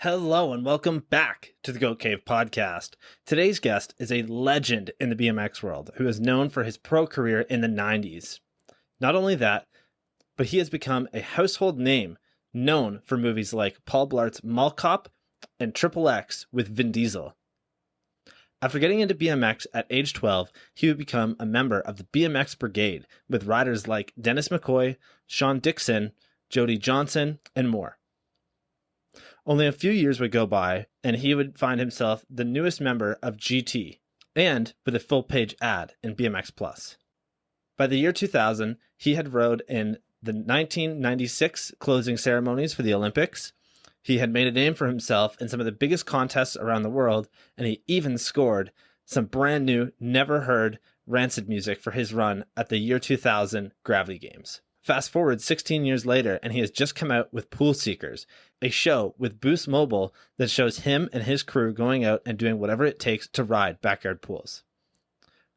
Hello and welcome back to the Goat Cave podcast. Today's guest is a legend in the BMX world who is known for his pro career in the 90s. Not only that, but he has become a household name known for movies like Paul Blart's Mall Cop and Triple X with Vin Diesel. After getting into BMX at age 12, he would become a member of the BMX Brigade with riders like Dennis McCoy, Shawn Dickson, Jody Johnson, and more. Only a few years would go by, and he would find himself the newest member of GT, and with a full-page ad in BMX Plus. By the year 2000, he had rode in the 1996 closing ceremonies for the Olympics. He had made a name for himself in some of the biggest contests around the world, and he even scored some brand new, never-heard rancid music for his run at the year 2000 Gravity Games. Fast forward 16 years later, and he has just come out with Pool Seekers, a show with Boost Mobile that shows him and his crew going out and doing whatever it takes to ride backyard pools.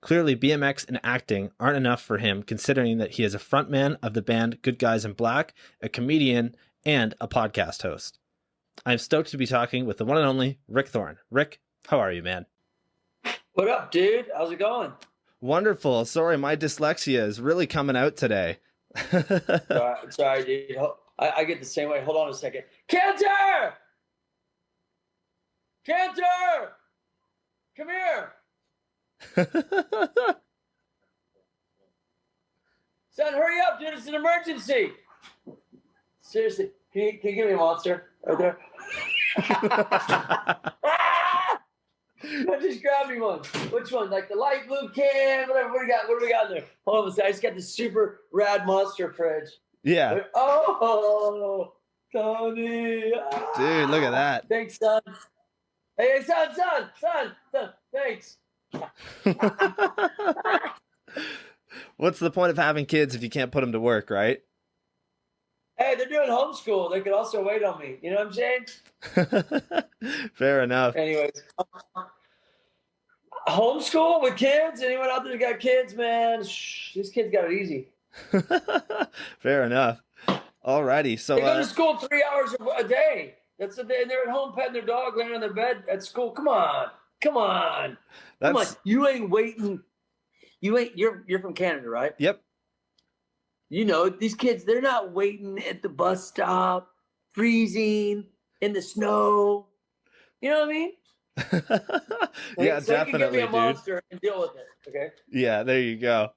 Clearly, BMX and acting aren't enough for him, considering that he is a frontman of the band Good Guys in Black, a comedian, and a podcast host. I'm stoked to be talking with the one and only Rick Thorne. Rick, how are you, man? What up, dude? How's it going? Wonderful. Sorry, my dyslexia is really coming out today. Sorry, dude. I get the same way. Hold on a second. Cantor! Cantor! Come here! Son, hurry up, dude. It's an emergency. Seriously. Can you give me a monster right there? Just grab me one. Which one? Like the light blue can, whatever. What do we got in there? Hold on a second. I just got this super rad monster fridge. Yeah. Oh, Tony. Dude, look at that. Thanks, son. Hey, son. Thanks. What's the point of having kids if you can't put them to work, right? Hey, they're doing homeschool. They could also wait on me. You know what I'm saying? Fair enough. Anyways, homeschool with kids? Anyone out there got kids, man? These kids got it easy. Fair enough. Alrighty. So they go to school 3 hours a day. That's and they're at home petting their dog, laying on their bed at school. Come on. You ain't waiting. You're from Canada, right? Yep. You know, these kids, they're not waiting at the bus stop, freezing in the snow. You know what I mean? Yeah, so definitely, you can give me a monster dude. and deal with it, okay? Yeah, there you go.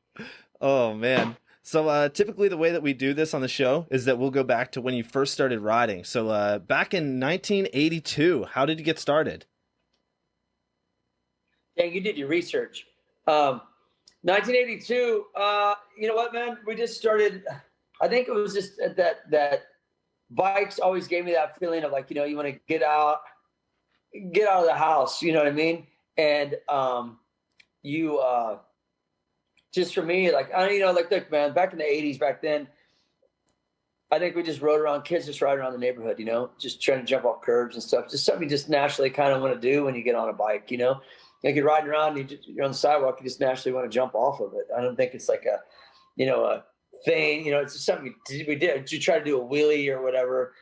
Oh, man. So typically the way that we do this on the show is that we'll go back to when you first started riding. So back in 1982, how did you get started? Dang, you did your research. 1982, you know what, man? We just started, I think it was just that bikes always gave me that feeling of like, you know, you want to get out of the house, you know what I mean? And just for me, like, look, man, back in the 80s, back then, I think we just rode around, kids just riding around the neighborhood, you know, just trying to jump off curbs and stuff. Just something you just naturally kind of want to do when you get on a bike, you know? Like you're riding around, you're on the sidewalk, you just naturally want to jump off of it. I don't think it's like a thing, you know, it's just something we did. You try to do a wheelie or whatever.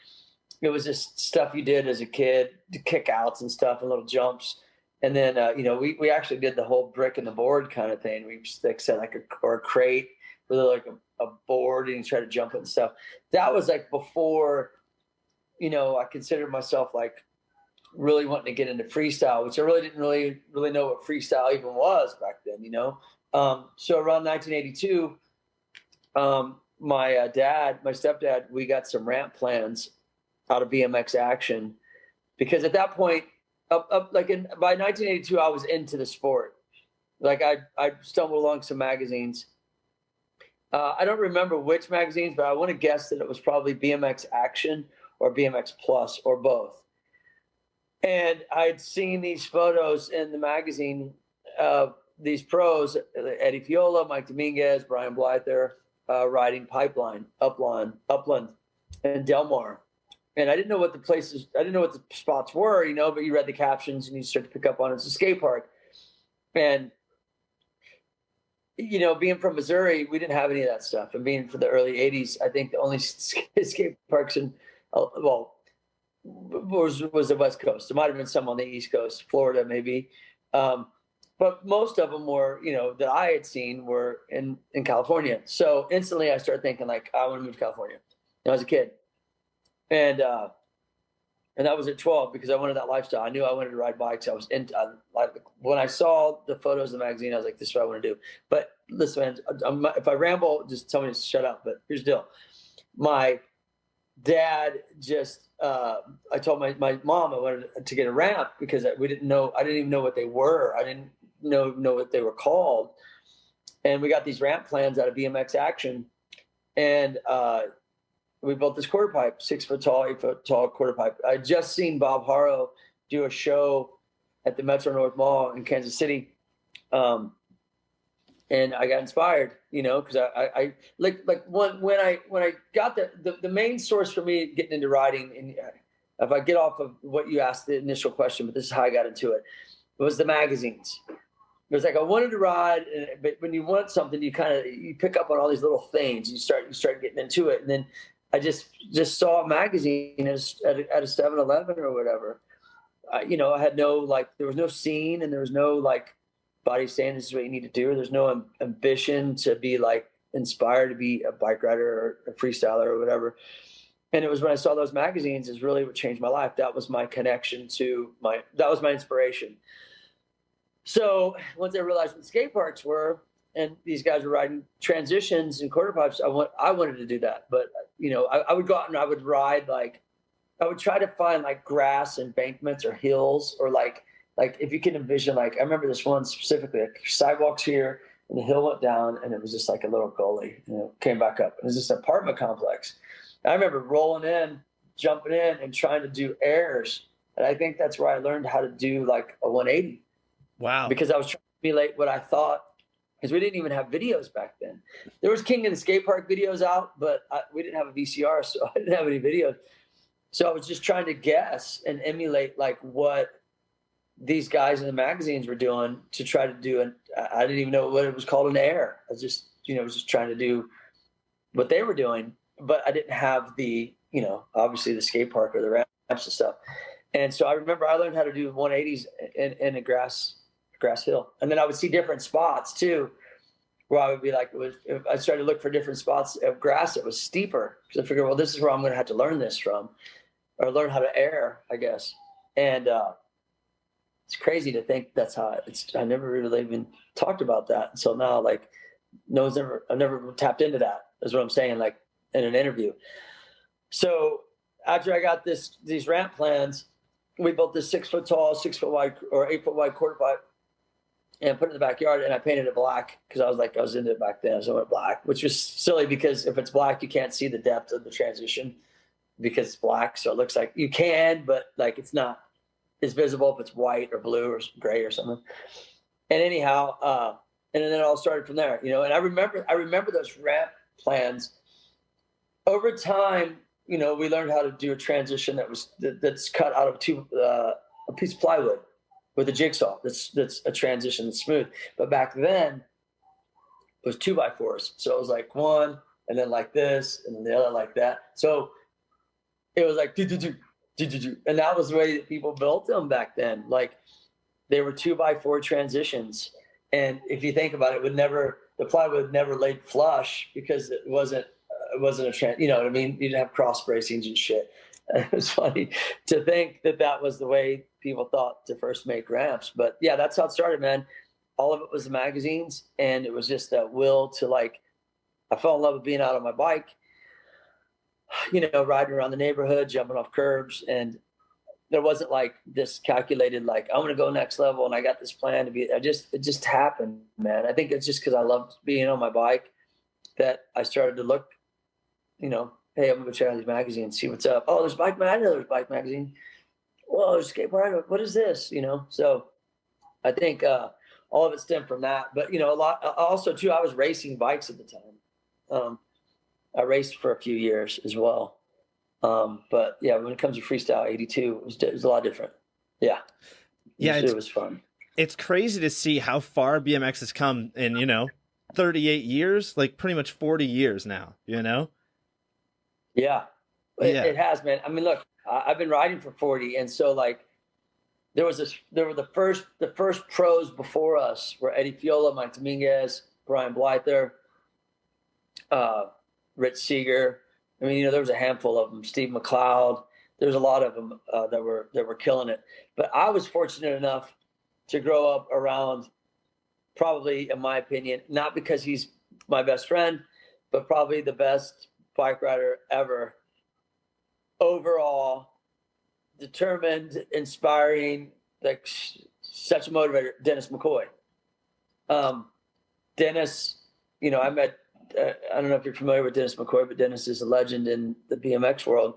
It was just stuff you did as a kid, to kick outs and stuff and little jumps. And then, we actually did the whole brick and the board kind of thing. We just set like a crate with like a board and you try to jump it and stuff. That was like before, you know, I considered myself like really wanting to get into freestyle, which I really didn't really know what freestyle even was back then, you know? So around 1982, my stepdad, we got some ramp plans out of BMX Action because at that point, by 1982, I was into the sport. Like I stumbled along some magazines. I don't remember which magazines, but I want to guess that it was probably BMX Action or BMX Plus or both. And I'd seen these photos in the magazine of these pros, Eddie Fiola, Mike Dominguez, Brian Blyther, riding Pipeline, Upland, and Delmar. And I didn't know what the spots were, you know, but you read the captions and you start to pick up on it. It's a skate park. And, you know, being from Missouri, we didn't have any of that stuff. And being from the early 80s, I think the only skate parks was the West Coast. There might have been some on the East Coast, Florida maybe. But most of them were, that I had seen were in California. So instantly I started thinking like, I want to move to California. I was a kid. And that was at 12 because I wanted that lifestyle. I knew I wanted to ride bikes. I was when I saw the photos of the magazine, I was like, this is what I want to do. But listen, man, if I ramble, just tell me to shut up. But here's the deal. My dad just, I told my mom I wanted to get a ramp because I didn't even know what they were. I didn't know what they were called. And we got these ramp plans out of BMX Action. And we built this quarter pipe, 6 foot tall, 8 foot tall quarter pipe. I just seen Bob Harrow do a show at the Metro North Mall in Kansas City. And I got inspired, because I like when I got the main source for me getting into riding, and if I get off of what you asked, the initial question, but this is how I got into it, was the magazines. It was like I wanted to ride, but when you want something, you pick up on all these little things. You start getting into it, and then I just saw a magazine at a 7-Eleven or whatever. I had there was no scene, and there was no body saying this is what you need to do. There's no ambition to be inspired to be a bike rider or a freestyler or whatever. And it was when I saw those magazines is really what changed my life. That was my connection that was my inspiration. So once I realized what skate parks were, and these guys were riding transitions and quarter pipes, I wanted to do that. But, I would go out and I would ride, I would try to find grass embankments or hills or if you can envision, I remember this one specifically, sidewalks here and the hill went down and it was just a little gully, came back up. It was this apartment complex. And I remember rolling in, jumping in and trying to do airs. And I think that's where I learned how to do a 180. Wow. Because I was trying to emulate what I thought, because we didn't even have videos back then. There was King of the Skate Park videos out, but we didn't have a VCR, so I didn't have any videos. So I was just trying to guess and emulate what these guys in the magazines were doing to try to do it. I didn't even know what it was called, an air. I was just, was just trying to do what they were doing, but I didn't have the, obviously the skate park or the ramps and stuff. And so I remember I learned how to do 180s in a grass hill. And then I would see different spots too, where I would be if I started to look for different spots of grass that was steeper, because I figured, well, this is where I'm going to have to learn this from, or learn how to air, I guess. And, it's crazy to think that's how I never really even talked about that until now. I've never tapped into that, is what I'm saying, in an interview. So after I got these ramp plans, we built this 6 foot tall, 6 foot wide or 8 foot wide quarter pipe and put it in the backyard. And I painted it black because I was into it back then. So I went black, which was silly because if it's black, you can't see the depth of the transition because it's black. So it looks like you can, but it's not. It's visible if it's white or blue or gray or something. And anyhow, and then it all started from there, and I remember those ramp plans. Over time, we learned how to do a transition that's cut out of a piece of plywood with a jigsaw. That's a transition that's smooth. But back then it was 2x4s. So it was one and then this and then the other like that. So it was and that was the way that people built them back then. They were 2x4 transitions. And if you think about it, the plywood never laid flush because it wasn't a you know what I mean? You didn't have cross bracings and shit. It was funny to think that was the way people thought to first make ramps. But yeah, that's how it started, man. All of it was the magazines. And it was just that will to I fell in love with being out on my bike, riding around the neighborhood, jumping off curbs. And there wasn't this calculated, I'm going to go next level. And I got this plan to be, it just happened, man. I think it's just because I loved being on my bike that I started to look, hey, I'm going to go check out these magazines, see what's up. Oh, there's bike magazine. I know there's bike magazine. Well, there's skateboard. What is this? So I think all of it stemmed from that. But, a lot also too, I was racing bikes at the time. I raced for a few years as well. But yeah, when it comes to freestyle 82, it was a lot different. Yeah. Yeah. It was fun. It's crazy to see how far BMX has come in, 38 years, pretty much 40 years now, Yeah. Yeah. It has, man. I mean, look, I've been riding for 40, and so like there were the first pros before us were Eddie Fiola, Mike Dominguez, Brian Blyther, Rich Seeger. I mean, there was a handful of them. Steve McLeod. There's a lot of them that were killing it. But I was fortunate enough to grow up around, probably, in my opinion, not because he's my best friend, but probably the best bike rider ever. Overall, determined, inspiring, like such a motivator, Dennis McCoy. Dennis, I met, I don't know if you're familiar with Dennis McCoy, but Dennis is a legend in the BMX world.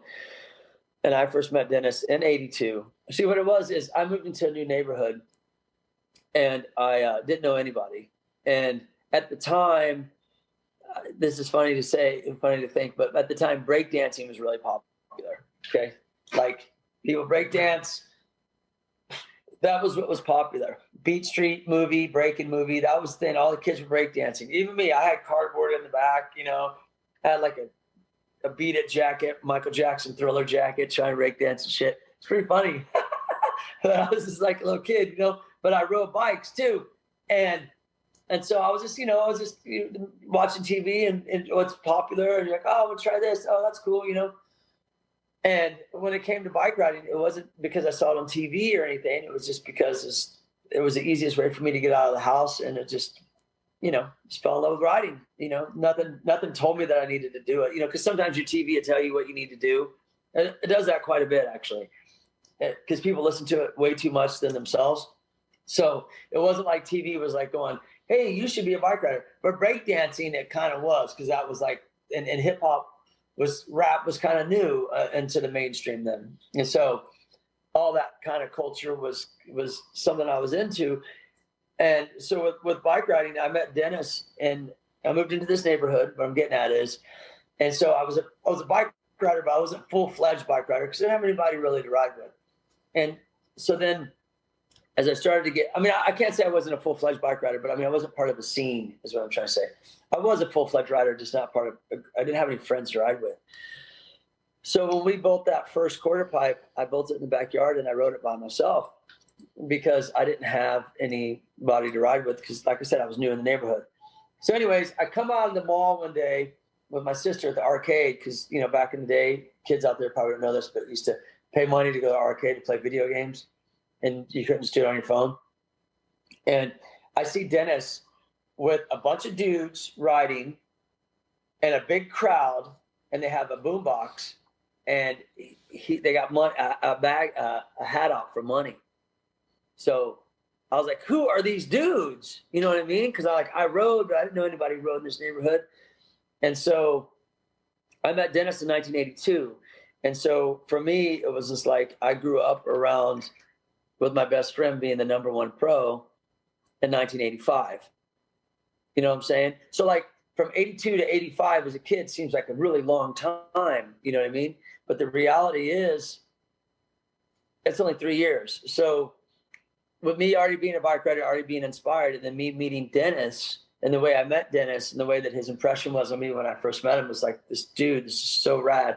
And I first met Dennis in '82. See, what it was is I moved into a new neighborhood, and I didn't know anybody. And at the time, this is funny to say and funny to think, but at the time, breakdancing was really popular. Okay, like people breakdance. That was what was popular. Beat Street movie, breaking movie. That was the thing. All the kids were breakdancing. Even me, I had cardboard in the back. Had like a Beat It jacket, Michael Jackson Thriller jacket, trying to breakdance and shit. It's pretty funny. I was just like a little kid, But I rode bikes too, and so I was just, watching TV and what's popular, and you're like, oh, we'll try this. Oh, that's cool, And when it came to bike riding, it wasn't because I saw it on TV or anything. It was just because it was the easiest way for me to get out of the house, and it just fell in love with riding. Nothing told me that I needed to do it. Because sometimes your TV will tell you what you need to do. And it does that quite a bit, actually, because people listen to it way too much than themselves. So it wasn't like TV was like going, hey, you should be a bike rider. But breakdancing, it kind of was, because that was like, and hip hop rap was kind of new into the mainstream then. And so all that kind of culture was something I was into. And so with bike riding, I met Dennis, and I moved into this neighborhood. What I'm getting at is, and so I was a bike rider, but I wasn't full-fledged bike rider because I didn't have anybody really to ride with. And so then as I started to get, I can't say I wasn't a full-fledged bike rider, but I wasn't part of the scene is what I'm trying to say. I was a full-fledged rider, just not part of, I didn't have any friends to ride with. So when we built that first quarter pipe, I built it in the backyard and I rode it by myself because I didn't have anybody to ride with because, like I said, I was new in the neighborhood. So anyways, I come out of the mall one day with my sister at the arcade because, back in the day, kids out there probably don't know this, but used to pay money to go to the arcade to play video games, and you couldn't just do it on your phone. And I see Dennis with a bunch of dudes riding and a big crowd, and they have a boombox, and they got money, a hat out for money. So I was like, who are these dudes? You know what I mean? Because I rode, but I didn't know anybody who rode in this neighborhood. And so I met Dennis in 1982. And so for me, it was just like I grew up around with my best friend being the #1 pro in 1985. You know what I'm saying? So like from 82 to 85 as a kid seems like a really long time. You know what I mean? But the reality is it's only 3 years. So with me already being a bike rider, already being inspired, and then me meeting Dennis and the way I met Dennis and the way that his impression was on me when I first met him was like, this dude, this is so rad.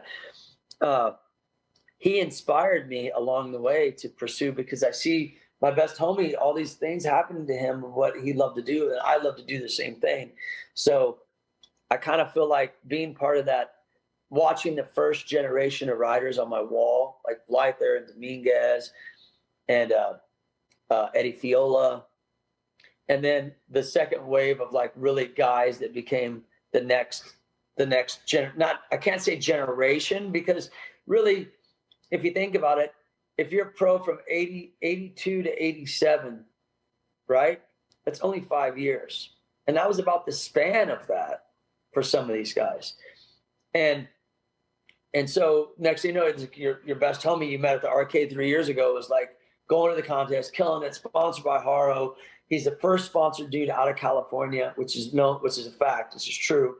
He inspired me along the way to pursue, because I see my best homie, all these things happening to him, what he loved to do, and I love to do the same thing. So I kind of feel like being part of that, watching the first generation of riders on my wall, like Blyther and Dominguez and Eddie Fiola, and then the second wave of like really guys that became the next I can't say generation, because really, if you think about it, if you're pro from 82 to 87, right? That's only 5 years. And that was about the span of that for some of these guys. And so next thing you know, it's your best homie you met at the arcade 3 years ago was like going to the contest, killing it, sponsored by Haro. He's the first sponsored dude out of California, which is a fact. This is true.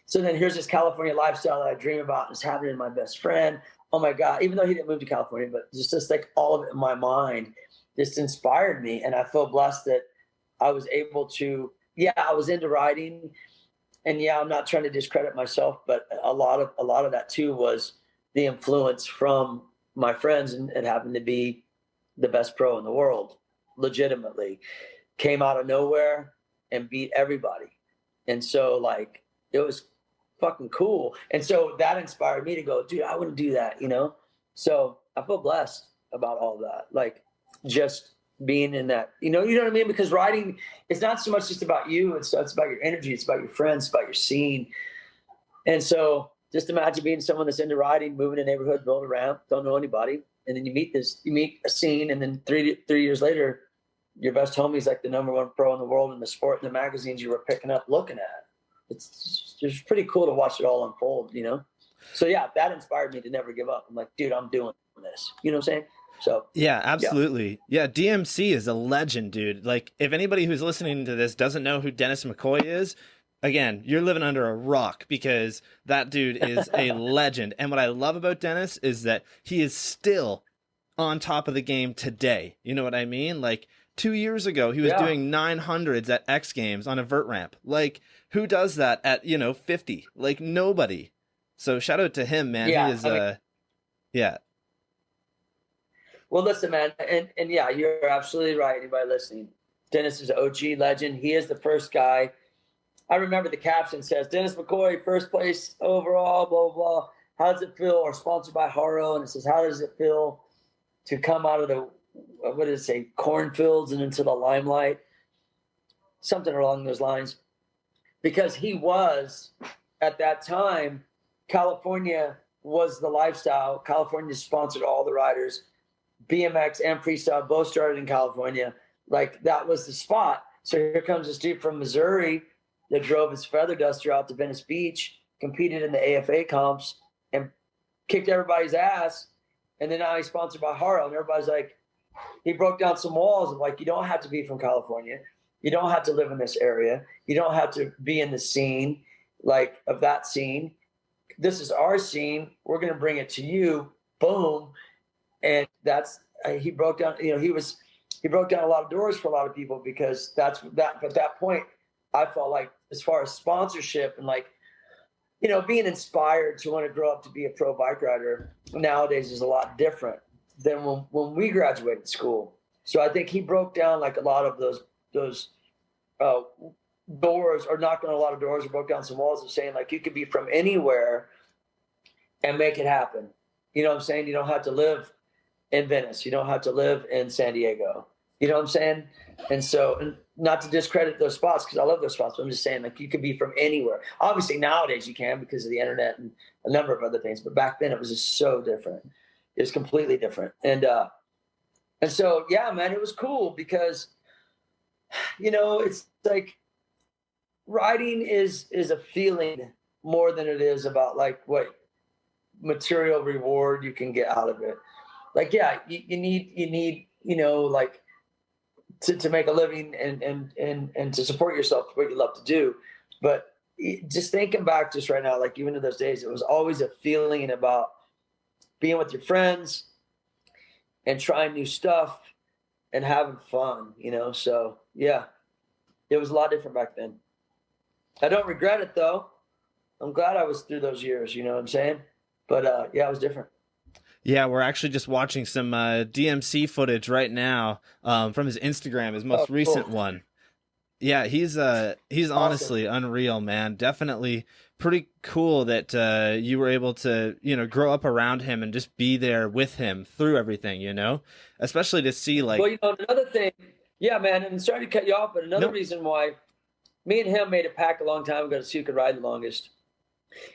So then here's this California lifestyle that I dream about, and it's happening to my best friend. Oh my God, even though he didn't move to California, but just like all of it in my mind just inspired me. And I feel blessed that I was able to, I was into riding, and I'm not trying to discredit myself, but a lot of that too was the influence from my friends, and it happened to be the best pro in the world, legitimately. Came out of nowhere and beat everybody. And so like, it was fucking cool. And so that inspired me to go, dude, I want to do that, you know? So I feel blessed about all that. Like, just being in that, you know what I mean? Because riding, it's not so much just about you. It's about your energy. It's about your friends, it's about your scene. And so just imagine being someone that's into riding, moving a neighborhood, build a ramp, don't know anybody. And then you meet a scene. And then three years later, your best homie's like the #1 pro in the world in the sport, in the magazines you were picking up, looking at. It's pretty cool to watch it all unfold, you know? So yeah, that inspired me to never give up. I'm like, dude, I'm doing this. You know what I'm saying? So yeah, absolutely. Yeah, DMC is a legend, dude. Like, if anybody who's listening to this doesn't know who Dennis McCoy is, again, you're living under a rock, because that dude is a legend. And what I love about Dennis is that he is still on top of the game today. You know what I mean? Like, 2 years ago, he was doing 900s at X Games on a vert ramp. Like, who does that at, 50? Like, nobody. So shout out to him, man. Yeah, He is, yeah. Well, listen, man, and yeah, you're absolutely right. Anybody listening, Dennis is an OG legend. He is the first guy. I remember the caption says, Dennis McCoy, first place overall, blah, blah, blah. How does it feel? Or sponsored by Haro. And it says, how does it feel to come out of the, what did it say, cornfields and into the limelight? Something along those lines. Because he was, at that time, California was the lifestyle. California sponsored all the riders. BMX and freestyle both started in California. Like, that was the spot. So here comes this dude from Missouri that drove his feather duster out to Venice Beach, competed in the AFA comps, and kicked everybody's ass. And then now he's sponsored by Haro, and everybody's like, he broke down some walls of like, you don't have to be from California. You don't have to live in this area. You don't have to be in the scene, like, of that scene. This is our scene. We're going to bring it to you. Boom. And that's, he broke down, he broke down a lot of doors for a lot of people, because at that point, I felt like, as far as sponsorship and like, being inspired to want to grow up to be a pro bike rider nowadays is a lot different than when we graduated school. So I think he broke down like a lot of those doors, or knocked on a lot of doors, or broke down some walls of saying like, you could be from anywhere and make it happen. You know what I'm saying? You don't have to live in Venice. You don't have to live in San Diego. You know what I'm saying? And so, and not to discredit those spots, because I love those spots, but I'm just saying, like, you could be from anywhere. Obviously nowadays you can, because of the internet and a number of other things, but back then it was just so different. It was completely different. And so, yeah, man, it was cool, because, it's like, riding is a feeling more than it is about like what material reward you can get out of it. Like, yeah, you need, like, to make a living and to support yourself, what you love to do. But just thinking back just right now, like, even to those days, it was always a feeling about being with your friends and trying new stuff and having fun, So yeah, it was a lot different back then. I don't regret it though. I'm glad I was through those years, you know what I'm saying? But yeah, it was different. Yeah, we're actually just watching some DMC footage right now from his Instagram, his most recent one. Yeah, he's awesome. Honestly unreal, man. Definitely pretty cool that you were able to, grow up around him and just be there with him through everything, especially to see like. Well, another thing, yeah, man, and sorry to cut you off, but another reason why me and him made a pact a long time ago to see who could ride the longest.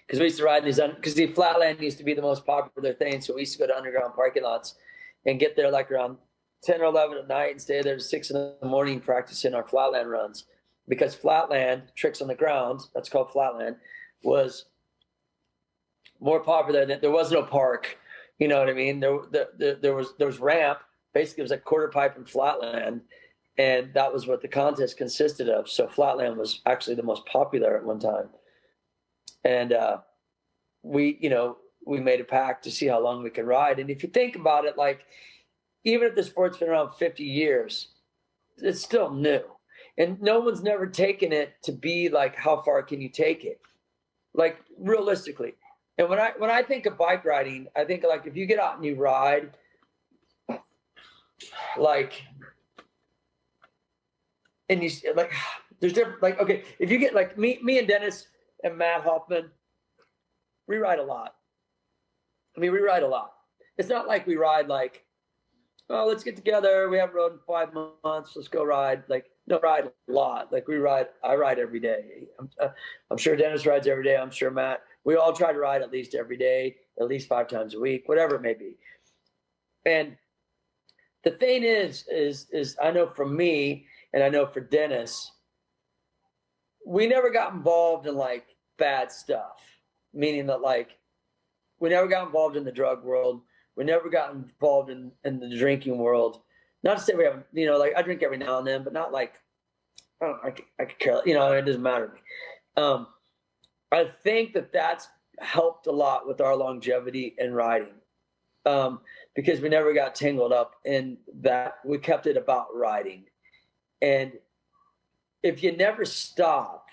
Because we used to ride these, because the flatland used to be the most popular thing. So we used to go to underground parking lots and get there like around 10 or 11 at night and stay there to 6 in the morning practicing our flatland runs. Because flatland, tricks on the ground, that's called flatland, was more popular than, there was no park. You know what I mean? There was ramp. Basically, it was like quarter pipe and flatland. And that was what the contest consisted of. So flatland was actually the most popular at one time. And we made a pact to see how long we could ride. And if you think about it, like, even if the sport's been around 50 years, it's still new. And no one's never taken it to be like, how far can you take it? Like, realistically, And when I think of bike riding, I think like if you get out and you ride, like, and you like, there's different, like, okay, if you get like me and Dennis and Matt Hoffman, we ride a lot. I mean, we ride a lot. It's not like we ride like, oh, let's get together. We haven't rode in 5 months. Let's go ride. Like, no, ride a lot. Like I ride every day. I'm sure Dennis rides every day. I'm sure Matt. We all try to ride at least every day, at least 5 times a week, whatever it may be. And the thing is I know for me, and I know for Dennis, we never got involved in like bad stuff, meaning that like we never got involved in the drug world. We never got involved in the drinking world. Not to say we haven't, you know, like I drink every now and then, but not like, I could care, you know, it doesn't matter to me. I think that's helped a lot with our longevity in riding, because we never got tangled up in that. We kept it about riding. And if you never stop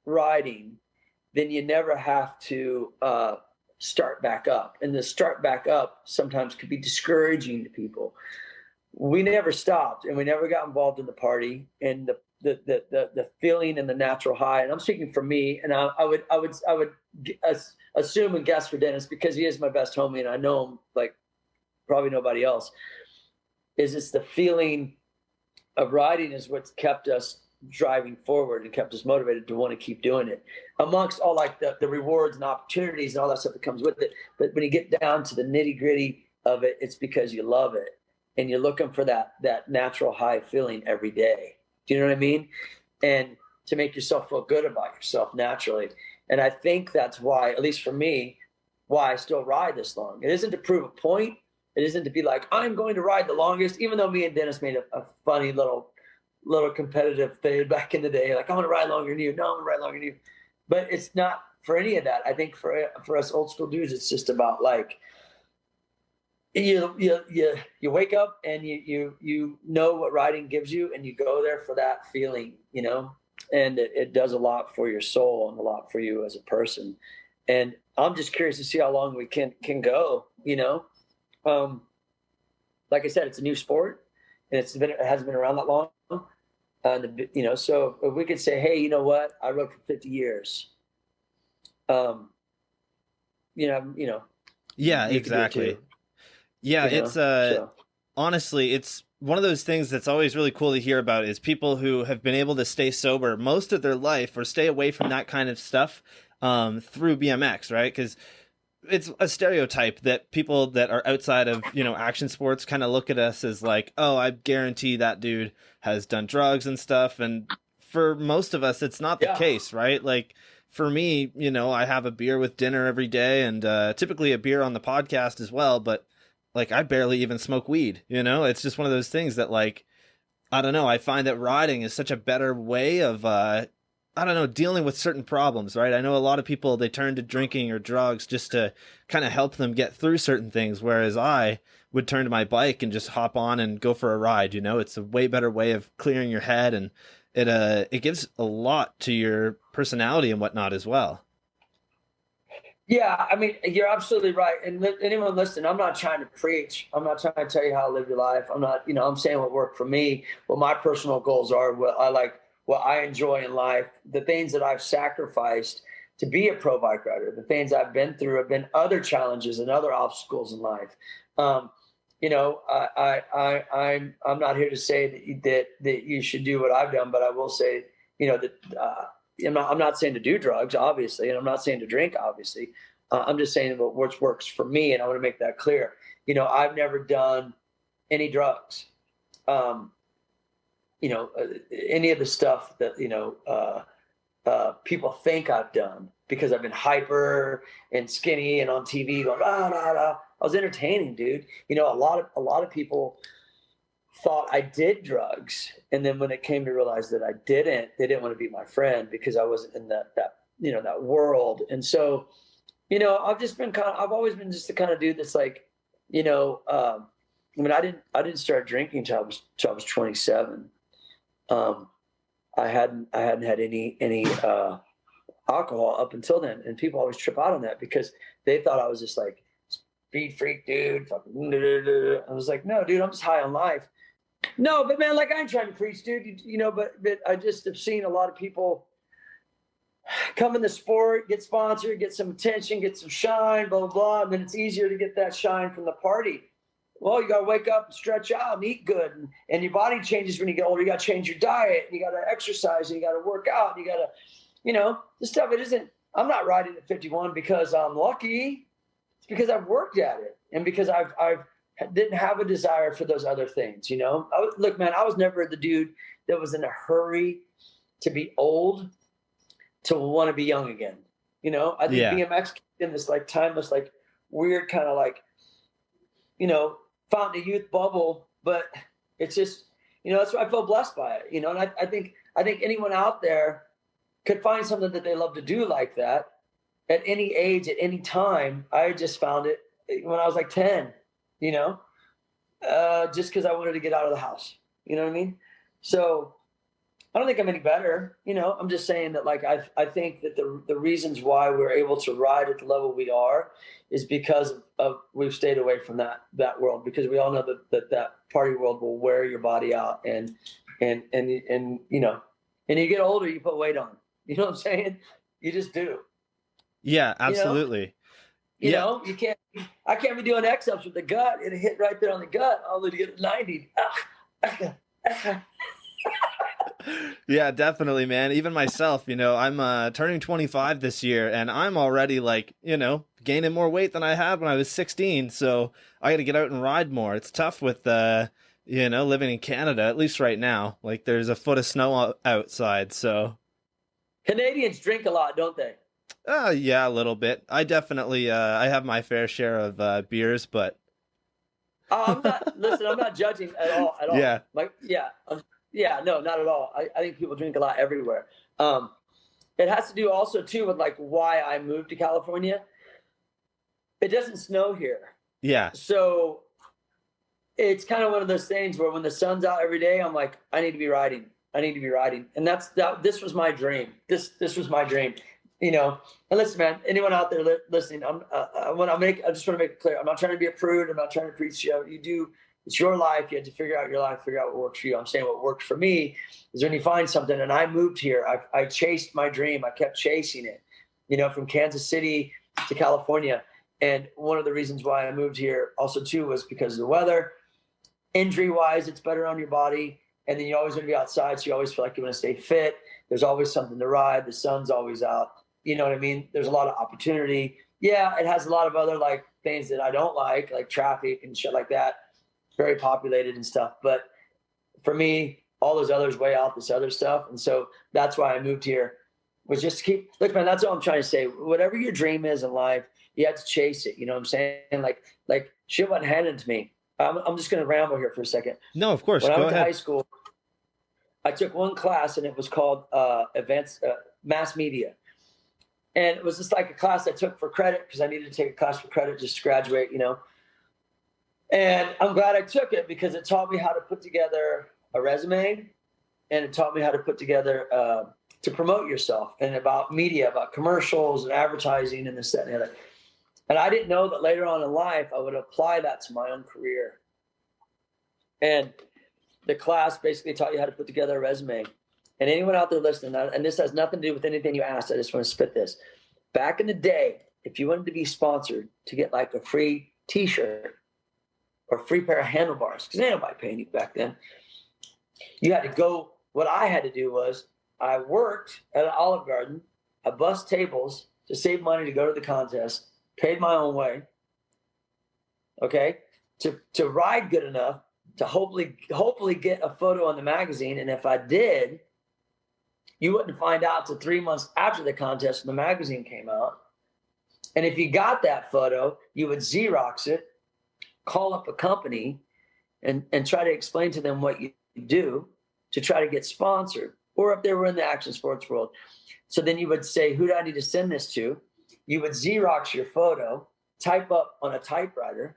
riding, then you never have to start back up. And the start back up sometimes could be discouraging to people. We never stopped, and we never got involved in the party and the feeling and the natural high. And I'm speaking for me, and I would assume and guess for Dennis, because he is my best homie and I know him like probably nobody else, is it's the feeling of riding is what's kept us driving forward and kept us motivated to want to keep doing it, amongst all like the rewards and opportunities and all that stuff that comes with it. But when you get down to the nitty gritty of it, it's because you love it and you're looking for that natural high feeling every day. Do you know what I mean? And to make yourself feel good about yourself naturally. And I think that's why, at least for me, why I still ride this long. It isn't to prove a point. It isn't to be like, I'm going to ride the longest, even though me and Dennis made a funny little competitive thing back in the day. Like, I'm going to ride longer than you. No, I'm going to ride longer than you. But it's not for any of that. I think for us old school dudes, it's just about like, you wake up and you know what riding gives you, and you go there for that feeling, you know, and it does a lot for your soul and a lot for you as a person. And I'm just curious to see how long we can go, you know. Like I said, it's a new sport, and it hasn't been around that long. You know, so if we could say, hey, you know what, I rode for 50 years. You know. Yeah, exactly. Yeah, you know? It's honestly, it's one of those things that's always really cool to hear about is people who have been able to stay sober most of their life or stay away from that kind of stuff through BMX, right? Because it's a stereotype that people that are outside of, you know, action sports kind of look at us as like, oh, I guarantee that dude has done drugs and stuff. And for most of us, it's not the case, right? Like for me, you know, I have a beer with dinner every day, and typically a beer on the podcast as well. But like, I barely even smoke weed, you know? It's just one of those things that, like, I don't know. I find that riding is such a better way of, I don't know, dealing with certain problems, right? I know a lot of people, they turn to drinking or drugs just to kind of help them get through certain things, whereas I would turn to my bike and just hop on and go for a ride, you know? It's a way better way of clearing your head, and it gives a lot to your personality and whatnot as well. Yeah, I mean, you're absolutely right. And anyone listening, I'm not trying to preach. I'm not trying to tell you how to live your life. I'm not, you know, I'm saying what worked for me, what my personal goals are, what I like, what I enjoy in life, the things that I've sacrificed to be a pro bike rider, the things I've been through have been other challenges and other obstacles in life. You know, I'm not here to say that you should do what I've done, but I will say, you know, that I'm not saying to do drugs, obviously, and I'm not saying to drink, obviously. I'm just saying what works for me, and I want to make that clear. You know, I've never done any drugs. You know, any of the stuff that, you know, people think I've done because I've been hyper and skinny and on TV going, ah, nah, nah. I was entertaining, dude. You know, a lot of people thought I did drugs, and then when it came to realize that I didn't, they didn't want to be my friend because I wasn't in that you know, that world. And so, you know, I've always been just the kind of dude that's like, you know, I mean, I didn't start drinking until I was 27. I hadn't had any alcohol up until then. And people always trip out on that because they thought I was just like speed freak dude. Fucking, I was like, no, dude, I'm just high on life. No, but man, like I ain't trying to preach, dude. You know, but I just have seen a lot of people come in the sport, get sponsored, get some attention, get some shine, blah, blah, blah. And then it's easier to get that shine from the party. Well, you got to wake up and stretch out and eat good. And your body changes when you get older. You got to change your diet. And you got to exercise. And you got to work out. And you got to, you know, this stuff, it isn't, I'm not riding at 51 because I'm lucky. It's because I've worked at it. And because I've didn't have a desire for those other things, you know? Look, man, I was never the dude that was in a hurry to be old to want to be young again. You know, I think BMX in this like timeless, like weird kind of like, you know, found a youth bubble, but it's just, you know, that's why I feel blessed by it, you know? And I think anyone out there could find something that they love to do like that at any age, at any time. I just found it when I was like 10, you know, just because I wanted to get out of the house, you know what I mean? So I don't think I'm any better, you know. I'm just saying that, like, I think that the reasons why we're able to ride at the level we are is because of we've stayed away from that world, because we all know that party world will wear your body out, and you know, and you get older, you put weight on. You know what I'm saying? You just do. Yeah, absolutely. You know, I can't be doing X-ups with the gut. It hit right there on the gut. I'll to get 90. Yeah, definitely, man. Even myself, you know, I'm turning 25 this year, and I'm already like, you know, gaining more weight than I had when I was 16. So I got to get out and ride more. It's tough with, you know, living in Canada, at least right now. Like, there's a foot of snow outside. So Canadians drink a lot, don't they? Yeah, a little bit. I definitely, I have my fair share of beers, but. I'm not judging at all. Yeah. Like, yeah, no, not at all. I think people drink a lot everywhere. It has to do also too with like why I moved to California. It doesn't snow here. Yeah. So it's kind of one of those things where when the sun's out every day, I'm like, I need to be riding. And this was my dream. This was my dream, you know. And listen, man, anyone out there listening, I just want to make it clear. I'm not trying to be a prude. I'm not trying to preach. You do. It's your life. You have to figure out your life, figure out what works for you. I'm saying what worked for me is when you find something. And I moved here. I chased my dream. I kept chasing it, you know, from Kansas City to California. And one of the reasons why I moved here also too was because of the weather. Injury wise, it's better on your body. And then you always want to be outside. So you always feel like you want to stay fit. There's always something to ride. The sun's always out. You know what I mean? There's a lot of opportunity. Yeah, it has a lot of other like things that I don't like traffic and shit like that. Very populated and stuff. But for me, all those others weigh out this other stuff. And so that's why I moved here, was just to keep, look, man, that's all I'm trying to say. Whatever your dream is in life, you have to chase it. You know what I'm saying? Like shit wasn't handed to me. I'm just going to ramble here for a second. No, of course. When I went to high school, I took one class and it was called mass media. And it was just like a class I took for credit because I needed to take a class for credit just to graduate, you know. And I'm glad I took it because it taught me how to put together a resume, and it taught me how to put together to promote yourself, and about media, about commercials and advertising and this, that, and the other. And I didn't know that later on in life I would apply that to my own career. And the class basically taught you how to put together a resume. And anyone out there listening, and this has nothing to do with anything you asked, I just want to spit this. Back in the day, if you wanted to be sponsored to get like a free t-shirt or a free pair of handlebars, because ain't nobody paying you back then, you had to go. What I had to do was I worked at an Olive Garden. I bussed tables to save money to go to the contest, paid my own way, okay, to ride good enough to hopefully get a photo in the magazine. And if I did, you wouldn't find out till 3 months after the contest when the magazine came out. And if you got that photo, you would Xerox it, call up a company, and try to explain to them what you do to try to get sponsored, or if they were in the action sports world. So then you would say, who do I need to send this to? You would Xerox your photo, type up on a typewriter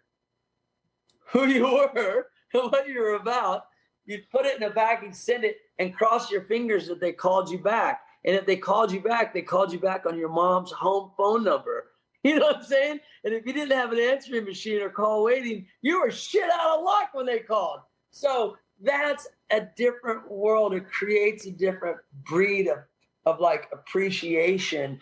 who you were and what you were about. You'd put it in a bag and send it, and cross your fingers that they called you back. And if they called you back, they called you back on your mom's home phone number. You know what I'm saying? And if you didn't have an answering machine or call waiting, you were shit out of luck when they called. So that's a different world. It creates a different breed of like appreciation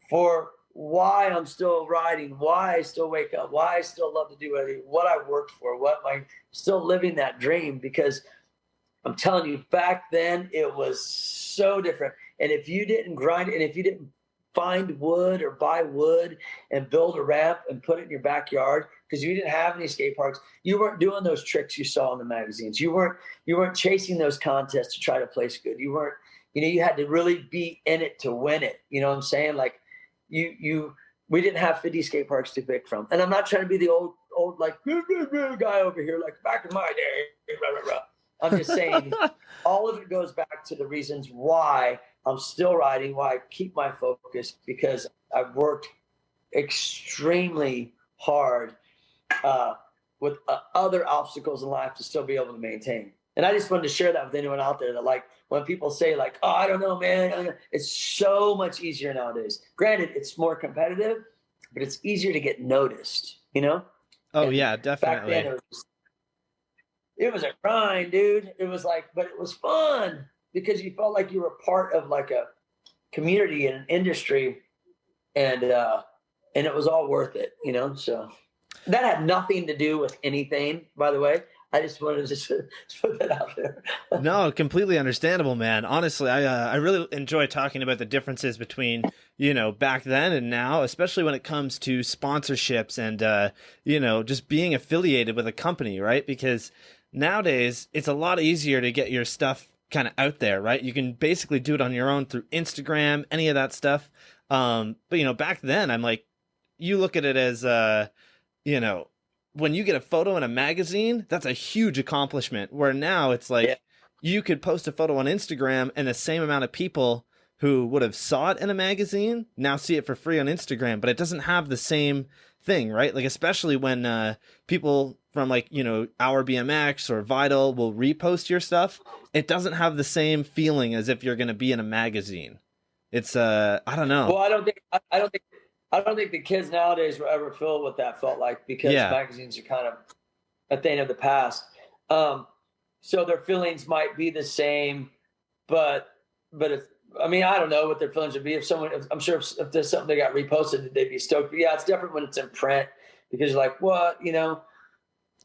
for why I'm still riding, why I still wake up, why I still love to do what I worked for, what am I still living that dream. Because I'm telling you, back then it was so different. And if you didn't grind, and if you didn't find wood or buy wood and build a ramp and put it in your backyard, because you didn't have any skate parks, you weren't doing those tricks you saw in the magazines. You weren't chasing those contests to try to place good. You weren't, you had to really be in it to win it. You know what I'm saying? Like we didn't have 50 skate parks to pick from. And I'm not trying to be the old like guy over here, like back in my day. Blah, blah, blah. I'm just saying all of it goes back to the reasons why I'm still riding, why I keep my focus, because I've worked extremely hard with other obstacles in life to still be able to maintain. And I just wanted to share that with anyone out there that, like, when people say like, oh, I don't know, man, it's so much easier nowadays. Granted, it's more competitive, but it's easier to get noticed, you know? Oh, and yeah, definitely. Back then it was a grind, dude. It was like, but it was fun because you felt like you were part of like a community and an industry, and it was all worth it, you know? So that had nothing to do with anything, by the way. I just wanted to just put that out there. No, completely understandable, man. Honestly, I really enjoy talking about the differences between, back then and now, especially when it comes to sponsorships and, just being affiliated with a company, right? Because nowadays it's a lot easier to get your stuff kind of out there, right? You can basically do it on your own through Instagram, any of that stuff. But, back then I'm like, you look at it as, when you get a photo in a magazine, that's a huge accomplishment. Where now it's like you could post a photo on Instagram and the same amount of people who would have saw it in a magazine now see it for free on Instagram, but it doesn't have the same thing, right? Like, especially when people from like, Our BMX or Vital will repost your stuff, it doesn't have the same feeling as if you're going to be in a magazine. It's I don't know. Well, I don't think the kids nowadays will ever feel what that felt like, because magazines are kind of a thing of the past. So their feelings might be the same, but I don't know what their feelings would be I'm sure if there's something they got reposted, they'd be stoked. But yeah, it's different when it's in print, because you're like, what,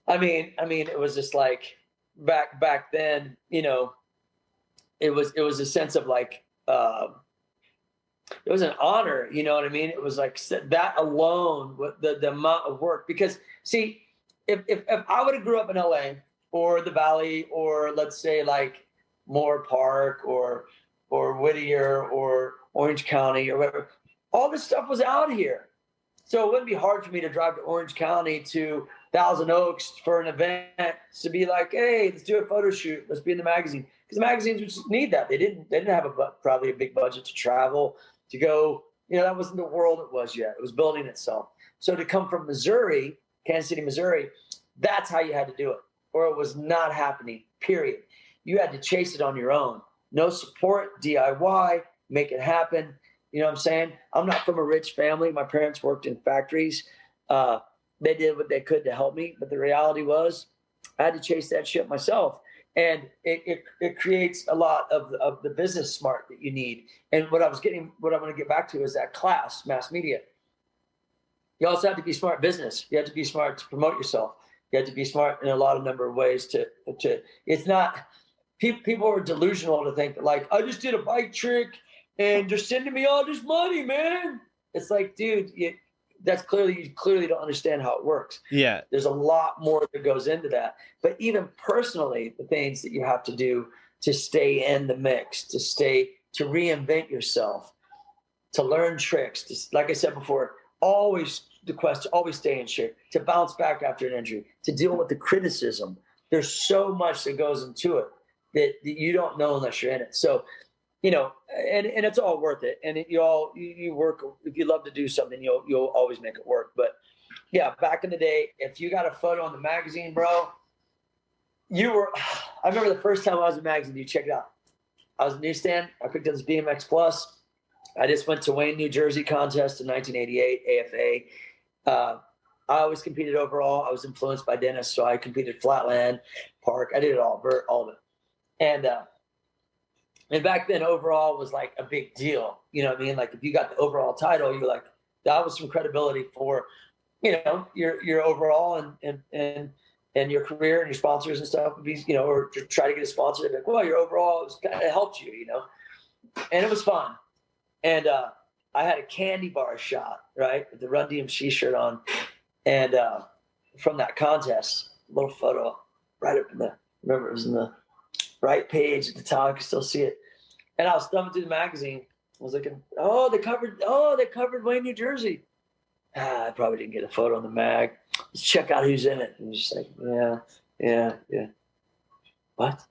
I mean, it was just like back then, it was a sense of like, it was an honor, you know what I mean? It was like that alone, with the amount of work. Because see, if I would have grew up in LA or the Valley, or let's say like Moore Park or Whittier or Orange County or whatever, all this stuff was out here. So it wouldn't be hard for me to drive to Orange County to Thousand Oaks for an event, to be like, hey, let's do a photo shoot. Let's be in the magazine. Because the magazines just need that. They didn't have probably a big budget to travel, to go, that wasn't the world it was yet. It was building itself. So to come from Missouri, Kansas City, Missouri, that's how you had to do it, or it was not happening, period. You had to chase it on your own. No support, DIY, make it happen. You know what I'm saying? I'm not from a rich family. My parents worked in factories. They did what they could to help me. But the reality was I had to chase that shit myself. And it creates a lot of the business smart that you need. And what I want to get back to is that class, mass media. You also have to be smart business. You have to be smart to promote yourself. You have to be smart in a lot of number of ways to it's not, people are delusional to think that, like, I just did a bike trick and they're sending me all this money, man. It's like, dude, you clearly don't understand how it works. Yeah. There's a lot more that goes into that. But even personally, the things that you have to do to stay in the mix, to reinvent yourself, to learn tricks, like I said before, always stay in shape, to bounce back after an injury, to deal with the criticism. There's so much that goes into it that you don't know unless you're in it. So, and it's all worth it. And you work, if you love to do something, you'll always make it work. But yeah, back in the day, if you got a photo in the magazine, bro, I remember the first time I was in the magazine, you check it out. I was a newsstand. I picked up this BMX Plus. I just went to Wayne, New Jersey contest in 1988, AFA. I always competed overall. I was influenced by Dennis, so I competed flatland, park. I did it all of it. And back then, overall was like a big deal. You know what I mean? Like if you got the overall title, you're like, that was some credibility for, you know, your overall and your career and your sponsors and stuff would be, you know, or to try to get a sponsor. Like, well, your overall it helped you, you know, and it was fun. And I had a candy bar shot, right, with the Run DMC shirt on, and from that contest, a little photo right up in the, remember it was in the right page at the top. I can still see it. And I was thumbing through the magazine. I was looking, they covered Wayne, New Jersey. I probably didn't get a photo in the mag. Let's check out who's in it. And just like, yeah. What?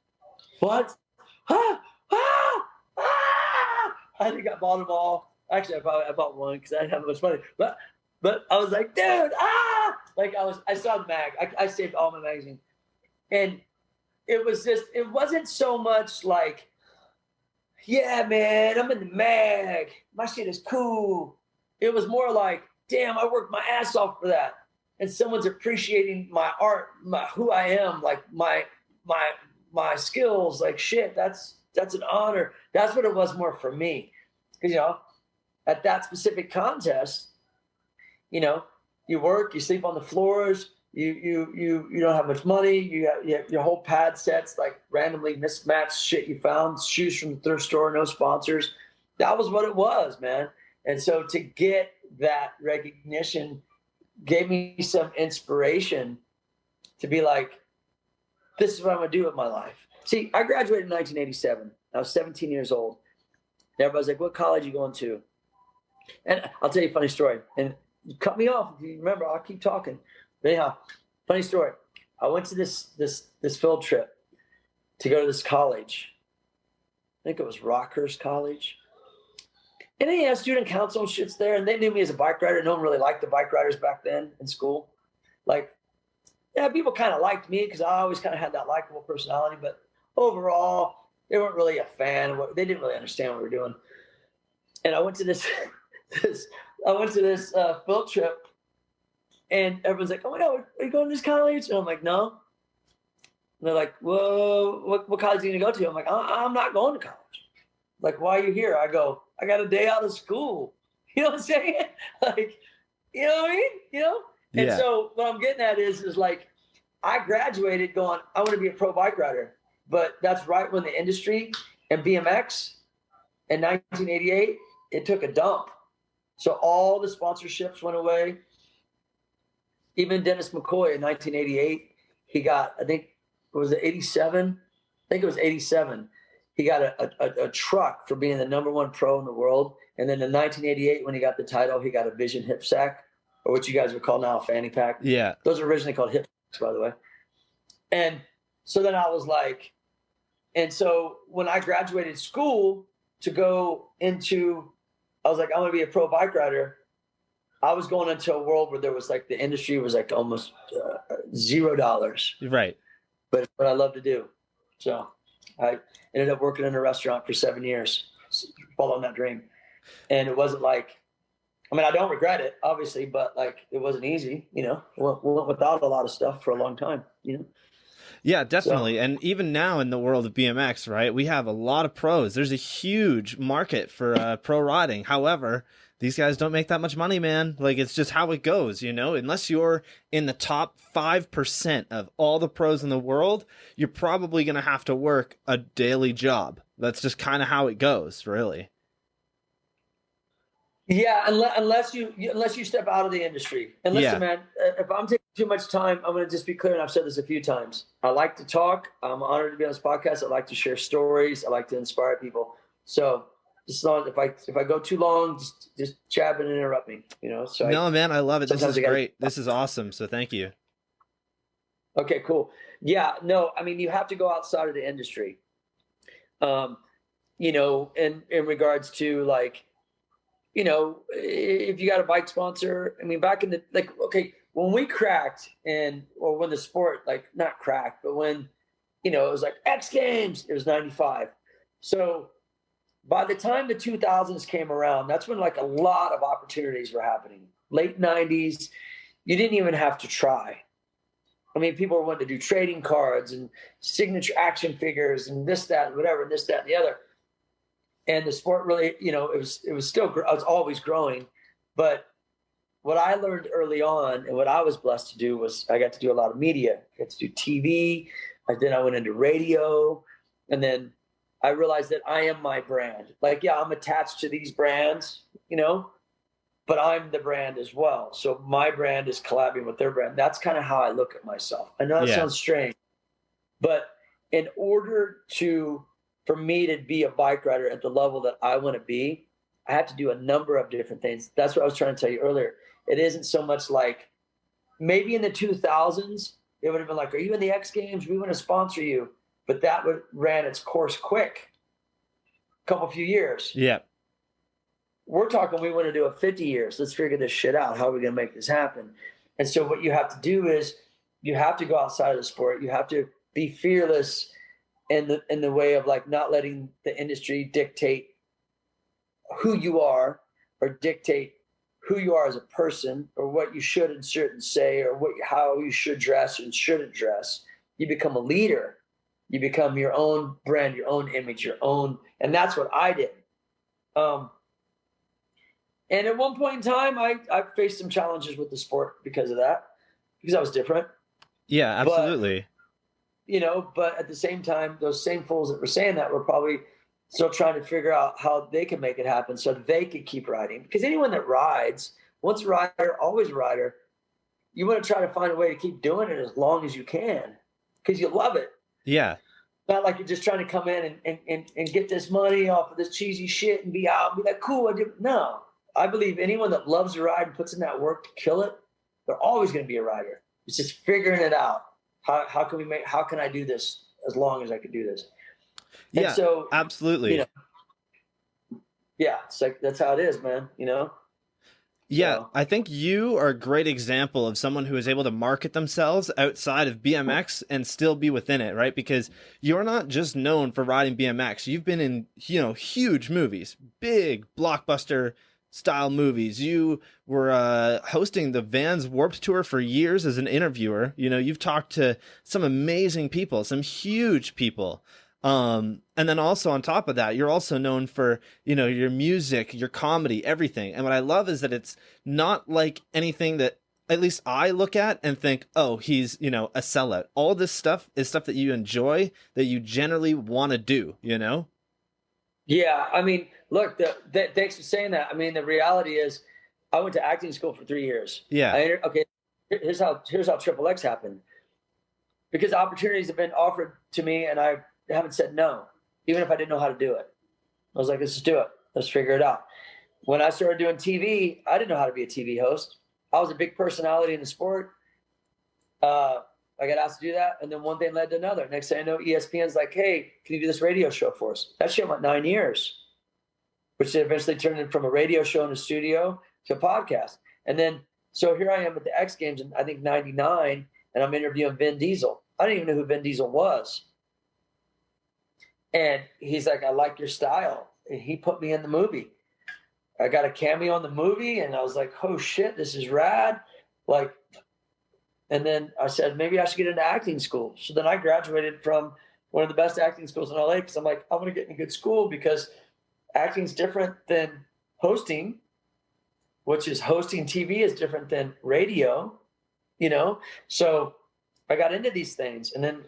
I think I bought them all. Actually, I bought one because I didn't have much money. But I was like, dude, like I saw the mag. I saved all my magazines. And it wasn't so much like, yeah, man, I'm in the mag. My shit is cool. It was more like, damn, I worked my ass off for that. And someone's appreciating my art, who I am, like my skills, like shit, that's an honor. That's what it was more for me. Because, you know, at that specific contest, you know, you work, you sleep on the floors, you don't have much money, you have your whole pad sets like randomly mismatched shit you found, shoes from the thrift store, no sponsors. That was what it was, man. And so to get that recognition gave me some inspiration to be like, this is what I'm gonna do with my life. See, I graduated in 1987. I was 17 years old. And everybody's like, what college are you going to? And I'll tell you a funny story. And you cut me off if you remember, I'll keep talking. But anyhow, funny story. I went to this field trip to go to this college. I think it was Rockhurst College. And then, yeah, student council and shit's there. And they knew me as a bike rider. No one really liked the bike riders back then in school. Like, yeah, people kind of liked me because I always kind of had that likable personality. But overall, they weren't really a fan. They didn't really understand what we were doing. And I went to this field trip. And everyone's like, oh my God, are you going to this college? And I'm like, no. And they're like, whoa, what college are you going to go to? I'm like, I'm not going to college. Like, why are you here? I go, I got a day out of school. You know what I'm saying? Like, you know what I mean? You know? And yeah. So what I'm getting at is like, I graduated going, I want to be a pro bike rider. But that's right when the industry and BMX in 1988, it took a dump. So all the sponsorships went away. Even Dennis McCoy in 1988, he got, I think, was it 87? I think it was 87. He got a truck for being the #1 pro in the world. And then in 1988, when he got the title, he got a Vision hip sack, or what you guys would call now a fanny pack. Yeah. Those are originally called hip sacks, by the way. And so then I was like, and so when I graduated school to go into, I was like, I'm going to be a pro bike rider. I was going into a world where there was like, the industry was like almost $0. Right. But it's what I love to do. So I ended up working in a restaurant for 7 years, following that dream. And it wasn't like, I mean, I don't regret it, obviously, but like, it wasn't easy, you know, went without a lot of stuff for a long time, you know? Yeah, definitely. So, and even now in the world of BMX, right, we have a lot of pros. There's a huge market for pro riding. However, these guys don't make that much money, man. Like, it's just how it goes, you know? Unless you're in the top 5% of all the pros in the world, you're probably going to have to work a daily job. That's just kind of how it goes, really. Yeah, unless you step out of the industry. And listen, man, if I'm taking too much time, I'm going to just be clear, and I've said this a few times. I like to talk. I'm honored to be on this podcast. I like to share stories. I like to inspire people. So just not, if I go too long, just jab and interrupt me, you know? So no, man, I love it. This is great. This is awesome. So thank you. Okay, cool. Yeah, no, I mean, you have to go outside of the industry. You know, in regards to like, you know, if you got a bike sponsor, I mean, back in the, like, okay, when we cracked or when the sport, like not cracked, but when, you know, it was like X Games, it was 95. So by the time the 2000s came around, that's when like a lot of opportunities were happening. Late 90s, you didn't even have to try. I mean, people were wanting to do trading cards and signature action figures and this, that, and whatever, and this, that, and the other. And the sport really, you know, it was always growing. But what I learned early on and what I was blessed to do was I got to do a lot of media. I got to do TV. Then I went into radio. And then I realized that I am my brand. Like, yeah, I'm attached to these brands, you know, but I'm the brand as well. So my brand is collabing with their brand. That's kind of how I look at myself. I know that sounds strange, but in order for me to be a bike rider at the level that I want to be, I have to do a number of different things. That's what I was trying to tell you earlier. It isn't so much like maybe in the 2000s, it would have been like, are you in the X Games? We want to sponsor you. But that ran its course quick, few years. Yeah. We're talking, we want to do it 50 years. Let's figure this shit out. How are we going to make this happen? And so what you have to do is you have to go outside of the sport. You have to be fearless in the way of like not letting the industry dictate who you are or dictate who you are as a person or what you should and shouldn't say or how you should dress and shouldn't dress. You become a leader. You become your own brand, your own image, your own, and that's what I did. And at one point in time, I faced some challenges with the sport because of that, because I was different. Yeah, absolutely. But, you know, but at the same time, those same fools that were saying that were probably still trying to figure out how they could make it happen so they could keep riding. Because anyone that rides, once a rider, always a rider, you want to try to find a way to keep doing it as long as you can because you love it. Yeah. Not like you're just trying to come in and get this money off of this cheesy shit and be out and be like, cool. No. I believe anyone that loves to ride and puts in that work to kill it, they're always going to be a rider. It's just figuring it out. How can I do this as long as I can do this? And yeah, so, absolutely. You know, yeah, it's like, that's how it is, man, you know? Yeah, So. I think you are a great example of someone who is able to market themselves outside of BMX and still be within it, right? Because you're not just known for riding BMX. You've been in, you know, huge movies, big blockbuster style movies. You were hosting the Vans Warped Tour for years as an interviewer. You know, you've talked to some amazing people, some huge people. And then also on top of that, you're also known for, you know, your music, your comedy, everything. And what I love is that it's not like anything that at least I look at and think, oh, he's, you know, a sellout. All this stuff is stuff that you enjoy, that you generally want to do, you know? Yeah. I mean, look, thanks for saying that. I mean, the reality is I went to acting school for 3 years. Yeah. Okay. Here's how Triple X happened, because opportunities have been offered to me and I haven't said no, even if I didn't know how to do it. I was like, let's just do it. Let's figure it out. When I started doing TV, I didn't know how to be a TV host. I was a big personality in the sport. I got asked to do that. And then one thing led to another. Next thing I know, ESPN's like, hey, can you do this radio show for us? That shit went 9 years, which eventually turned in from a radio show in the studio to a podcast. And then, so here I am at the X Games in, I think, 99, and I'm interviewing Vin Diesel. I didn't even know who Vin Diesel was. And he's like, I like your style. And he put me in the movie. I got a cameo in the movie, and I was like, oh shit, this is rad. Like, and then I said, maybe I should get into acting school. So then I graduated from one of the best acting schools in LA because I'm like, I'm going to get in a good school because acting's different than hosting, which is hosting TV is different than radio, you know? So I got into these things. And then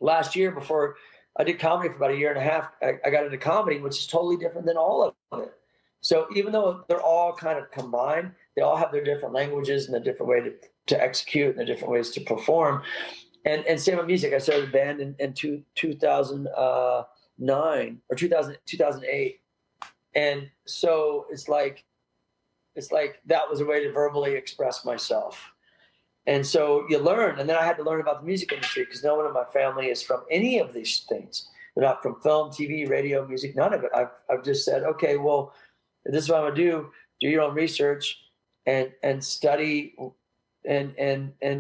last year, before I did comedy for about a year and a half, I got into comedy, which is totally different than all of it. So even though they're all kind of combined, they all have their different languages and a different way to execute and the different ways to perform. And same with music. I started a band in 2009 or 2008. And so it's like that was a way to verbally express myself. And so you learn. And then I had to learn about the music industry because no one in my family is from any of these things. They're not from film, TV, radio, music, none of it. I've just said, okay, well, this is what I'm going to do. Do your own research and study and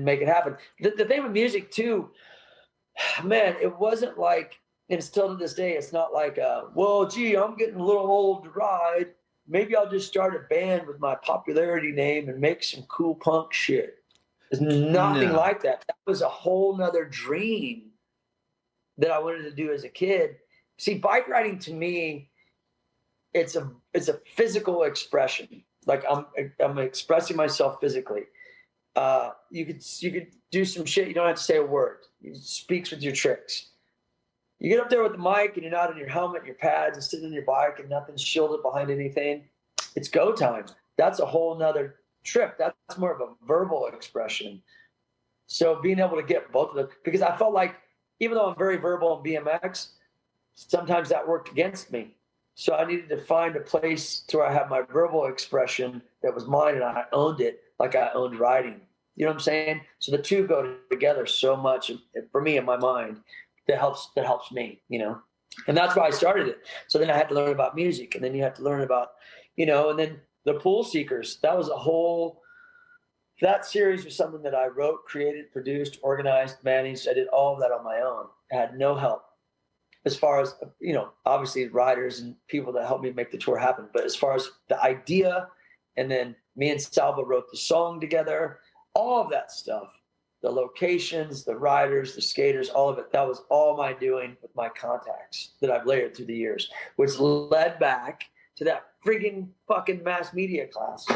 make it happen. The thing with music too, man, it wasn't like and still to this day, it's not like, well, gee, I'm getting a little old to ride. Maybe I'll just start a band with my popularity name and make some cool punk shit. There's nothing like that. That was a whole nother dream that I wanted to do as a kid. See, bike riding to me, it's a physical expression. Like I'm expressing myself physically. You could do some shit. You don't have to say a word. It speaks with your tricks. You get up there with the mic and you're not in your helmet, your pads, and sitting on your bike and nothing's shielded behind anything. It's go time. That's a whole nother trip. That's more of a verbal expression. So being able to get both of them, because I felt like even though I'm very verbal in BMX, sometimes that worked against me. So I needed to find a place to where I had my verbal expression that was mine and I owned it like I owned riding. You know what I'm saying? So the two go together so much for me in my mind. That helps me, you know, and that's why I started it. So then I had to learn about music, and then you have to learn about, you know, and then the Pool Seekers. That series was something that I wrote, created, produced, organized, managed. I did all of that on my own. I had no help, as far as, you know, obviously riders and people that helped me make the tour happen. But as far as the idea, and then me and Salva wrote the song together, all of that stuff. The locations, the riders, the skaters, all of it. That was all my doing with my contacts that I've layered through the years, which led back to that friggin' fucking mass media class.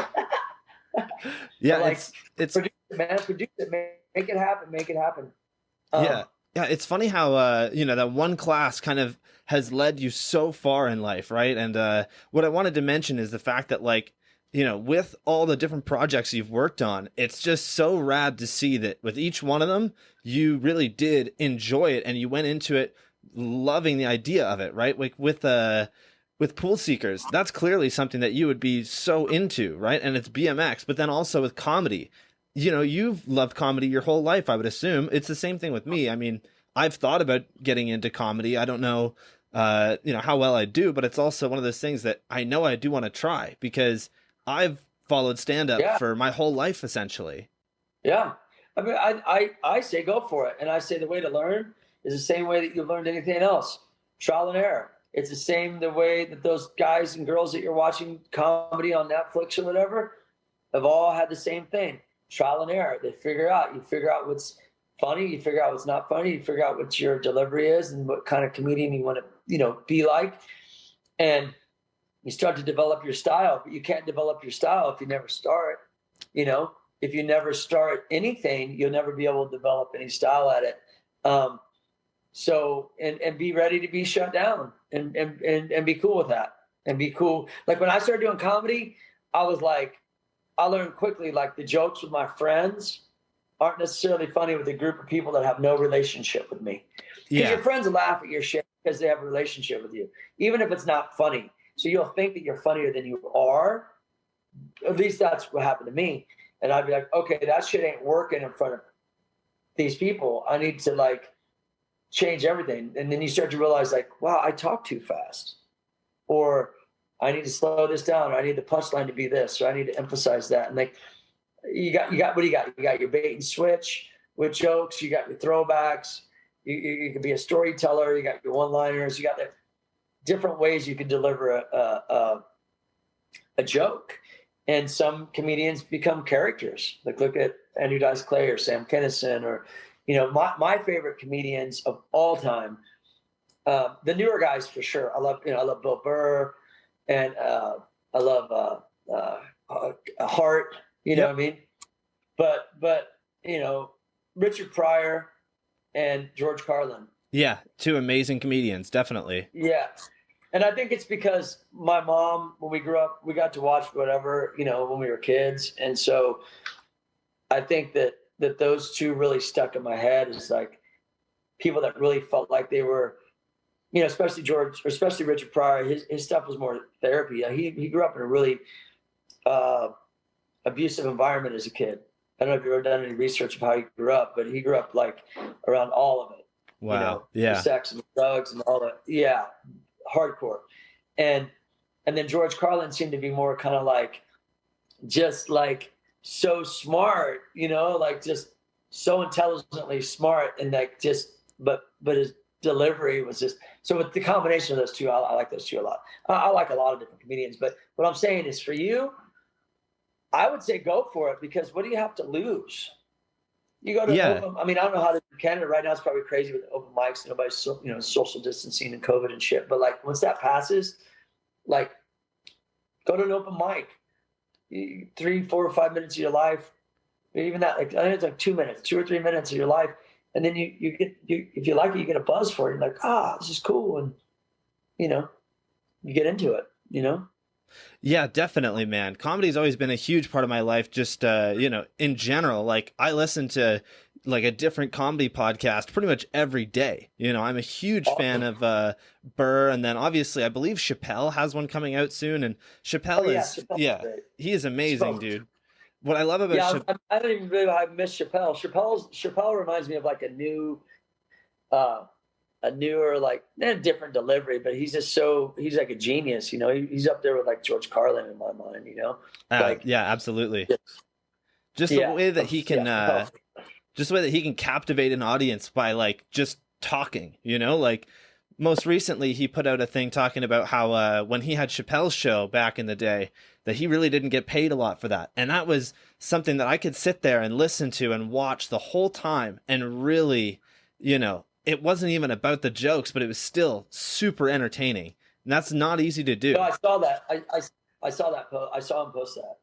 Yeah, like, it's produce it, make it happen. Yeah, it's funny how you know, that one class kind of has led you so far in life, right? And what I wanted to mention is the fact that, like, you know, with all the different projects you've worked on, it's just so rad to see that with each one of them, you really did enjoy it and you went into it loving the idea of it, right? Like with Pool Seekers, that's clearly something that you would be so into, right? And it's BMX, but then also with comedy. You know, you've loved comedy your whole life, I would assume. It's the same thing with me. I mean, I've thought about getting into comedy. I don't know, you know, how well I do, but it's also one of those things that I know I do want to try because I've followed stand-up for my whole life, essentially. Yeah. I mean, I say go for it. And I say the way to learn is the same way that you've learned anything else. Trial and error. It's the way that those guys and girls that you're watching comedy on Netflix or whatever have all had the same thing. Trial and error. You figure out what's funny. You figure out what's not funny. You figure out what your delivery is and what kind of comedian you want to, you know, be like. And you start to develop your style, but you can't develop your style if you never start. You know, if you never start anything, you'll never be able to develop any style at it. So be ready to be shut down and be cool with that and be cool. Like when I started doing comedy, I learned quickly, like the jokes with my friends aren't necessarily funny with a group of people that have no relationship with me. Because your friends will laugh at your shit because they have a relationship with you, even if it's not funny. So you'll think that you're funnier than you are. At least that's what happened to me. And I'd be like, okay, that shit ain't working in front of these people. I need to like change everything. And then you start to realize like, wow, I talk too fast. Or I need to slow this down. Or I need the punchline to be this. Or I need to emphasize that. And like, you got what do you got? You got your bait and switch with jokes. You got your throwbacks. You can be a storyteller. You got your one-liners. You got the different ways you can deliver a joke. And some comedians become characters. Like look at Andrew Dice Clay or Sam Kinison, or, you know, my favorite comedians of all time. The newer guys for sure. I love Bill Burr, and I love Hart. You know what I mean? But you know, Richard Pryor and George Carlin. Yeah, two amazing comedians, definitely. Yeah. And I think it's because my mom, when we grew up, we got to watch whatever, you know, when we were kids. And so I think that those two really stuck in my head as like people that really felt like they were, you know, especially Richard Pryor. His stuff was more therapy. He grew up in a really abusive environment as a kid. I don't know if you've ever done any research of how he grew up, but he grew up like around all of it. Wow. You know, yeah. The sex and the drugs and all that. Yeah. Hardcore. And then George Carlin seemed to be more kind of like, just like so smart, you know, like just so intelligently smart, and like just, but delivery was just so. With the combination of those two, I like those two a lot. I like a lot of different comedians, but what I'm saying is, for you, I would say go for it, because what do you have to lose? You go to open. I mean, I don't know how to do Canada right now. It's probably crazy with open mics. Nobody's social distancing and COVID and shit. But like once that passes, like go to an open mic. 3, 4, or 5 minutes of your life, even that, like I think it's like 2 minutes, 2 or 3 minutes of your life, and then you get if you like it, you get a buzz for it. You're like, this is cool, and you get into it. Yeah, definitely, man. Comedy's always been a huge part of my life, just in general. Like I listen to like a different comedy podcast pretty much every day. I'm a huge fan of Burr, and then obviously I believe Chappelle has one coming out soon, and Chappelle he is amazing, dude. What I love about I don't even really I miss Chappelle. Chappelle reminds me of like a newer, like different delivery, but he's like a genius. He's up there with like George Carlin in my mind. Absolutely. Just the way that he can just the way that he can captivate an audience by like just talking. Like most recently he put out a thing talking about how when he had Chappelle's show back in the day, that he really didn't get paid a lot for that, and that was something that I could sit there and listen to and watch the whole time, and really, it wasn't even about the jokes, but it was still super entertaining. And that's not easy to do. No, I saw that. I saw that post. I saw him post that.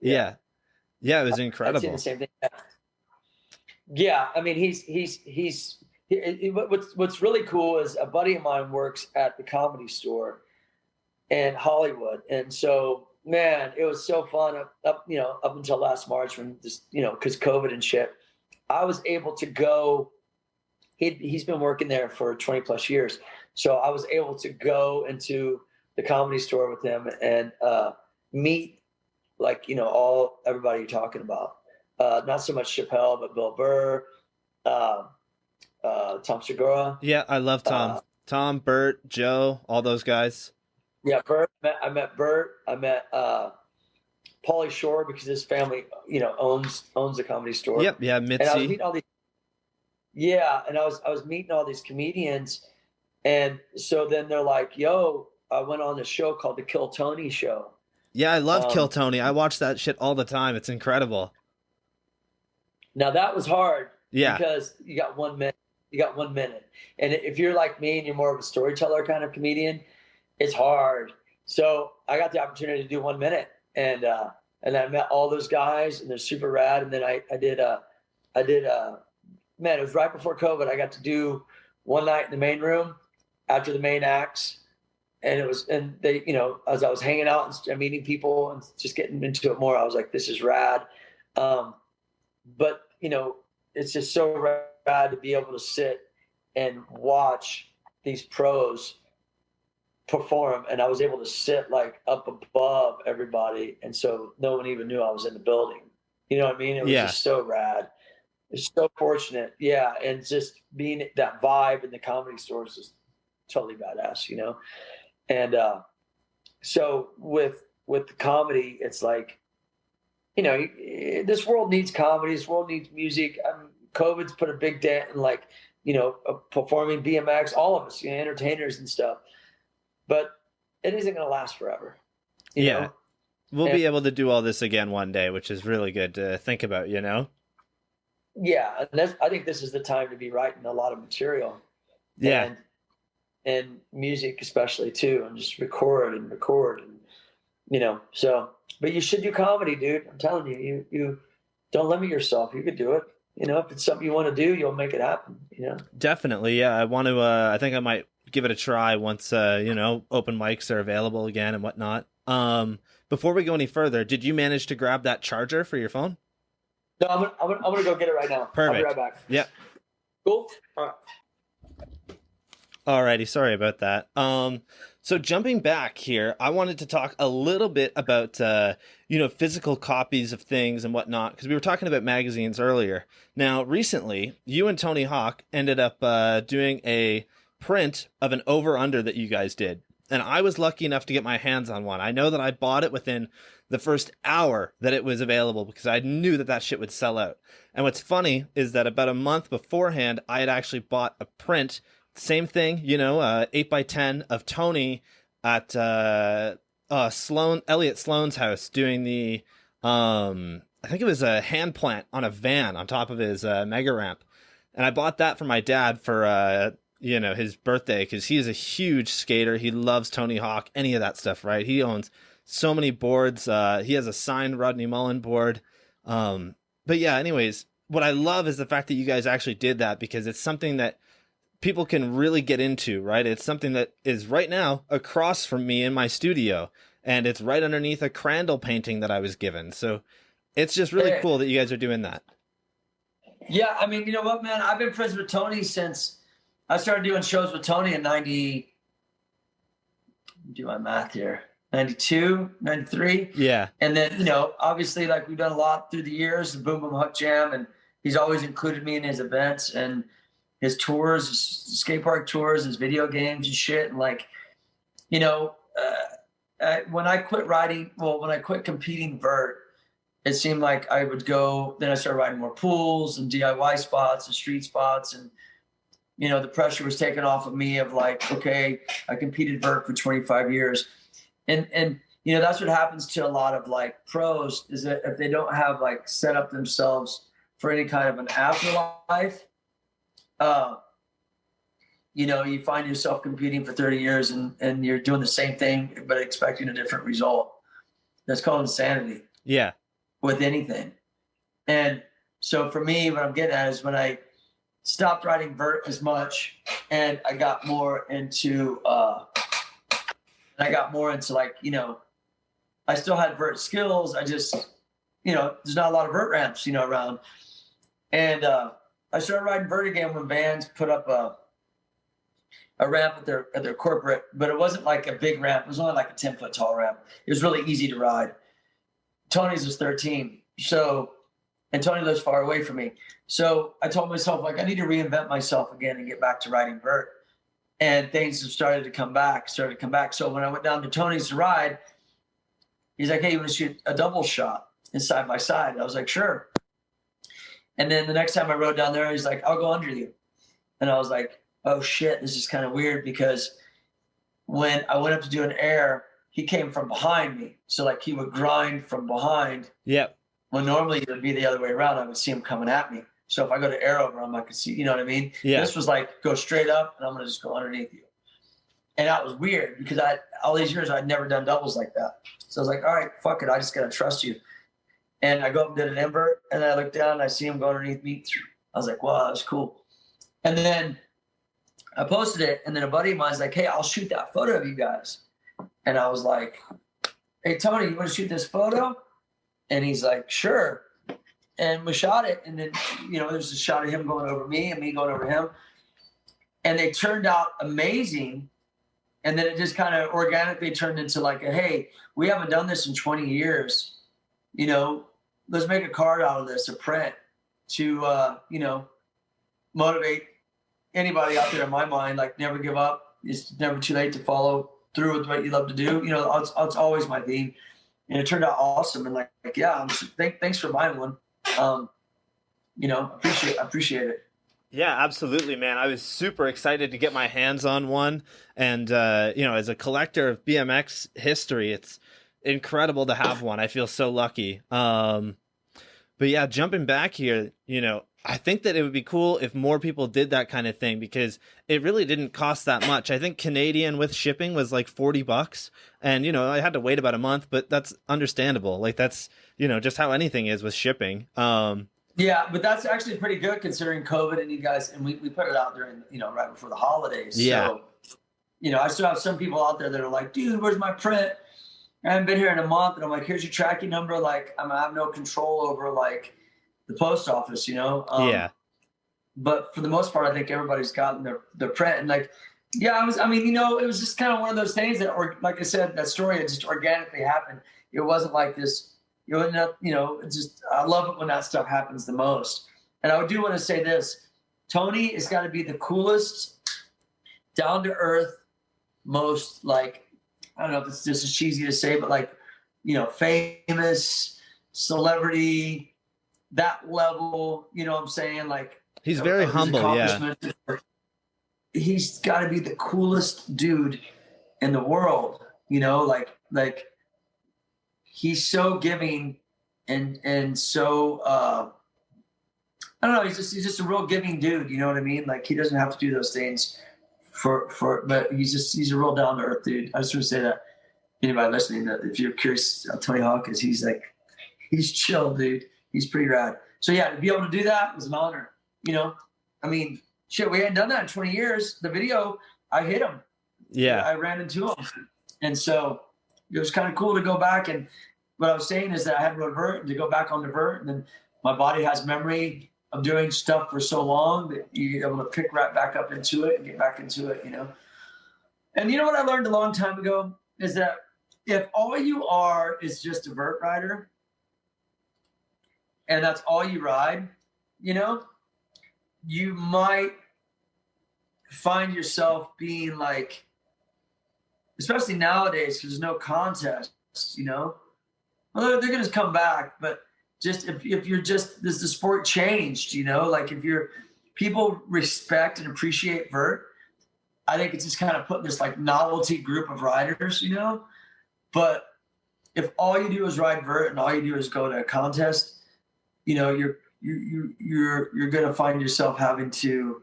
Yeah, it was incredible. I've seen the same thing. Yeah, I mean, what's really cool is a buddy of mine works at the Comedy Store in Hollywood, and so man, it was so fun up until last March when this because COVID and shit. I was able to go. He's been working there for 20 plus years. So I was able to go into the Comedy Store with him and meet everybody you're talking about. Not so much Chappelle, but Bill Burr, Tom Segura. Yeah, I love Tom. Tom, Bert, Joe, all those guys. Yeah, Bert. I met Bert. I met Pauly Shore, because his family, owns the Comedy Store. Yep, yeah, Mitzi. And I was meeting all these. Yeah, and I was meeting all these comedians, and so then they're like, "Yo, I went on a show called the Kill Tony Show." Yeah, I love Kill Tony. I watch that shit all the time. It's incredible. Now that was hard. Yeah. Because you got 1 minute. And if you're like me and you're more of a storyteller kind of comedian, it's hard. So I got the opportunity to do 1 minute, and I met all those guys, and they're super rad. And then I did man, it was right before COVID. I got to do one night in the main room after the main acts. And they, as I was hanging out and meeting people and just getting into it more, I was like, this is rad. But it's just so rad to be able to sit and watch these pros perform. And I was able to sit like up above everybody. And so no one even knew I was in the building. You know what I mean? It was just so rad. It's so fortunate. Yeah. And just being that vibe in the Comedy Store is just totally badass, And so with the comedy, it's like, this world needs comedy. This world needs music. COVID's put a big dent in performing BMX, all of us, entertainers and stuff. But it isn't going to last forever. You know? We'll be able to do all this again one day, which is really good to think about, Yeah, and I think this is the time to be writing a lot of material. Yeah. And music especially too, and just record and so, but you should do comedy, dude. I'm telling you, you don't limit yourself. You could do it. If it's something you want to do, you'll make it happen, Definitely. Yeah. I want to, I think I might give it a try once, open mics are available again and whatnot. Before we go any further, did you manage to grab that charger for your phone? No, I'm gonna go get it right now. Perfect. I'll be right back. Yep. Cool. All right. Alrighty, sorry about that. So jumping back here, I wanted to talk a little bit about, physical copies of things and whatnot, because we were talking about magazines earlier. Now, recently, you and Tony Hawk ended up doing a print of an over-under that you guys did. And I was lucky enough to get my hands on one. I know that I bought it within the first hour that it was available, because I knew that shit would sell out. And what's funny is that about a month beforehand, I had actually bought a print same thing, 8x10 of Tony at Elliot Sloan's house doing the I think it was a hand plant on a van on top of his mega ramp. And I bought that for my dad for his birthday, because he is a huge skater. He loves Tony Hawk, any of that stuff, right? He owns so many boards. He has a signed Rodney Mullen board. But yeah, anyways, what I love is the fact that you guys actually did that, because it's something that people can really get into, right? It's something that is right now across from me in my studio, and it's right underneath a Crandall painting that I was given. So it's just really cool that you guys are doing that. Yeah, I mean, you know what, man? I've been friends with Tony since I started doing shows with Tony in 90. Do my math here. 92, 93. Yeah. And then, obviously, like, we've done a lot through the years, the Boom Boom Huck Jam, and he's always included me in his events and his tours, his skate park tours, his video games and shit. And like, when I quit when I quit competing vert, it seemed like I would go, then I started riding more pools and DIY spots and street spots. And, the pressure was taken off of me of like, okay, I competed vert for 25 years. And that's what happens to a lot of like pros, is that if they don't have like set up themselves for any kind of an afterlife, you find yourself competing for 30 years and you're doing the same thing, but expecting a different result. That's called insanity. Yeah. With anything. And so for me, what I'm getting at is when I stopped riding vert as much and I got more into like, I still had vert skills. I just, there's not a lot of vert ramps, around. And I started riding vert again when bands put up a ramp at their corporate, but it wasn't like a big ramp. It was only like a 10-foot tall ramp. It was really easy to ride. Tony's was 13. And Tony lives far away from me. So I told myself, like, I need to reinvent myself again and get back to riding vert. And things have started to come back. So when I went down to Tony's to ride, he's like, hey, you want to shoot a double shot in side by side? I was like, sure. And then the next time I rode down there, he's like, I'll go under you. And I was like, oh shit, this is kind of weird, because when I went up to do an air, he came from behind me. So like he would grind from behind. Yep. When normally it would be the other way around. I would see him coming at me. So if I go to air over him, I could see, you know what I mean? Yeah. This was like, go straight up and I'm going to just go underneath you. And that was weird, because all these years I'd never done doubles like that. So I was like, all right, fuck it. I just got to trust you. And I go up and did an invert, and then I look down and I see him go underneath me. I was like, wow, that was cool. And then I posted it, and then a buddy of mine's like, hey, I'll shoot that photo of you guys. And I was like, hey, Tony, you want to shoot this photo? And he's like, sure. And we shot it. And then, there's a shot of him going over me and me going over him. And they turned out amazing. And then it just kind of organically turned into like, hey, we haven't done this in 20 years. Let's make a card out of this, a print, to, motivate anybody out there, in my mind. Like, never give up. It's never too late to follow through with what you love to do. It's always my theme. And it turned out awesome. And thanks for buying one. Appreciate it. Yeah, absolutely, man. I was super excited to get my hands on one. And, as a collector of BMX history, it's incredible to have one. I feel so lucky. But yeah, jumping back here, I think that it would be cool if more people did that kind of thing, because it really didn't cost that much. I think Canadian with shipping was like $40, and I had to wait about a month, but that's understandable. Like, that's just how anything is with shipping. Yeah, but that's actually pretty good considering COVID, and you guys, and we put it out during right before the holidays. Yeah. So I still have some people out there that are like, dude, where's my print? I haven't been here in a month, and I'm like, here's your tracking number. Like, I have no control over like the post office, Yeah. But for the most part, I think everybody's gotten their print. And like, yeah, it was just kind of one of those things that, or like I said, that story, it just organically happened. It wasn't like this, it's just, I love it when that stuff happens the most. And I do want to say this, Tony has got to be the coolest, down to earth, most like, I don't know if this is cheesy to say, but like, famous celebrity, that level, what I'm saying? Like, he's very humble. Yeah. he's got to be the coolest dude in the world, you know, like he's so giving and so, I don't know. He's just a real giving dude. You know what I mean? Like he doesn't have to do those things but he's a real down to earth dude. I just want to say that anybody listening, that if you're curious how Tony Hawk is, he's chill, dude. He's pretty rad. So yeah, to be able to do that was an honor. You know, I mean, shit, we hadn't done that in 20 years. The video, I hit him. Yeah. I ran into him. And so it was kind of cool to go back. And what I was saying is that I had rode vert and to go back on the vert. And then my body has memory of doing stuff for so long that you're able to pick right back up into it and get back into it, you know? And you know what I learned a long time ago is that if all you are is just a vert rider and that's all you ride, you know, you might find yourself being like, especially nowadays, because there's no contest, you know, well, they're going to come back, but just if you're just, the sport changed, you know, like if people respect and appreciate vert, I think it's just kind of putting this like novelty group of riders, you know, but if all you do is ride vert and all you do is go to a contest, you know, you're going to find yourself having to,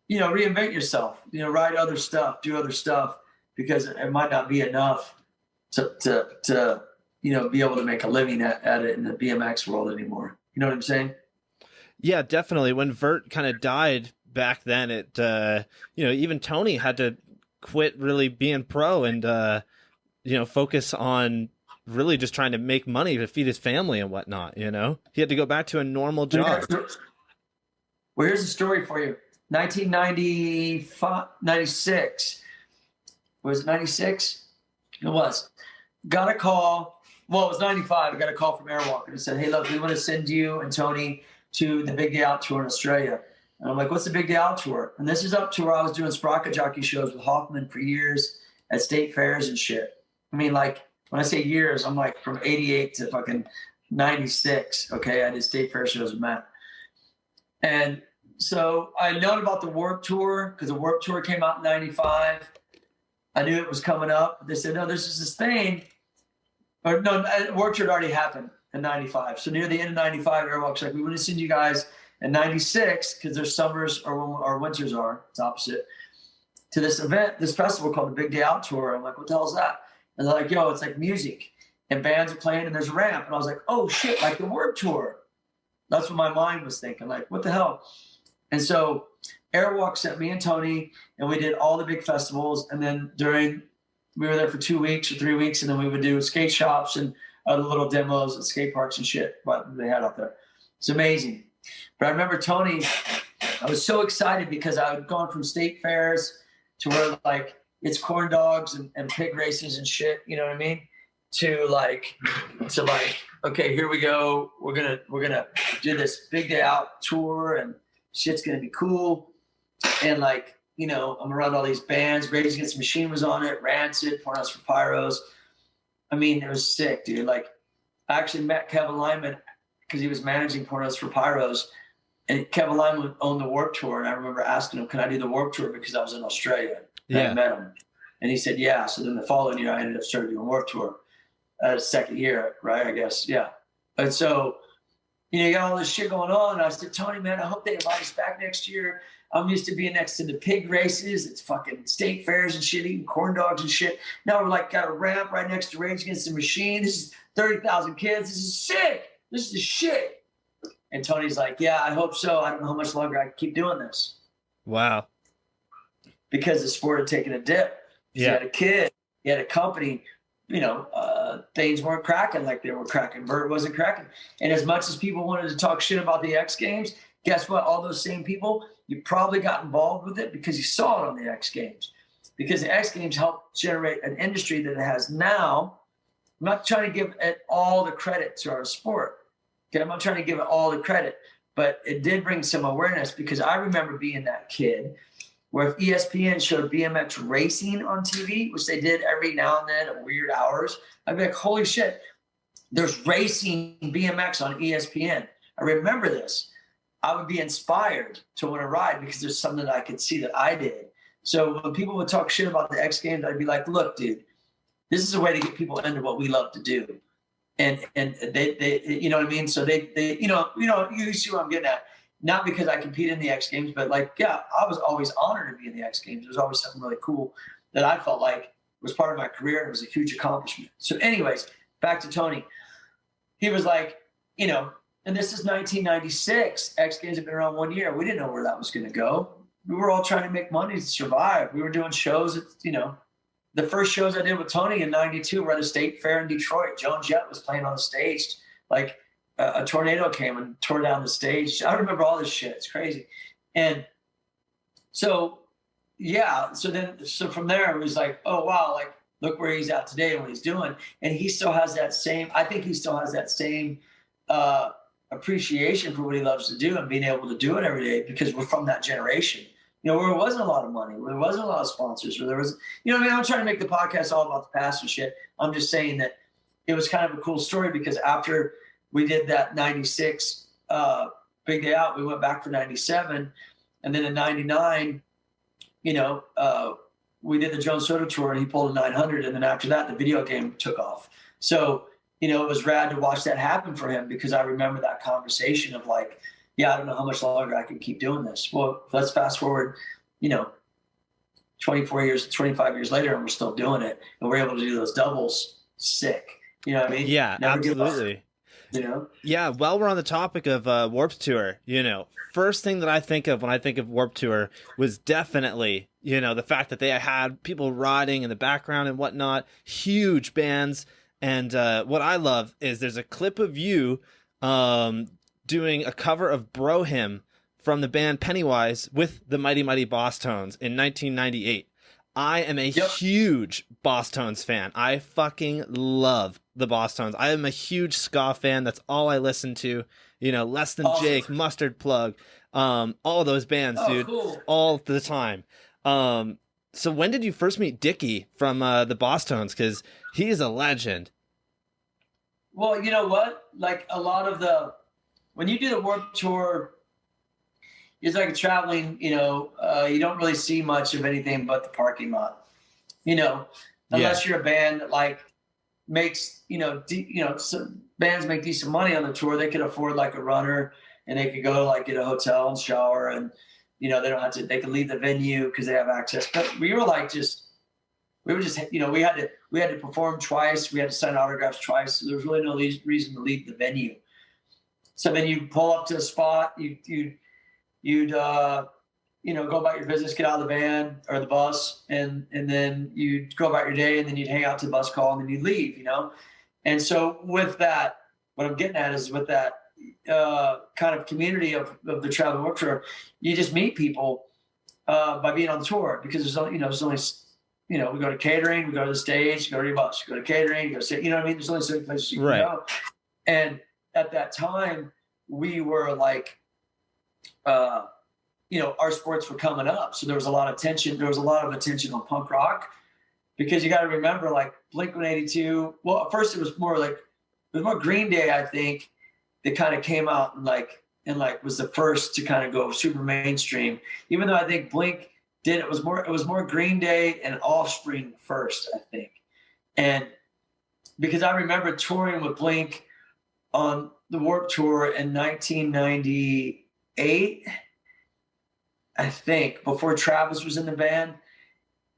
you know, reinvent yourself, you know, ride other stuff, do other stuff, because it might not be enough to you know, be able to make a living at it in the BMX world anymore. You know what I'm saying? Yeah, definitely. When vert kind of died back then, it, you know, even Tony had to quit really being pro and, you know, focus on really just trying to make money to feed his family and whatnot, you know? He had to go back to a normal job. Well, here's the story for you. 1995, 96. Was it 96? It was. Got a call. Well, it was 95. I got a call from Airwalker and said, hey, look, we want to send you and Tony to the Big Day Out Tour in Australia. And I'm like, what's the Big Day Out Tour? And this is up to where I was doing sprocket jockey shows with Hoffman for years at state fairs and shit. I mean, like, when I say years, I'm like from 88 to fucking 96. Okay, I did state fair shows with Matt. And so I had known about the Warped Tour because the Warped Tour came out in 95. I knew it was coming up. They said, no, this is this thing. Or no, Warped Tour had already happened in 95. So near the end of 95, Airwalk's like, we want to send you guys in 96, because their summers are when our winters are, it's opposite, to this event, this festival called the Big Day Out Tour. I'm like, what the hell is that? And they're like, yo, it's like music. And bands are playing and there's a ramp. And I was like, oh shit, like the Warped Tour. That's what my mind was thinking. Like, what the hell? And so Airwalk sent me and Tony, and we did all the big festivals. And then we were there for 2 weeks or 3 weeks, and then we would do skate shops and other little demos at skate parks and shit what they had up there. It's amazing. But I remember Tony, I was so excited because I had gone from state fairs to where like it's corn dogs and pig races and shit, you know what I mean? To like, okay, here we go. We're gonna do this Big Day Out tour and shit's gonna be cool. And like, you know, I'm around all these bands. Rage Against the Machine was on it, Rancid, Pornos for Pyros. I mean, it was sick, dude. Like, I actually met Kevin Lyman because he was managing Pornos for Pyros, and Kevin Lyman owned the Warped Tour. And I remember asking him, "Can I do the Warped Tour?" Because I was in Australia. Yeah. I met him, and he said, "Yeah." So then the following year, I ended up starting doing Warped Tour. Second year, right? I guess, yeah. And so, you know, you got all this shit going on. And I said, Tony, man, I hope they invite us back next year. I'm used to being next to the pig races. It's fucking state fairs and shit, eating corn dogs and shit. Now we're like got a ramp right next to Rage Against the Machine. This is 30,000 kids. This is sick. This is shit. And Tony's like, yeah, I hope so. I don't know how much longer I can keep doing this. Wow. Because the sport had taken a dip. Yeah. He had a kid. He had a company. You know, things weren't cracking like they were cracking. Vert wasn't cracking. And as much as people wanted to talk shit about the X Games, guess what? All those same people, you probably got involved with it because you saw it on the X Games. Because the X Games helped generate an industry that it has now. I'm not trying to give it all the credit to our sport. Okay, I'm not trying to give it all the credit. But it did bring some awareness because I remember being that kid where if ESPN showed BMX racing on TV, which they did every now and then at weird hours, I'd be like, holy shit, there's racing BMX on ESPN. I remember this. I would be inspired to want to ride because there's something that I could see that I did. So when people would talk shit about the X Games, I'd be like, look, dude, this is a way to get people into what we love to do. And they you know what I mean? So they you see what I'm getting at. Not because I compete in the X Games, but like, yeah, I was always honored to be in the X Games. It was always something really cool that I felt like was part of my career, and it was a huge accomplishment. So anyways, back to Tony. He was like, you know, and this is 1996. X Games have been around 1 year. We didn't know where that was going to go. We were all trying to make money to survive. We were doing shows at, you know, the first shows I did with Tony in 92 were at a state fair in Detroit. Joan Jett was playing on the stage. Like a tornado came and tore down the stage. I remember all this shit. It's crazy. And so, yeah. So from there, it was like, oh, wow. Like, look where he's at today and what he's doing. And he still has that same, I think he still has that same appreciation for what he loves to do and being able to do it every day because we're from that generation. You know, where there wasn't a lot of money, where there wasn't a lot of sponsors, where there was, you know what I mean? I'm trying to make the podcast all about the past and shit. I'm just saying that it was kind of a cool story because after we did that 96 Big Day Out, we went back for 97. And then in 99, you know, we did the Jones Soto tour and he pulled a 900. And then after that, the video game took off. So, you know, it was rad to watch that happen for him because I remember that conversation of like, yeah, I don't know how much longer I can keep doing this. Well, let's fast forward, you know, 24 years, 25 years later, and we're still doing it. And we're able to do those doubles. Sick. You know what I mean? Yeah, Never absolutely. You know? Yeah, while we're on the topic of Warped Tour, you know, first thing that I think of when I think of Warped Tour was definitely, you know, the fact that they had people riding in the background and whatnot, huge bands. And what I love is there's a clip of you doing a cover of Bro Hymn from the band Pennywise with the Mighty Mighty Boss Tones in 1998. I am a huge Boss Tones fan. I fucking love the Boss Tones. I am a huge ska fan. That's all I listen to. You know, Less Than Jake, Mustard Plug, all those bands, dude, cool. all the time. So when did you first meet Dickie from the Boss Tones? Because he is a legend. Well, you know what? Like a lot of when you do the Warped Tour, it's like traveling, you know, you don't really see much of anything but the parking lot, you know, unless you're a band that like makes, you know, some bands make decent money on the tour. They could afford like a runner and they could go like get a hotel and shower and, you know, they don't have to, they can leave the venue because they have access. But we were like, we were just, you know, we had to perform twice. We had to sign autographs twice. So there was really no reason to leave the venue. So then you pull up to a spot, you'd you know, go about your business, get out of the van or the bus, and then you'd go about your day, and then you'd hang out to the bus call, and then you'd leave, you know? And so with that, what I'm getting at is with that kind of community of the travel work tour, you just meet people by being on the tour because there's only, you know, we go to catering, we go to the stage, go to your bus, go to catering, go to, you know what I mean? There's only certain places you can go. And at that time, we were like, you know, our sports were coming up. So there was a lot of attention. There was a lot of attention on punk rock because you got to remember like Blink-182. Well, at first it was more Green Day, I think, that kind of came out and was the first to kind of go super mainstream. Even though I think Blink did, it was more Green Day and Offspring first, I think. And because I remember touring with Blink on the Warped Tour in 1998, I think, before Travis was in the band.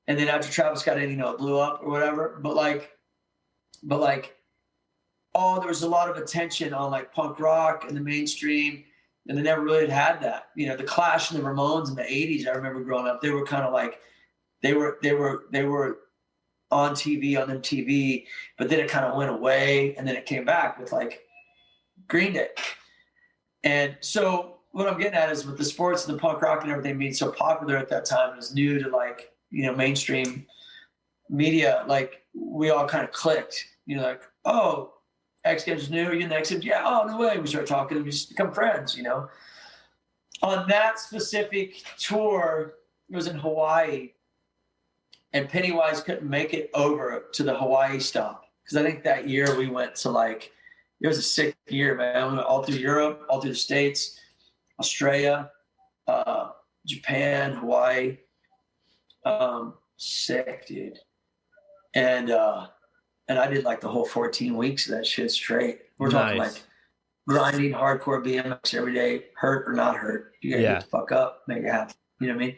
And then after Travis got in, you know, it blew up or whatever. But there was a lot of attention on like punk rock and the mainstream. And they never really had that. You know, the Clash and the Ramones in the 80s, I remember growing up, they were kind of like, they were on TV, on MTV, but then it kind of went away. And then it came back with like Green Day. And so what I'm getting at is with the sports and the punk rock and everything being so popular at that time, it was new to like, you know, mainstream media. Like we all kind of clicked, you know, like, oh, X Games is new, you're in the X Games? Yeah, oh, no way. We start talking and we just become friends, you know. On that specific tour, it was in Hawaii, and Pennywise couldn't make it over to the Hawaii stop. Because I think that year we went to like, it was a sick year, man. We went all through Europe, all through the States. Australia, Japan, Hawaii. Sick, dude. And I did like the whole 14 weeks of that shit straight. We're talking like grinding hardcore BMX every day, hurt or not hurt. You gotta get the fuck up, make it happen. You know what I mean?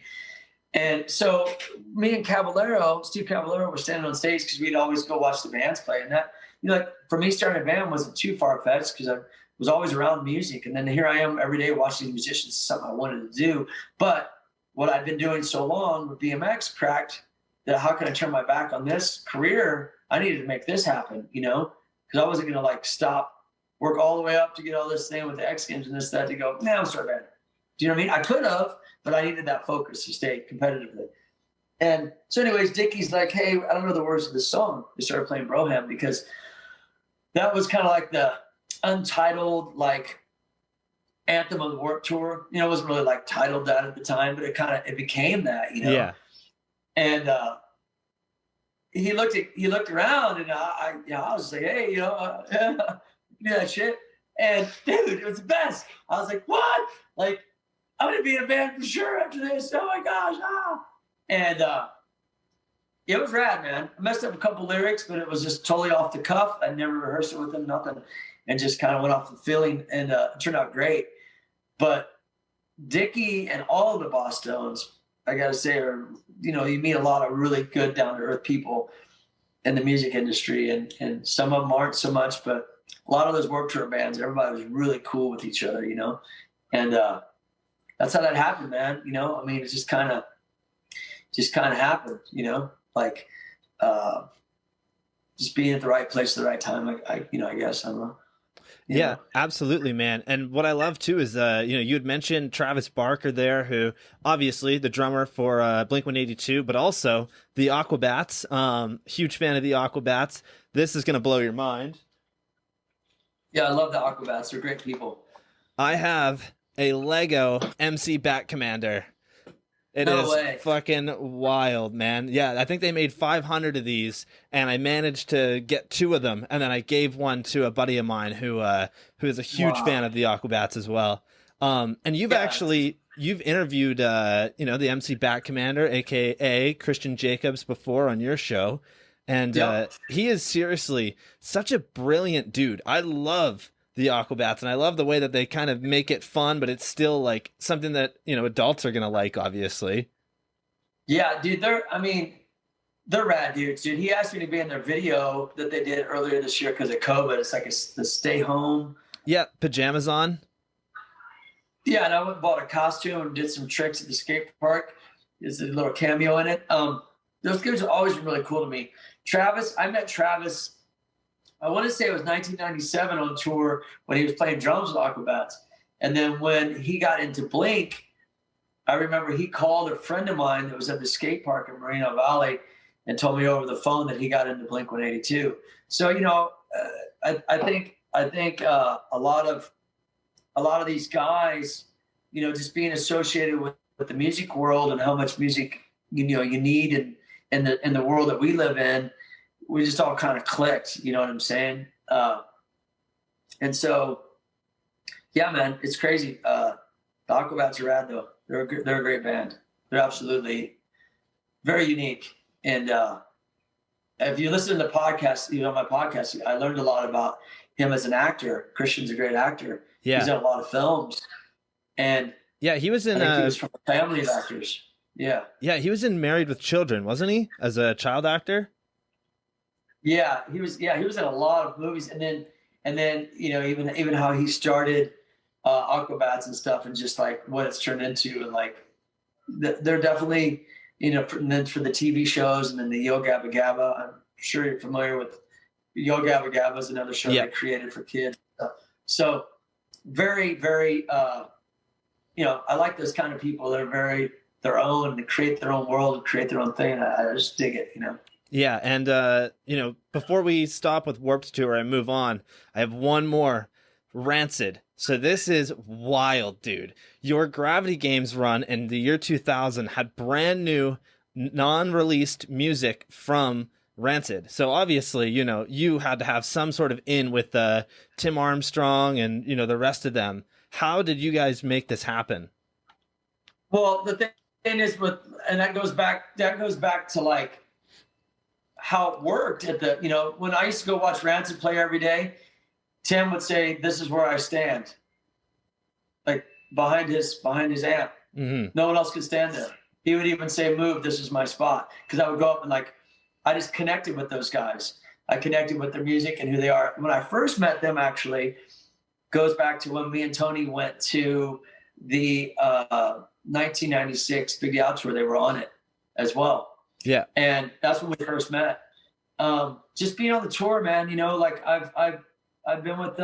And so me and Steve Caballero were standing on stage because we'd always go watch the bands play. And that, you know, like for me, starting a band wasn't too far-fetched because I was always around music. And then here I am every day watching musicians, something I wanted to do. But what I'd been doing so long with BMX cracked that how can I turn my back on this career? I needed to make this happen, you know, because I wasn't going to like stop, work all the way up to get all this thing with the X Games and this, that, to go, now I'm start a band. Do you know what I mean? I could have, but I needed that focus to stay competitively. And so anyways, Dickie's like, hey, I don't know the words of this song. We started playing Broham because that was kind of like the untitled, like, anthem of the Warped Tour. You know, it wasn't really like titled that at the time, but it became that, you know? Yeah. And he looked around and I was like, hey, you know, do that shit. And dude, it was the best. I was like, what? Like, I'm going to be in a band for sure after this. Oh my gosh. And it was rad, man. I messed up a couple lyrics, but it was just totally off the cuff. I never rehearsed it with them, nothing. And just kind of went off the feeling and it turned out great. But Dickie and all of the Boss Stones, I got to say, are, you know, you meet a lot of really good down to earth people in the music industry. And some of them aren't so much, but a lot of those Warped Tour bands, everybody was really cool with each other, you know? And that's how that happened, man. You know, I mean, it just kind of happened, you know, like just being at the right place at the right time. I guess, I don't know. Yeah, absolutely, man. And what I love too is, you know, you had mentioned Travis Barker there, who obviously the drummer for Blink-182, but also the Aquabats. Huge fan of the Aquabats. This is going to blow your mind. Yeah, I love the Aquabats. They're great people. I have a Lego MC Bat Commander. It no is way. Fucking wild, man. Yeah, I think they made 500 of these, and I managed to get 2 of them, and then I gave one to a buddy of mine who is a huge fan of the Aquabats as well. And you've interviewed you know, the MC Bat Commander, aka Christian Jacobs, before on your show, and he is seriously such a brilliant dude. I love the Aquabats, and I love the way that they kind of make it fun, but it's still like something that, you know, adults are gonna like, obviously. Yeah, dude, they're rad dudes, dude. He asked me to be in their video that they did earlier this year because of COVID. It's like the stay home. Yeah, pajamas on. Yeah, and I went and bought a costume and did some tricks at the skate park. There's a little cameo in it. Those guys have always been really cool to me. I met Travis, I want to say it was 1997 on tour when he was playing drums with Aquabats. And then when he got into Blink, I remember he called a friend of mine that was at the skate park in Moreno Valley and told me over the phone that he got into Blink-182. So, you know, I think a lot of these guys, you know, just being associated with the music world and how much music, you know, you need in the world that we live in, we just all kind of clicked, you know what I'm saying? And so, yeah, man, it's crazy. The Aquabats are rad though. They're a great band. They're absolutely very unique. And if you listen to the podcast, you know, my podcast, I learned a lot about him as an actor. Christian's a great actor. Yeah. He's done a lot of films. And yeah, he was in he was from a family of actors. Yeah. Yeah, he was in Married with Children, wasn't he? As a child actor? Yeah, he was in a lot of movies, and then you know, even how he started Aquabats and stuff, and just like what it's turned into, and like they're definitely, you know, and then for the TV shows, and then the Yo Gabba Gabba. I'm sure you're familiar with Yo Gabba Gabba is another show they created for kids. So very, very, you know, I like those kind of people that are very their own, and create their own world, and create their own thing. I just dig it, you know. Yeah, and you know, before we stop with Warped Tour and move on, I have one more. Rancid. So this is wild, dude. Your Gravity Games run in the year 2000 had brand new, non-released music from Rancid. So obviously, you had to have some sort of in with Tim Armstrong and, the rest of them. How did you guys make this happen? Well, the thing is and that goes back to like how it worked at the, when I used to go watch Rancid play every day, Tim would say, "This is where I stand." Like behind his amp. Mm-hmm. No one else could stand there. He would even say, "Move, this is my spot." Because I would go up and I just connected with those guys. I connected with their music and who they are. When I first met them, actually, goes back to when me and Tony went to the 1996 Big Out tour. They were on it as well. Yeah. And that's when we first met. Just being on the tour, man, I've been with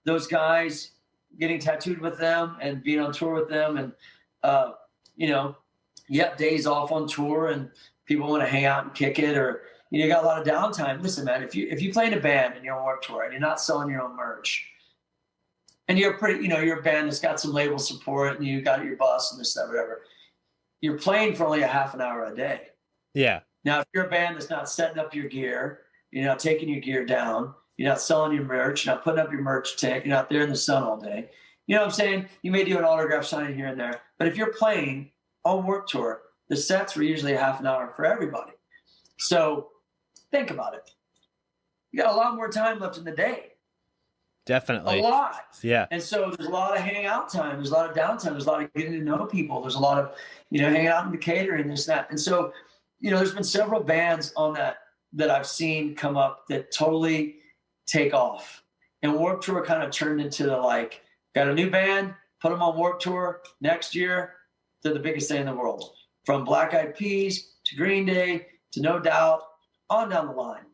those guys, getting tattooed with them and being on tour with them. And, you have days off on tour and people want to hang out and kick it, or, you got a lot of downtime. Listen, man, if you play in a band and you're on Warped Tour and you're not selling your own merch, and you're you're a band that's got some label support and you got your bus and this, that, whatever, you're playing for only a half an hour a day. Yeah. Now, if you're a band that's not setting up your gear, you're not taking your gear down, you're not selling your merch, you're not putting up your merch tent, you're not there in the sun all day. You know what I'm saying? You may do an autograph signing here and there, but if you're playing on Warped Tour, the sets were usually a half an hour for everybody. So think about it. You got a lot more time left in the day. Definitely. A lot. Yeah. And so there's a lot of hangout time. There's a lot of downtime. There's a lot of getting to know people. There's a lot of, hanging out in the catering, this, that. And so, there's been several bands on that I've seen come up that totally take off. And Warped Tour kind of turned into got a new band, put them on Warped Tour. Next year, they're the biggest thing in the world. From Black Eyed Peas to Green Day to No Doubt, on down the line.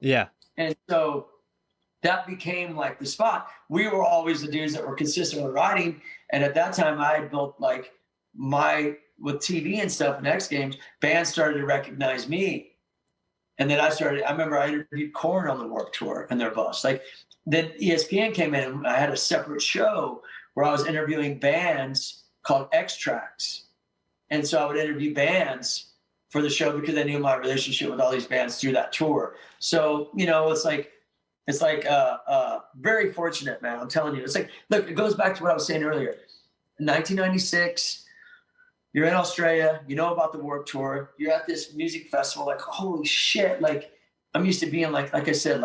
Yeah. And so that became like the spot. We were always the dudes that were consistent with writing. And at that time I had built with TV and stuff and X Games, bands started to recognize me. And then I remember I interviewed Korn on the Warped Tour in their bus. Then ESPN came in and I had a separate show where I was interviewing bands called X Tracks. And so I would interview bands for the show because I knew my relationship with all these bands through that tour. So, it's very fortunate, man. I'm telling you. Look, it goes back to what I was saying earlier. In 1996, you're in Australia, you know about the Warped Tour, you're at this music festival, holy shit. I'm used to being like I said,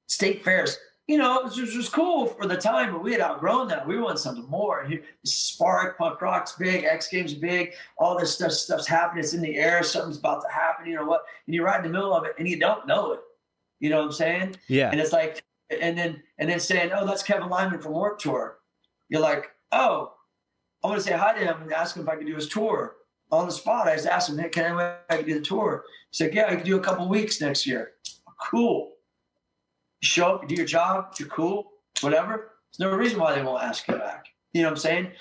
state fairs. It was cool for the time, but we had outgrown that. We wanted something more. And Spark, punk rock's big, X Games big, all this stuff's happening. It's in the air. Something's about to happen. You know what? And you're right in the middle of it, and you don't know it. You know what I'm saying? Yeah. And it's and then saying, "Oh, that's Kevin Lyman from Warped Tour." You're like, "Oh, I want to say hi to him and ask him if I can do his tour." On the spot, I just asked him, "Hey, can I do the tour?" He's like, "Yeah, I can do a couple weeks next year." Cool. You show up, you do your job, you're cool, whatever. There's no reason why they won't ask you back. You know what I'm saying?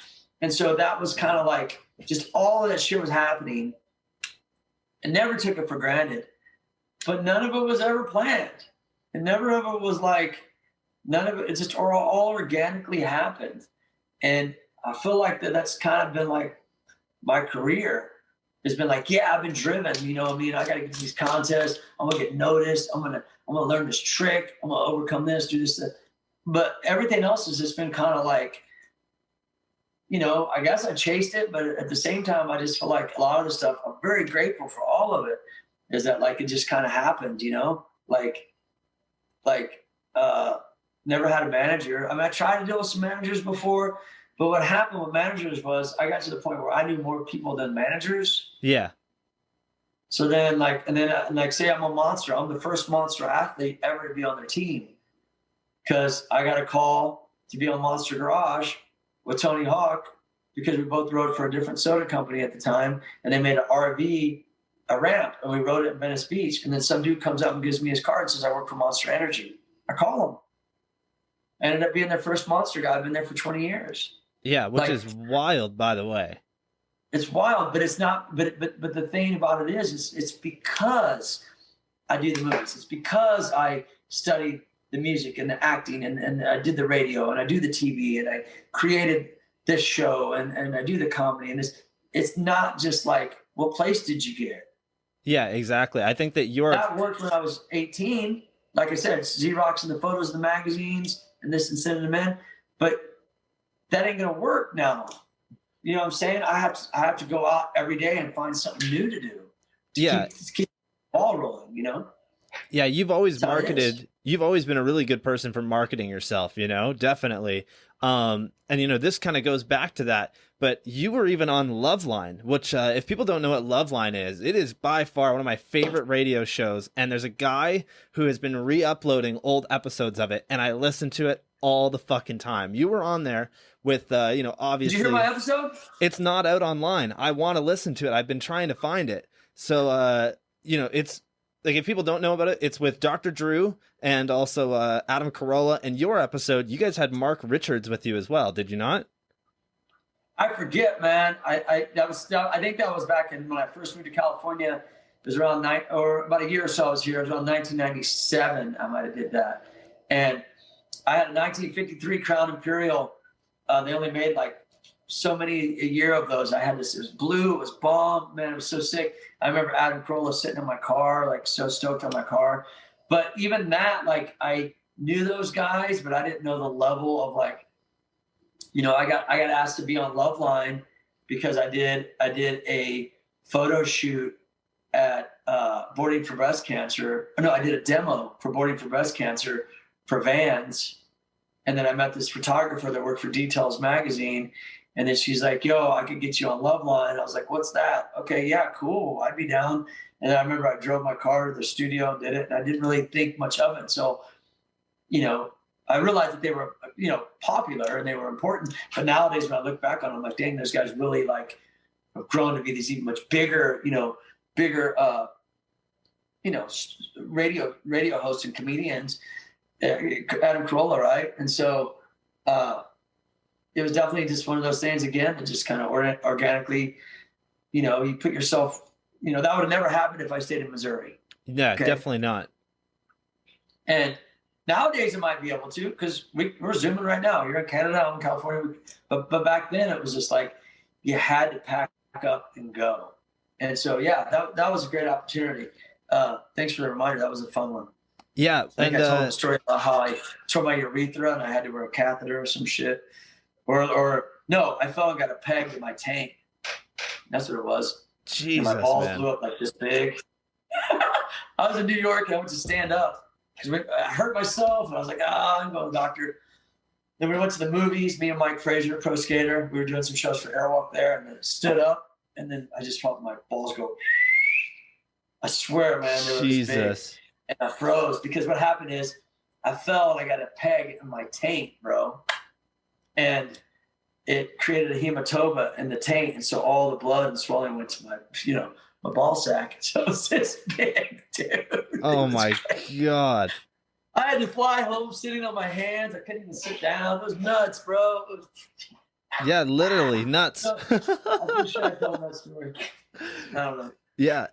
And so that was kind of just all of that shit was happening. I never took it for granted, but none of it was ever planned. And never of it was none of it just all organically happened. And I feel like that's kind of been my career. It's been yeah, I've been driven, you know what I mean? I got to get to these contests. I'm going to get noticed. I'm going to learn this trick. I'm going to overcome this, do this, that. But everything else has just been kind of I guess I chased it, but at the same time, I just feel like a lot of the stuff, I'm very grateful for all of it, is that it just kind of happened, never had a manager. I mean, I tried to deal with some managers before, but what happened with managers was I got to the point where I knew more people than managers. Yeah. So then say I'm a monster. I'm the first monster athlete ever to be on their team because I got a call to be on Monster Garage with Tony Hawk because we both rode for a different soda company at the time, and they made an RV, a ramp, and we rode it in Venice Beach. And then some dude comes up and gives me his card and says, "I work for Monster Energy." I call him. I ended up being their first monster guy. I've been there for 20 years. Yeah, which is wild, by the way. It's wild, but it's not. But the thing about it is, it's because I do the movies. It's because I studied the music and the acting, and I did the radio, and I do the TV, and I created this show, and I do the comedy. And it's not just what place did you get? Yeah, exactly. I think that you're, That worked when I was 18. Like I said, Xeroxing the photos of the magazines and this and sending them in. But that ain't gonna work now. You know what I'm saying? I have to go out every day and find something new to do to yeah, keep the ball rolling, you know? yeah, you've always That's how it is. marketed, you've always been a really good person for marketing yourself, you know, definitely. And you know, this kind of goes back to that, but you were even on Loveline, which, if people don't know what Loveline is, it is by far one of my favorite radio shows. And there's a guy who has been re-uploading old episodes of it, and I listen to it all the fucking time. You were on there with, you know, Did you obviously hear my episode? it's not out online. I want to listen to it. I've been trying to find it. So, you know, it's like, if people don't know about it, it's with Dr. Drew and also Adam Carolla. And your episode, you guys had Mark Richards with you as well, did you not? I forget, man. I think that was back in when I first moved to California. It was around about a year or so I was here. It was around 1997. I might have did that. And I had a 1953 Crown Imperial. They only made like so many a year of those. I had this, it was blue, it was bomb, man, it was so sick. I remember Adam Carolla sitting in my car, like so stoked on my car. But even that, like I knew those guys, but I didn't know the level of like, you know, I got asked to be on Loveline because I did a photo shoot at Boarding for Breast Cancer. No, I did a demo for Boarding for Breast Cancer for Vans. And then I met this photographer that worked for Details magazine. And then she's like, yo, I could get you on Loveline. I was like, what's that? Okay, yeah, cool. I'd be down. And then I remember I drove my car to the studio and did it. And I didn't really think much of it. So, you know, I realized that they were, you know, popular and they were important. But nowadays, when I look back on them, I'm like, dang, those guys really like have grown to be these even much bigger, radio hosts and comedians. Adam Carolla, right? And so it was definitely just one of those things again that just kind of organically, you know, you put yourself, you know, that would have never happened if I stayed in Missouri. Yeah, Okay? definitely not. And nowadays it might be able to, because we're zooming right now. You're in Canada, I'm in California. But back then it was just like you had to pack up and go. And so, yeah, that was a great opportunity. Thanks for the reminder. That was a fun one. Yeah. I think I told the story about how I tore my urethra and I had to wear a catheter or some shit. Or no, I fell and got a peg in my tank. That's what it was. Jesus, and my balls man. blew up like this big. I was in New York and I went to stand up because I hurt myself and I was like, I'm going to the doctor. Then we went to the movies, me and Mike Frazier, pro skater. We were doing some shows for Airwalk there, and then stood up, and then I just felt my balls go. I swear, man, they were this big. And I froze because what happened is I fell and I got a peg in my taint, bro. And it created a hematoma in the taint. And so all the blood and swelling went to my ball sack. So it was this big, dude. Oh my God. I had to fly home sitting on my hands. I couldn't even sit down. It was nuts, bro. Yeah, literally nuts. I'm pretty sure I told that story. I don't know. Yeah.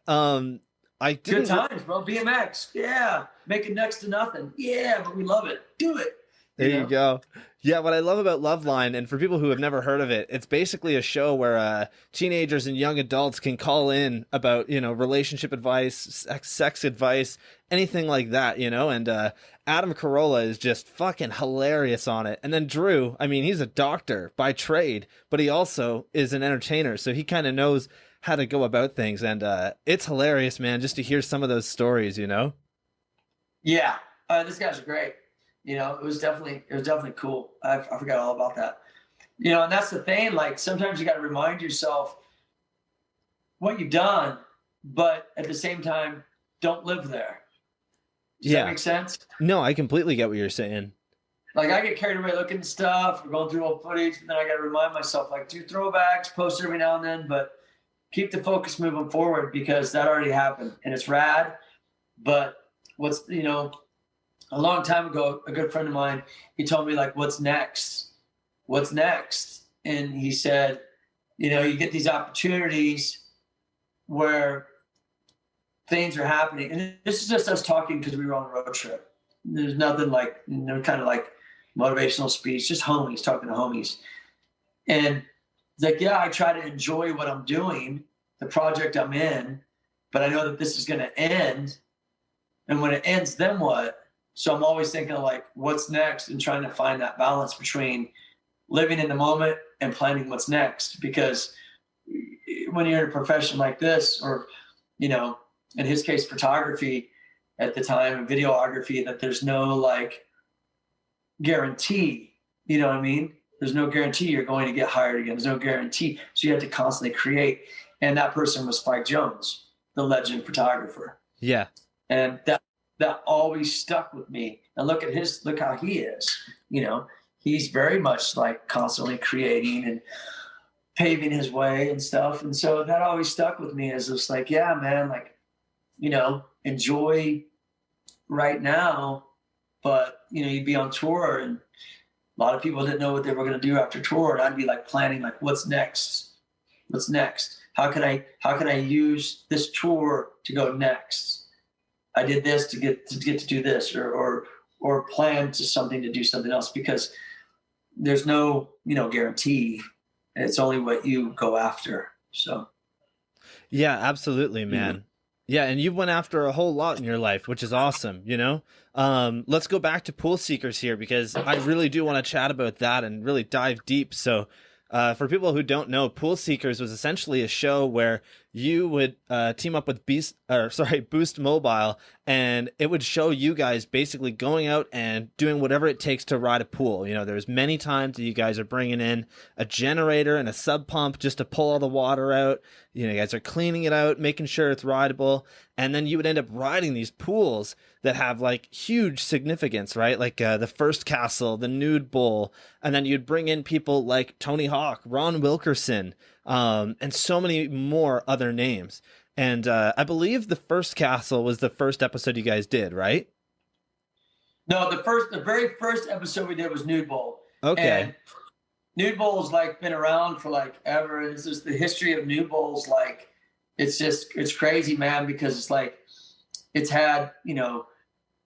Good times, bro. BMX. Yeah. Making next to nothing. Yeah, but we love it. Do it. There you go. Yeah, what I love about Loveline, and for people who have never heard of it, it's basically a show where teenagers and young adults can call in about, you know, relationship advice, sex advice, anything like that, you know, and Adam Carolla is just fucking hilarious on it. And then Drew, I mean, he's a doctor by trade, but he also is an entertainer, so he kind of knows how to go about things, and it's hilarious, man, just to hear some of those stories, you know? Yeah, this guy's great. You know, it was definitely cool. I forgot all about that. You know, and that's the thing. Like sometimes you got to remind yourself what you've done, but at the same time, don't live there. Does that make sense? No, I completely get what you're saying. Like I get carried away looking at stuff or going through old footage, and then I got to remind myself, like, do throwbacks, post every now and then, but keep the focus moving forward because that already happened and it's rad. But a long time ago, a good friend of mine, he told me, like, what's next? What's next? And he said, you know, you get these opportunities where things are happening. And this is just us talking because we were on a road trip. There's nothing like, you know, kind of like motivational speech, just homies, talking to homies. And it's like, yeah, I try to enjoy what I'm doing, the project I'm in, but I know that this is going to end. And when it ends, then what? So I'm always thinking like, what's next, and trying to find that balance between living in the moment and planning what's next. Because when you're in a profession like this, or, you know, in his case, photography at the time and videography, that there's no like guarantee, you know what I mean? There's no guarantee you're going to get hired again. There's no guarantee. So you have to constantly create. And that person was Spike Jonze, the legend photographer. Yeah. And that always stuck with me. And look how he is, you know, he's very much like constantly creating and paving his way and stuff. And so that always stuck with me as just like, yeah, man, like, you know, enjoy right now, but you know, you'd be on tour and a lot of people didn't know what they were going to do after tour. And I'd be like planning, like, what's next? What's next? How can I use this tour to go next? I did this to get to do this, or plan to something to do something else, because there's no, you know, guarantee. It's only what you go after. So. Yeah, absolutely, man. Yeah, and you went after a whole lot in your life, which is awesome, you know? Let's go back to Pool Seekers here, because I really do want to chat about that and really dive deep. So for people who don't know, Pool Seekers was essentially a show where you would team up with Boost Mobile, and it would show you guys basically going out and doing whatever it takes to ride a pool. You know, there's many times that you guys are bringing in a generator and a sub pump just to pull all the water out. You know, you guys are cleaning it out, making sure it's rideable. And then you would end up riding these pools that have like huge significance, right? Like the first castle, the Nude Bowl. And then you'd bring in people like Tony Hawk, Ron Wilkerson, and so many more other names. And I believe the first castle was the first episode you guys did, right? No, the very first episode we did was Nude Bowl. Okay. And Nude Bowl's like been around for like ever. It's just the history of Nude Bowl's like, it's crazy, man, because it's like, it's had, you know,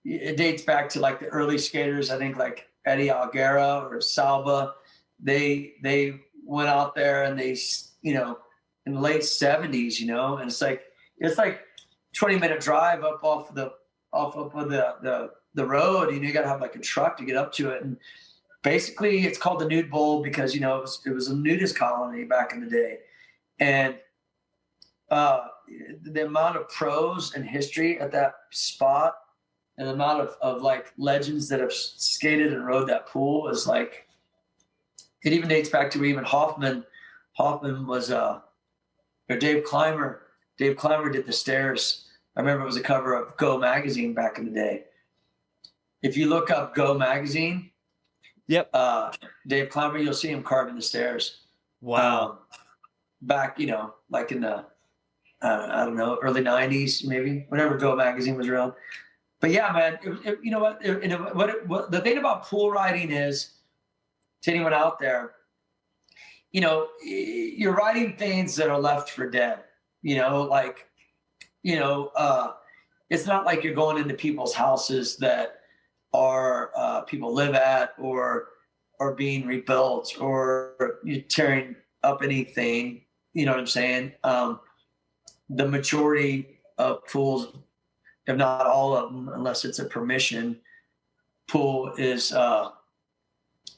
it dates back to like the early skaters. I think like Eddie Alguera or Salva, they went out there and they, you know, in the late 70s, you know, and it's like 20-minute drive up off of the road, and you got to have like a truck to get up to it. And basically it's called the Nude Bowl because, you know, it was a nudist colony back in the day. And the amount of pros and history at that spot, and the amount of like legends that have skated and rode that pool is like, it even dates back to even Hoffman. Hoffman was, or Dave Clymer did the stairs. I remember it was a cover of Go magazine back in the day. If you look up Go magazine, yep, Dave Clymer, you'll see him carving the stairs. Wow. Back, you know, like in the, I don't know, early 90s, maybe, whenever Go magazine was around. But yeah, man, you know what, what the thing about pool riding is, to anyone out there, you know, you're riding things that are left for dead, you know, like, you know, it's not like you're going into people's houses that are people live at or being rebuilt, or you're tearing up anything, you know what I'm saying? The majority of pools, if not all of them, unless it's a permission pool, is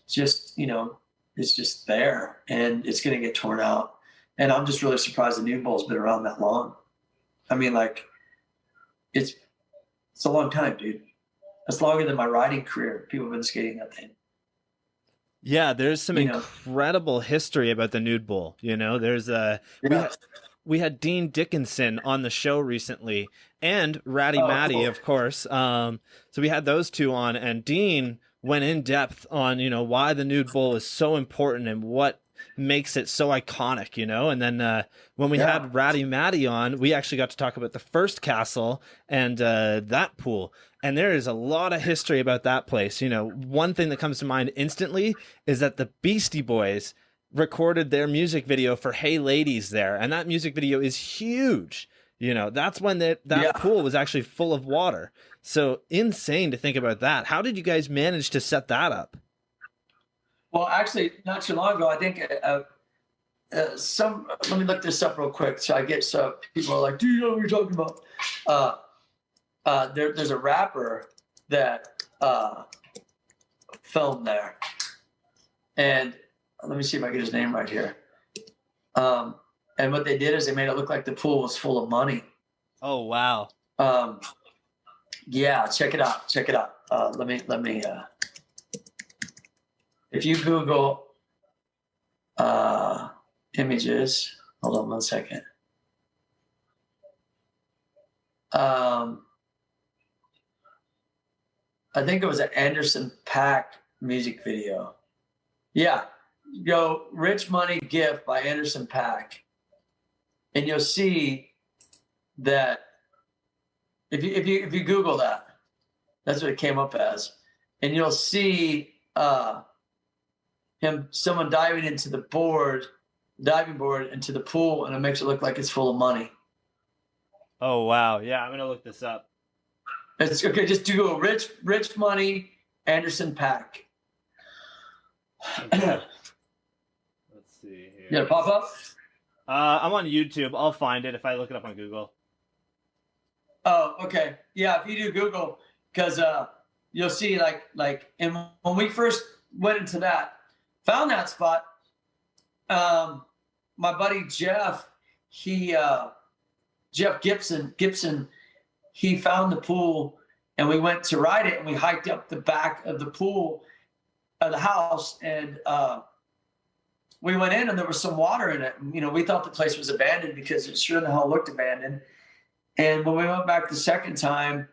just, you know, it's just there and it's going to get torn out. And I'm just really surprised the Nude Bowl's been around that long. I mean, like, it's a long time, dude. That's longer than my riding career. People have been skating that thing. Yeah, there's some incredible history about the Nude Bowl. You know, there's we had Dean Dickinson on the show recently, and Ratty Matty, cool, of course. So we had those two on, and Dean went in depth on, you know, why the Nude Bowl is so important and what makes it so iconic, you know. And then when we had Ratty Matty on, we actually got to talk about the first castle and that pool. And there is a lot of history about that place. You know, one thing that comes to mind instantly is that the Beastie Boys recorded their music video for Hey Ladies there. And that music video is huge. You know, that's when that pool was actually full of water. So insane to think about that. How did you guys manage to set that up? Well, actually, not too long ago, I think let me look this up real quick. So people are like, do you know what you're talking about? There's a rapper that filmed there, and let me see if I get his name right here. And what they did is they made it look like the pool was full of money. Oh, wow. Yeah, check it out. Check it out. Let me. If you Google images, hold on 1 second. I think it was an Anderson .Paak music video. Yeah, go "Rich Money Gift" by Anderson .Paak, and you'll see that if you Google that, that's what it came up as, and you'll see someone diving into the diving board into the pool, and it makes it look like it's full of money. Oh, wow. Yeah, I'm gonna look this up. It's okay. Just do Rich Money Anderson .Paak. Okay. Let's see here. Yeah, pop up. I'm on YouTube. I'll find it if I look it up on Google. Oh, okay. Yeah, if you do Google, because you'll see and when we first went into that, found that spot, my buddy Jeff, Jeff Gibson, he found the pool, and we went to ride it, and we hiked up the back of the pool of the house, and we went in, and there was some water in it. And, we thought the place was abandoned because it sure in the hell looked abandoned. And when we went back the second time,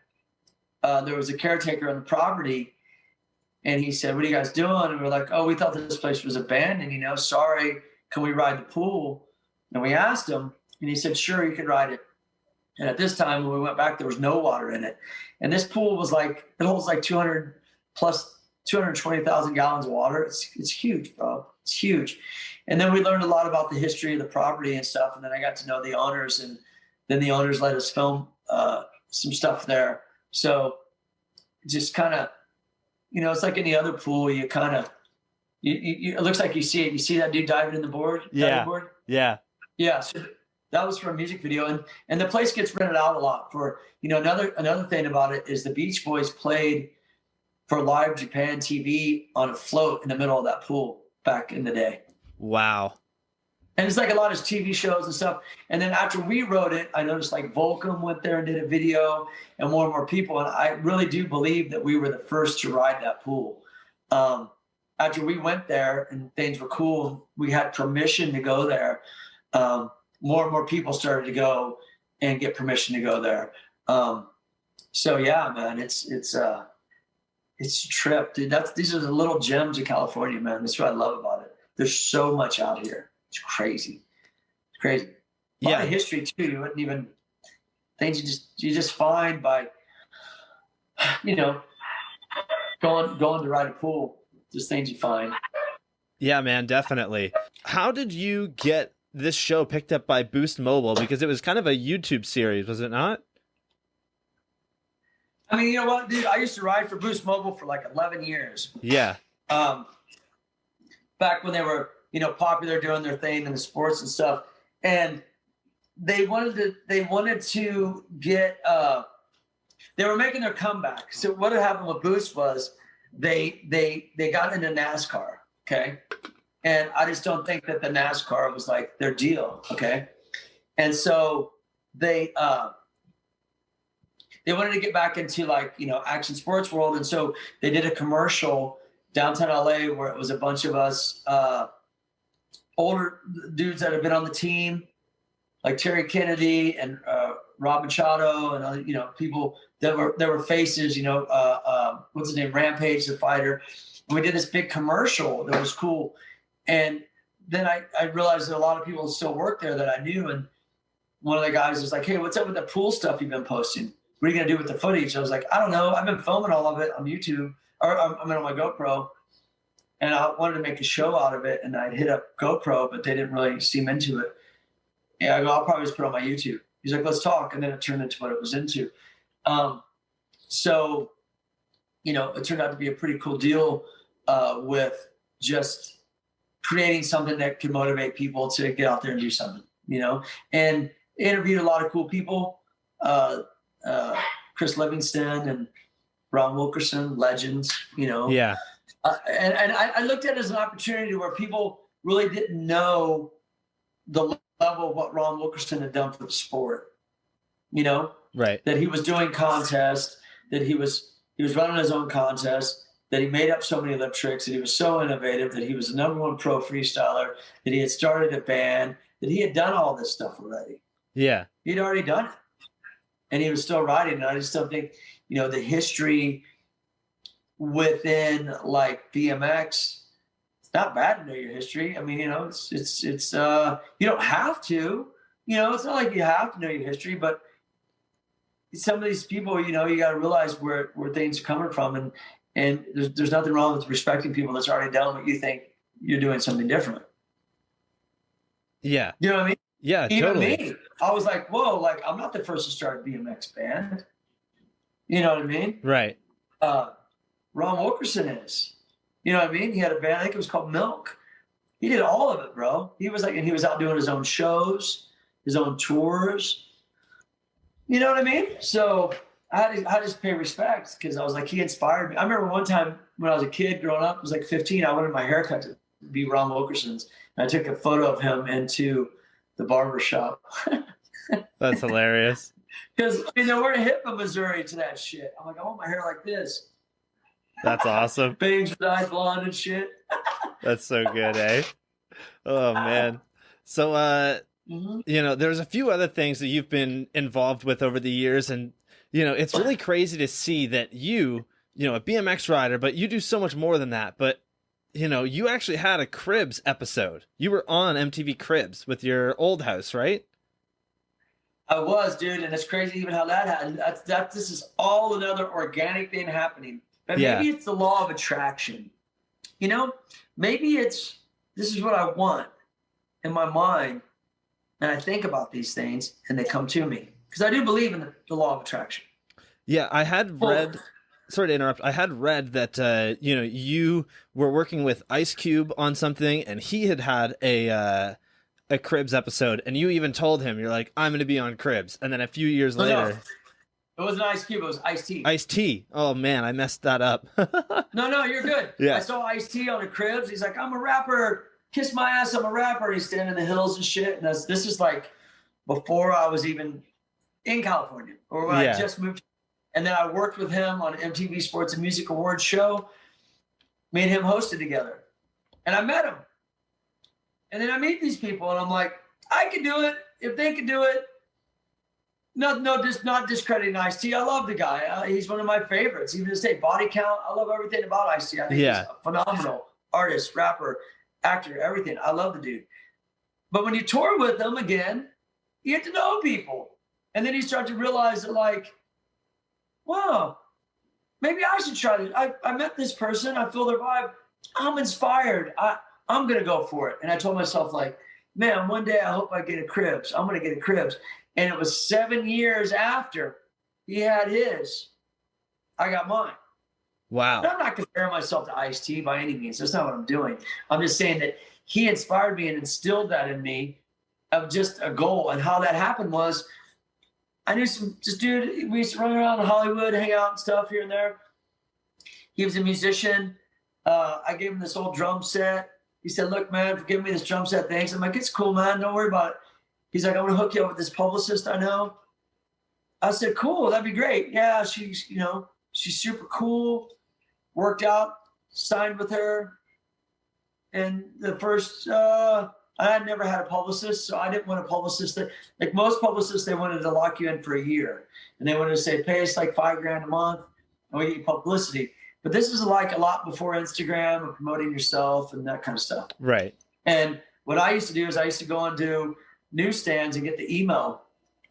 there was a caretaker on the property, and he said, "What are you guys doing?" And we're like, "Oh, we thought this place was abandoned, sorry, can we ride the pool?" And we asked him, and he said, "Sure, you could ride it." And at this time, when we went back, there was no water in it. And this pool was it holds 220,000 gallons of water. It's huge, bro. It's huge. And then we learned a lot about the history of the property and stuff. And then I got to know the owners, and then the owners let us film some stuff there. So just kind of, it's like any other pool. You kind of, it looks like you see it. You see that dude diving in the board? Yeah. Board? Yeah. Yeah. So that was for a music video. And the place gets rented out a lot for, another thing about it is the Beach Boys played for Live Japan TV on a float in the middle of that pool back in the day. Wow. And it's like a lot of TV shows and stuff. And then after we wrote it, I noticed Volcom went there and did a video, and more people. And I really do believe that we were the first to ride that pool. After we went there and things were cool, we had permission to go there. More and more people started to go and get permission to go there. So yeah, man, it's a trip, dude. These are the little gems of California, man. That's what I love about it. There's so much out here. It's crazy. It's crazy. A lot of history too. You wouldn't even things you just find by going to ride a pool. Just things you find. Yeah, man, definitely. How did you get this show picked up by Boost Mobile? Because it was kind of a YouTube series, was it not? I mean, you know what, dude? I used to ride for Boost Mobile for 11 years. Yeah. Back when they were, popular doing their thing in the sports and stuff. And they wanted to get, they were making their comeback. So what had happened with Boost was they got into NASCAR. Okay. And I just don't think that the NASCAR was their deal. Okay. And so they wanted to get back into action sports world. And so they did a commercial downtown LA where it was a bunch of us, older dudes that have been on the team, like Terry Kennedy and Rob Machado and other, people that were faces, what's his name? Rampage, the fighter. And we did this big commercial that was cool. And then I realized that a lot of people still work there that I knew. And one of the guys was like, "Hey, what's up with the pool stuff you've been posting? What are you going to do with the footage?" I was like, "I don't know. I've been filming all of it on YouTube, or on my GoPro. And I wanted to make a show out of it. And I'd hit up GoPro, but they didn't really seem into it. Yeah, I go, I'll probably just put it on my YouTube." He's like, "Let's talk." And then it turned into what it was into. So, it turned out to be a pretty cool deal with just creating something that can motivate people to get out there and do something, and interviewed a lot of cool people, Chris Livingston and Ron Wilkerson, legends, Yeah. And I looked at it as an opportunity where people really didn't know the level of what Ron Wilkerson had done for the sport, Right. that he was doing contests, that he was running his own contests, that he made up so many lip tricks, that he was so innovative, that he was the #1 pro freestyler, that he had started a band, that he had done all this stuff already. Yeah. He'd already done it. And he was still riding. And I just don't think, the history within like BMX, it's not bad to know your history. I mean, it's you don't have to, it's not like you have to know your history, but some of these people, you got to realize where things are coming from. And there's nothing wrong with respecting people that's already done what you think you're doing something different. Yeah. You know what I mean? Yeah, Even totally. me, I was like, whoa, like I'm not the first to start a BMX band. You know what I mean? Right. Ron Wilkerson is. You know what I mean? He had a band, I think it was called Milk. He did all of it, bro. He was out doing his own shows, his own tours. You know what I mean? So I just pay respect because I was like, he inspired me. I remember one time when I was a kid growing up, I was like 15, I wanted my haircut to be Ron Wilkerson's. And I took a photo of him into the barber shop. That's hilarious. Because, we're in Hippo, Missouri to that shit. I'm like, I want my hair like this. That's awesome. Bangs dyed blonde and shit. That's so good, eh? Oh, man. So, there's a few other things that you've been involved with over the years. And, it's really crazy to see that you, a BMX rider, but you do so much more than that. But, you actually had a Cribs episode. You were on MTV Cribs with your old house, right? I was, dude. And it's crazy even how that happened. This is all another organic thing happening. But maybe it's the law of attraction. Maybe this is what I want in my mind. And I think about these things and they come to me. Because I do believe in the law of attraction. Yeah, I had read, sorry to interrupt, I had read that, you were working with Ice Cube on something and he had a Cribs episode. And you even told him, you're like, I'm going to be on Cribs. And then a few years later... No. It wasn't Ice Cube, it was Ice-T. Ice-T. Oh, man, I messed that up. No, you're good. Yeah. I saw Ice-T on the Cribs. He's like, I'm a rapper. Kiss my ass, I'm a rapper. And he's standing in the hills and shit. And this is like before I was even in California or when I just moved. And then I worked with him on MTV Sports and Music Awards show. Me and him hosted together. And I met him. And then I meet these people and I'm like, I can do it. If they can do it. No, just not discrediting Ice-T. I love the guy. He's one of my favorites. Even to say body count, I love everything about Ice-T. I think he's a phenomenal artist, rapper, actor, everything. I love the dude. But when you tour with him again, you get to know people. And then you start to realize that like, wow, maybe I should try this. I met this person. I feel their vibe. I'm inspired. I'm going to go for it. And I told myself like, man, one day I hope I get a Cribs. I'm going to get a Cribs. And it was 7 years after he had his, I got mine. Wow. And I'm not comparing myself to Ice-T by any means. That's not what I'm doing. I'm just saying that he inspired me and instilled that in me of just a goal. And how that happened was I knew this dude, we used to run around in Hollywood, hang out and stuff here and there. He was a musician. I gave him this old drum set. He said, look, man, for giving me this drum set, thanks. I'm like, it's cool, man. Don't worry about it. He's like, I want to hook you up with this publicist I know. I said, cool, that'd be great. Yeah, she's super cool. Worked out, signed with her. And the first, I had never had a publicist, so I didn't want a publicist. Like most publicists, they wanted to lock you in for a year. And they wanted to say, pay us like $5,000 a month, and we get you publicity. But this is like a lot before Instagram and promoting yourself and that kind of stuff. Right. And what I used to do is I used to go and do newsstands and get the email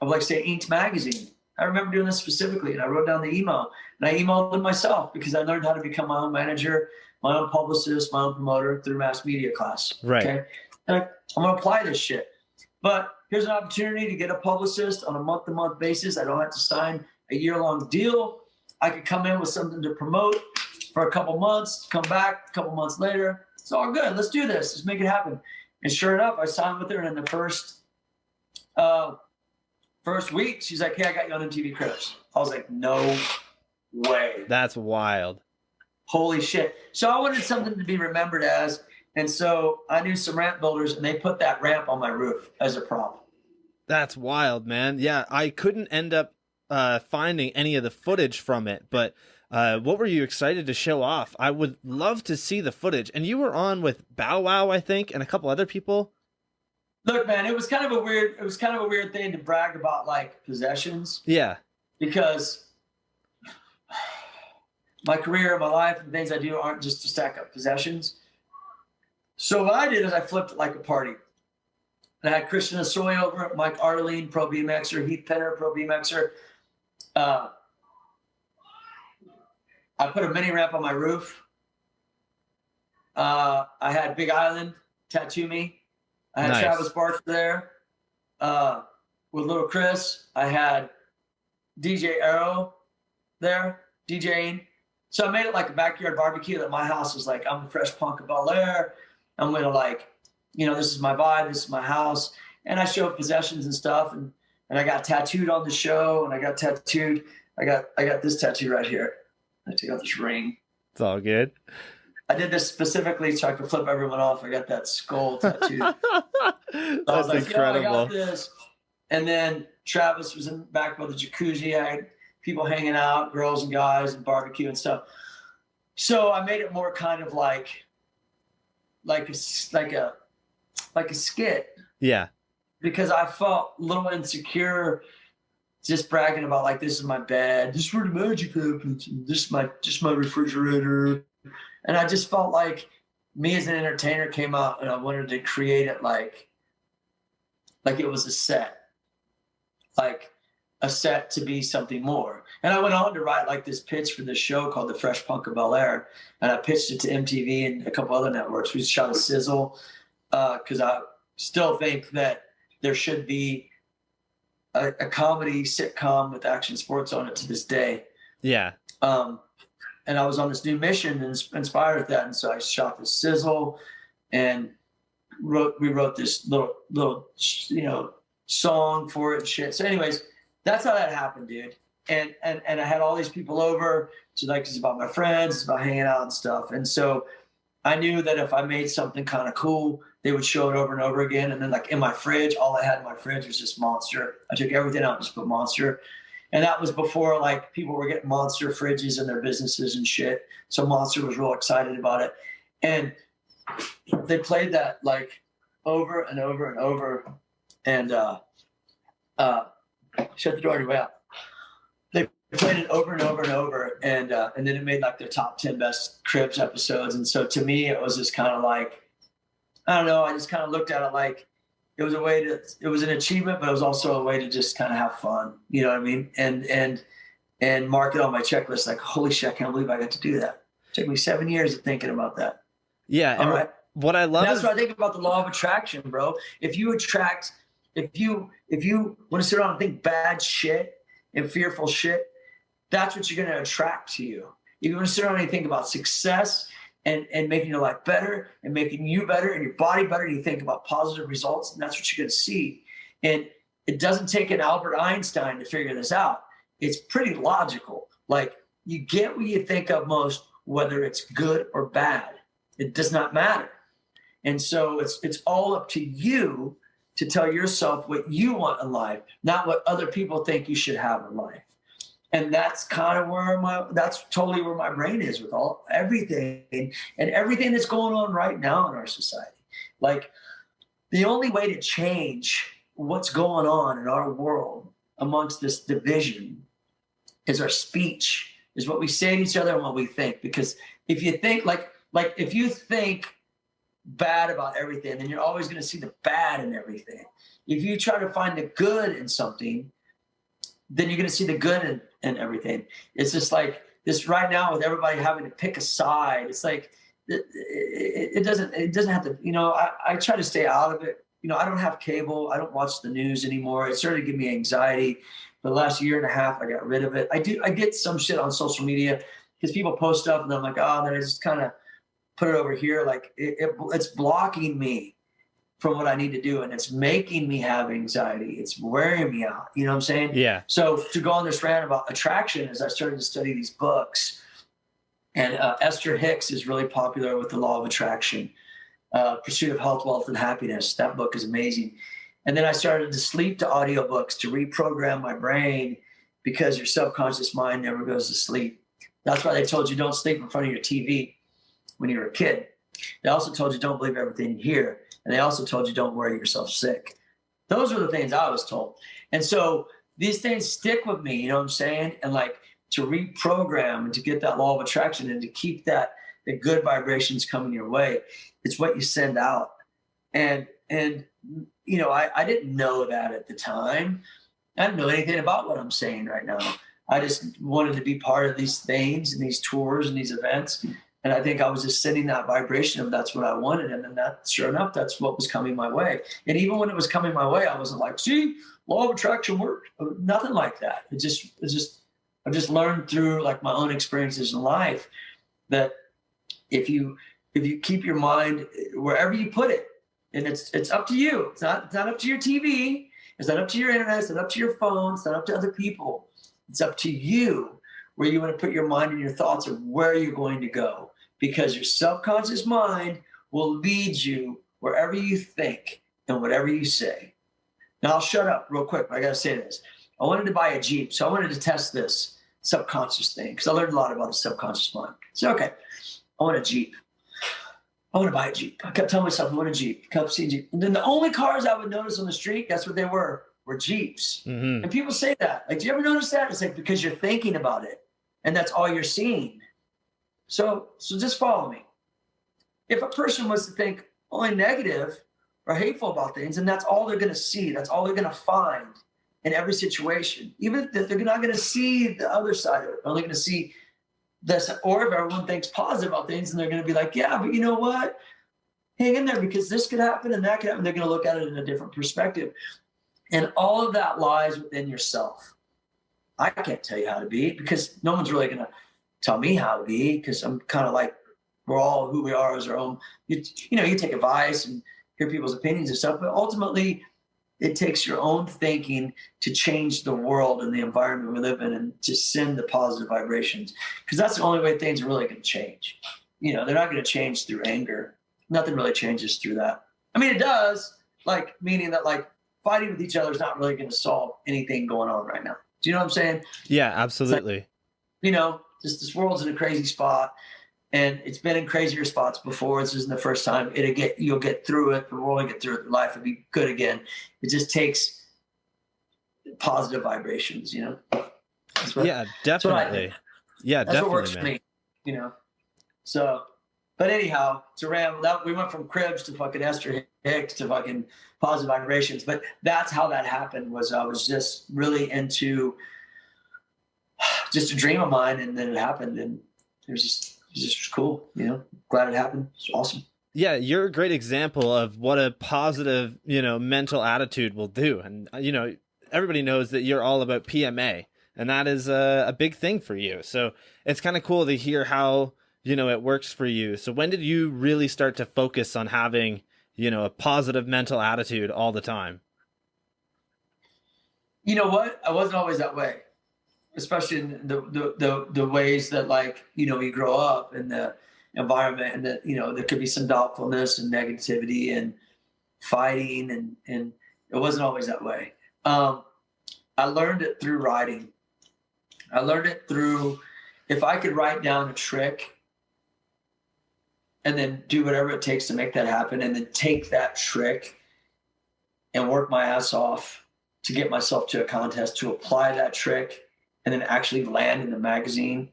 of like say Inked magazine. I remember doing this specifically and I wrote down the email and I emailed them myself because I learned how to become my own manager, my own publicist, my own promoter through mass media class. Right. Okay. And I'm going to apply this shit, but here's an opportunity to get a publicist on a month-to-month basis. I don't have to sign a year-long deal. I could come in with something to promote for a couple months, come back a couple months later, it's all good. Let's do this. Let's make it happen. And sure enough, I signed with her. And in the first week, she's like, hey, I got you on MTV Cribs. I was like, no way. That's wild. Holy shit. So I wanted something to be remembered as. And so I knew some ramp builders, and they put that ramp on my roof as a prop. That's wild, man. Yeah, I couldn't end up finding any of the footage from it, but what were you excited to show off? I would love to see the footage. And you were on with Bow Wow, I think, and a couple other people. Look, man, it was kind of a weird thing to brag about, like, possessions. Yeah. Because my career, my life, and things I do aren't just to stack up possessions. So what I did is I flipped it like a party. And I had Christian Asoy over, Mike Arlene, pro BMXer, Heath Penner, pro BMXer. I put a mini ramp on my roof. I had Big Island tattoo me. I had Travis Barker there with Little Chris. I had DJ Arrow there, DJing. So I made it like a backyard barbecue that my house was like, I'm the fresh punk of Bel Air. I'm going to, like, you know, this is my vibe. This is my house. And I showed possessions and stuff. And I got tattooed on the show. And I got tattooed. I got this tattoo right here. I took out this ring. It's all good. I did this specifically so I could flip everyone off. I got that skull tattooed. That's incredible. I got this. And then Travis was in back by the jacuzzi. I had people hanging out, girls and guys, and barbecue and stuff. So I made it more kind of like a skit. Yeah. Because I felt a little insecure just bragging about, like, this is my bed, this is where the magic happens, and this is just my refrigerator. And I just felt like me as an entertainer came out, and I wanted to create it like it was a set. Like a set to be something more. And I went on to write like this pitch for this show called The Fresh Punk of Bel Air. And I pitched it to MTV and a couple other networks. We shot a sizzle because I still think that there should be a comedy sitcom with action sports on it to this day. Yeah. And I was on this new mission and inspired with that. And so I shot this sizzle and we wrote this little, you know, song for it and shit. So anyways, that's how that happened, dude. And I had all these people over to, like, it's about my friends, it's about hanging out and stuff. And so I knew that if I made something kind of cool, they would show it over and over again. And then, like, in my fridge, all I had in my fridge was just Monster. I took everything out and just put Monster. And that was before, like, people were getting Monster fridges in their businesses and shit. So Monster was real excited about it. And they played that, like, over and over and over. And shut the door on your way out. They played it over and over and over. And then it made, like, their top 10 best Cribs episodes. And so to me, it was just kind of like, I don't know, I just kind of looked at it like it was an achievement, but it was also a way to just kind of have fun. You know what I mean? And mark it on my checklist like, holy shit, I can't believe I got to do that. It took me 7 years of thinking about that. Yeah. All right. What I love that's what I think about the law of attraction, bro. If you want to sit around and think bad shit and fearful shit, that's what you're going to attract to you. If you want to sit around and think about success and making your life better and making you better and your body better, and you think about positive results, and that's what you're going to see. And it doesn't take an Albert Einstein to figure this out. It's pretty logical. Like, you get what you think of most, whether it's good or bad. It does not matter. And so it's all up to you to tell yourself what you want in life, not what other people think you should have in life. And that's kind of that's totally where my brain is with everything and everything that's going on right now in our society. Like, the only way to change what's going on in our world amongst this division is our speech, is what we say to each other and what we think. Because if you think if you think bad about everything, then you're always going to see the bad in everything. If you try to find the good in something, then you're going to see the good in everything. It's just like this right now with everybody having to pick a side. It's like it doesn't have to, you know, I try to stay out of it. You know, I don't have cable. I don't watch the news anymore. It started to give me anxiety. For the last year and a half, I got rid of it. I get some shit on social media because people post stuff and I'm like, oh, then I just kind of put it over here. Like it's blocking me from what I need to do. And it's making me have anxiety. It's wearing me out. You know what I'm saying? Yeah. So to go on this rant about attraction, as I started to study these books, and Esther Hicks is really popular with the law of attraction, Pursuit of Health, Wealth, and Happiness. That book is amazing. And then I started to sleep to audiobooks to reprogram my brain, because your subconscious mind never goes to sleep. That's why they told you don't sleep in front of your TV when you were a kid. They also told you don't believe everything you hear. And they also told you don't worry yourself sick. Those are the things I was told. And so these things stick with me, you know what I'm saying? And like to reprogram and to get that law of attraction and to keep the good vibrations coming your way, it's what you send out. And you know, I didn't know that at the time. I didn't know anything about what I'm saying right now. I just wanted to be part of these things and these tours and these events. And I think I was just sending that vibration of that's what I wanted. And then that, sure enough, that's what was coming my way. And even when it was coming my way, I wasn't like, see, law of attraction worked. Nothing like that. I've just learned through like my own experiences in life that if you keep your mind wherever you put it, and it's up to you. It's not up to your TV. It's not up to your internet. It's not up to your phone. It's not up to other people. It's up to you where you want to put your mind and your thoughts of where you're going to go, because your subconscious mind will lead you wherever you think and whatever you say. Now I'll shut up real quick, but I got to say this. I wanted to buy a Jeep, so I wanted to test this subconscious thing because I learned a lot about the subconscious mind. So, okay, I want a Jeep. I want to buy a Jeep. I kept telling myself I want a Jeep. I kept seeing Jeep. And then the only cars I would notice on the street, that's what they were Jeeps. Mm-hmm. And people say that. Like, do you ever notice that? It's like because you're thinking about it. And that's all you're seeing. So just follow me. If a person was to think only negative or hateful about things, and that's all they're going to see, that's all they're going to find in every situation, even if they're not going to see the other side of it, they're only going to see this. Or if everyone thinks positive about things, and they're going to be like, yeah, but you know what? Hang in there because this could happen and that could happen. They're going to look at it in a different perspective. And all of that lies within yourself. I can't tell you how to be because no one's really going to tell me how to be because I'm kind of like, we're all who we are as our own. You take advice and hear people's opinions and stuff, but ultimately it takes your own thinking to change the world and the environment we live in and to send the positive vibrations, because that's the only way things are really going to change. They're not going to change through anger. Nothing really changes through that. I mean, it does, like, meaning that like fighting with each other is not really going to solve anything going on right now. Do you know what I'm saying? Yeah, absolutely. Like, just this world's in a crazy spot, and it's been in crazier spots before. This isn't the first time. You'll get through it. The world will get through it. Life will be good again. It just takes positive vibrations. Yeah, definitely. That's what works for me. So, but anyhow, to Ram, we went from Cribs to fucking Esther Hicks to fucking positive vibrations. But that's how that happened. I was just really into just a dream of mine, and then it happened, and it was just cool. Glad it happened. It's awesome. Yeah, you're a great example of what a positive, mental attitude will do. And everybody knows that you're all about PMA, and that is a big thing for you. So it's kind of cool to hear how it works for you. So when did you really start to focus on having a positive mental attitude all the time? You know what? I wasn't always that way, especially in the ways that, like, you grow up in the environment, and that there could be some doubtfulness and negativity and fighting, and it wasn't always that way. I learned it through writing. I learned it through, if I could write down a trick and then do whatever it takes to make that happen, and then take that trick and work my ass off to get myself to a contest, to apply that trick, and then actually land in the magazine,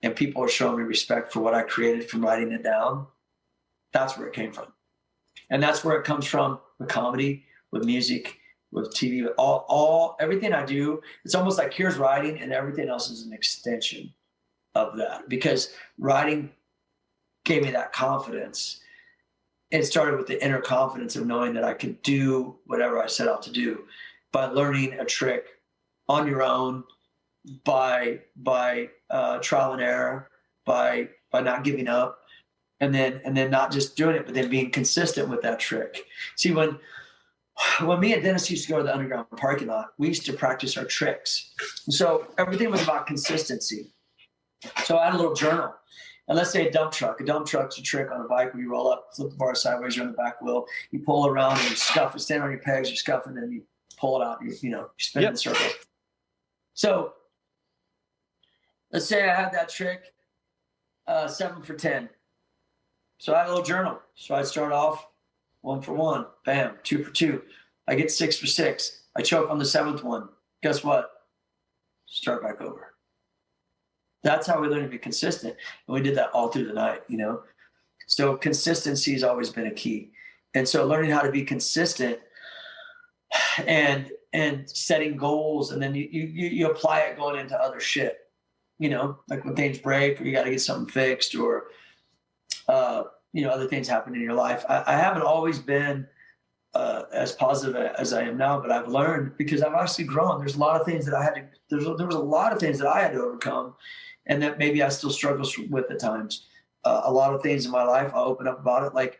and people are showing me respect for what I created from writing it down. That's where it came from. And that's where it comes from with comedy, with music, with TV, with everything I do. It's almost like here's writing, and everything else is an extension of that, because writing gave me that confidence. It started with the inner confidence of knowing that I could do whatever I set out to do by learning a trick on your own, by trial and error, by not giving up, and then not just doing it, but then being consistent with that trick. See, when me and Dennis used to go to the underground parking lot, we used to practice our tricks. So everything was about consistency. So I had a little journal. And let's say a dump truck. A dump truck's a trick on a bike where you roll up, flip the bar sideways, you're on the back wheel, you pull around and you scuff it, stand on your pegs, you scuff it, and then you pull it out, you spin in circles. So let's say I had that trick 7 for 10. So I had a little journal. So I'd start off 1 for 1, bam, 2 for 2. I get 6 for 6. I choke on the 7th one. Guess what? Start back over. That's how we learn to be consistent. And we did that all through the night, So consistency has always been a key. And so learning how to be consistent and setting goals, and then you apply it going into other shit, like when things break or you got to get something fixed or, other things happen in your life. I haven't always been as positive as I am now, but I've learned because I've actually grown. There's a lot of things that there was a lot of things that I had to overcome and that maybe I still struggle with at times. A lot of things in my life, I'll open up about it. Like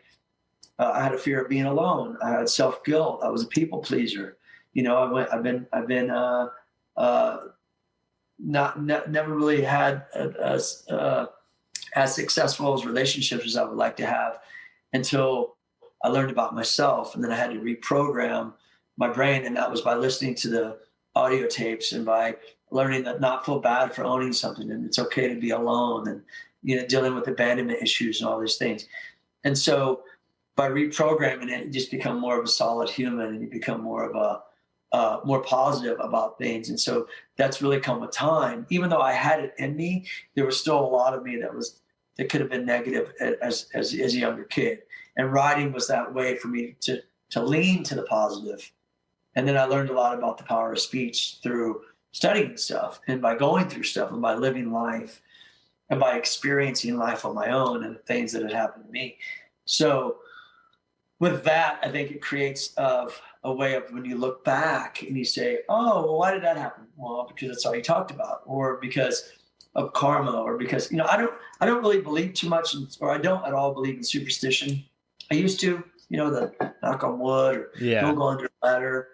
I had a fear of being alone. I had self-guilt. I was a people pleaser. I've been never really had as successful as relationships as I would like to have until I learned about myself. And then I had to reprogram my brain. And that was by listening to the audio tapes and by learning that not feel bad for owning something and it's okay to be alone and, dealing with abandonment issues and all these things. And so by reprogramming it, you just become more of a solid human and you become more of more positive about things. And so that's really come with time. Even though I had it in me, there was still a lot of me that could have been negative as a younger kid. And riding was that way for me to lean to the positive. And then I learned a lot about the power of speech through studying stuff and by going through stuff and by living life and by experiencing life on my own and the things that had happened to me. So with that, I think it creates a way of when you look back and you say, oh, well, why did that happen? Well, because that's all you talked about, or because of karma, or because, I don't really believe too much, or I don't at all believe in superstition. I used to, the knock on wood, or don't go under a ladder.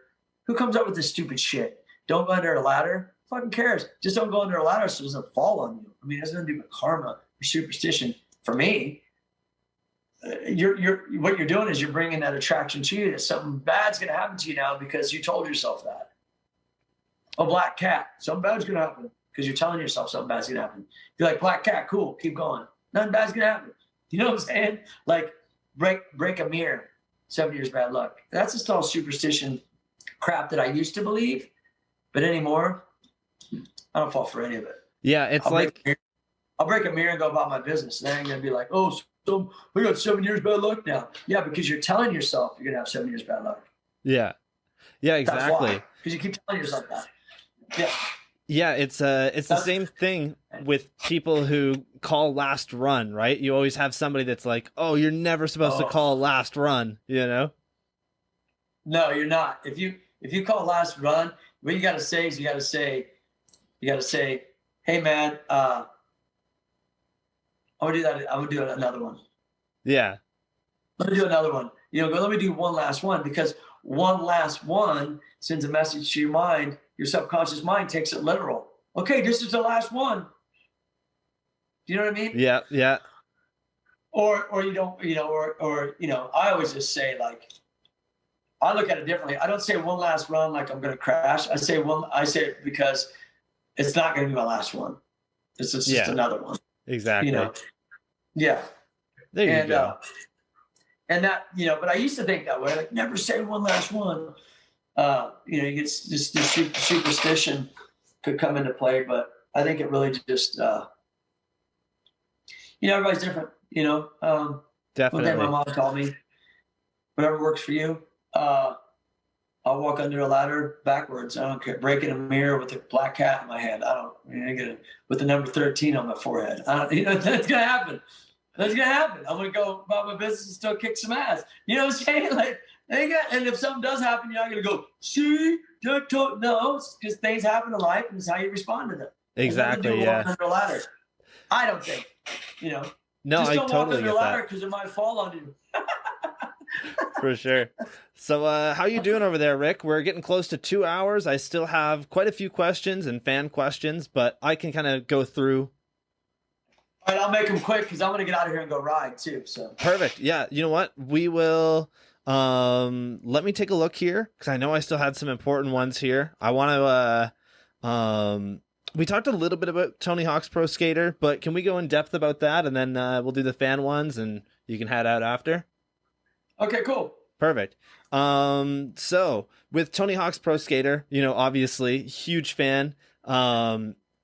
Who comes up with this stupid shit? Don't go under a ladder? Fucking cares. Just don't go under a ladder so it doesn't fall on you. I mean, it has nothing to do with karma or superstition. For me, what you're doing is you're bringing that attraction to you that something bad's going to happen to you now because you told yourself that. A black cat, something bad's going to happen because you're telling yourself something bad's going to happen. You're like, black cat, cool, keep going. Nothing bad's going to happen. You know what I'm saying? Like break a mirror, 7 years bad luck. That's just all superstition crap that I used to believe, but anymore, I don't fall for any of it. Yeah, it's I'll break a mirror and go about my business. And I ain't going to be like, oh, so we got 7 years bad luck now. Yeah, because you're telling yourself you're going to have 7 years bad luck. Yeah. Yeah, exactly. Because you keep telling yourself that. Yeah. Yeah, it's the same thing with people who call last run, right? You always have somebody that's like, oh, you're never supposed to call last run, No, you're not. If you call last run, what you got to say is you got to say, hey man, I'm gonna do that. I'm gonna do another one. Yeah. Let me do another one. Let me do one last one, because one last one sends a message to your mind. Your subconscious mind takes it literal. Okay, this is the last one. Do you know what I mean? Yeah, yeah. Or you don't, I always just say, like, I look at it differently. I don't say one last run like I'm gonna crash. I say it because it's not gonna be my last one. It's just another one. Exactly. Yeah. There you go. And that, but I used to think that way, like, never say one last one. You get this superstition could come into play, but I think it really just, everybody's different, Definitely. One thing my mom taught me, whatever works for you. I'll walk under a ladder backwards. I don't care. Breaking a mirror with a black cat in my hand. With the number 13 on my forehead. That's going to happen. That's going to happen. I'm going to go about my business and still kick some ass. You know what I'm saying? Like, and if something does happen, you're not going to go, see? No, it's because things happen in life and it's how you respond to them. Exactly, yeah. Under a ladder. I don't think, No, Just I don't walk totally under the get ladder that. because it might fall on you. For sure. So how you doing over there, Rick? We're getting close to 2 hours. I still have quite a few questions and fan questions, but I can kind of go through. All right, I'll make them quick because I'm going to get out of here and go ride too. So Perfect. Yeah, you know what? We will let me take a look here because I know I still had some important ones here. I want to we talked a little bit about Tony Hawk's Pro Skater, but can we go in depth about that and then we'll do the fan ones and you can head out after? okay, cool. Perfect. So with Tony Hawk's Pro Skater, you know, obviously huge fan.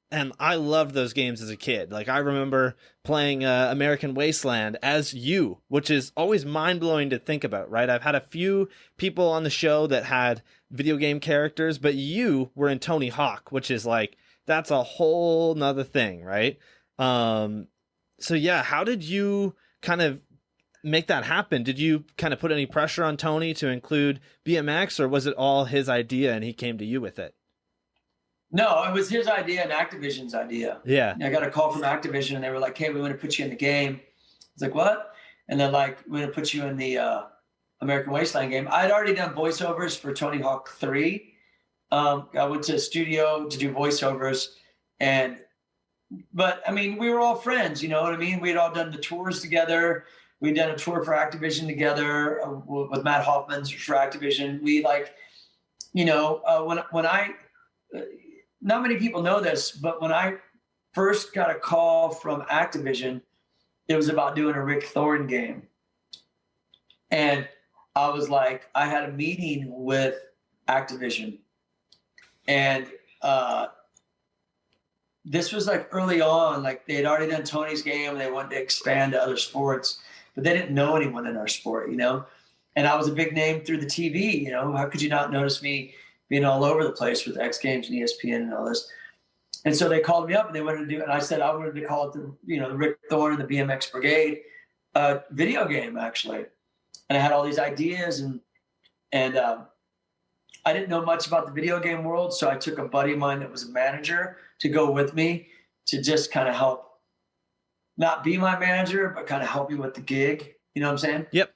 And I loved those games as a kid. Like I remember playing American Wasteland as you, which is always mind blowing to think about, right? I've had a few people on the show that had video game characters, but you were in Tony Hawk, which is like, that's a whole nother thing, right? So yeah, how did you kind of make that happen? Did you kind of put any pressure on Tony to include BMX, or was it all his idea and he came to you with it? No, it was his idea and Activision's idea. Yeah. I got a call from Activision and they were like, hey, we want to put you in the game. It's like, what? And they're like, we're going to put you in the American Wasteland game. I'd already done voiceovers for Tony Hawk 3. I went to a studio to do voiceovers, but I mean, we were all friends, you know what I mean? We'd all done the tours together. We'd done a tour for Activision together with Matt Hoffman's for Activision. We like, you know, when I, not many people know this, but when I first got a call from Activision, it was about doing a Rick Thorne game. And I was like, I had a meeting with Activision. And this was like early on, like they had already done Tony's game and they wanted to expand to other sports, but they didn't know anyone in our sport, you know? And I was a big name through the TV, you know? How could you not notice me being all over the place with X Games and ESPN and all this? And so they called me up and they wanted to do, and I said I wanted to call it the, you know, the Rick Thorne and the BMX Brigade video game, actually. And I had all these ideas and I didn't know much about the video game world, so I took a buddy of mine that was a manager to go with me to just kind of help, not be my manager, but kind of help me with the gig. You know what I'm saying? Yep.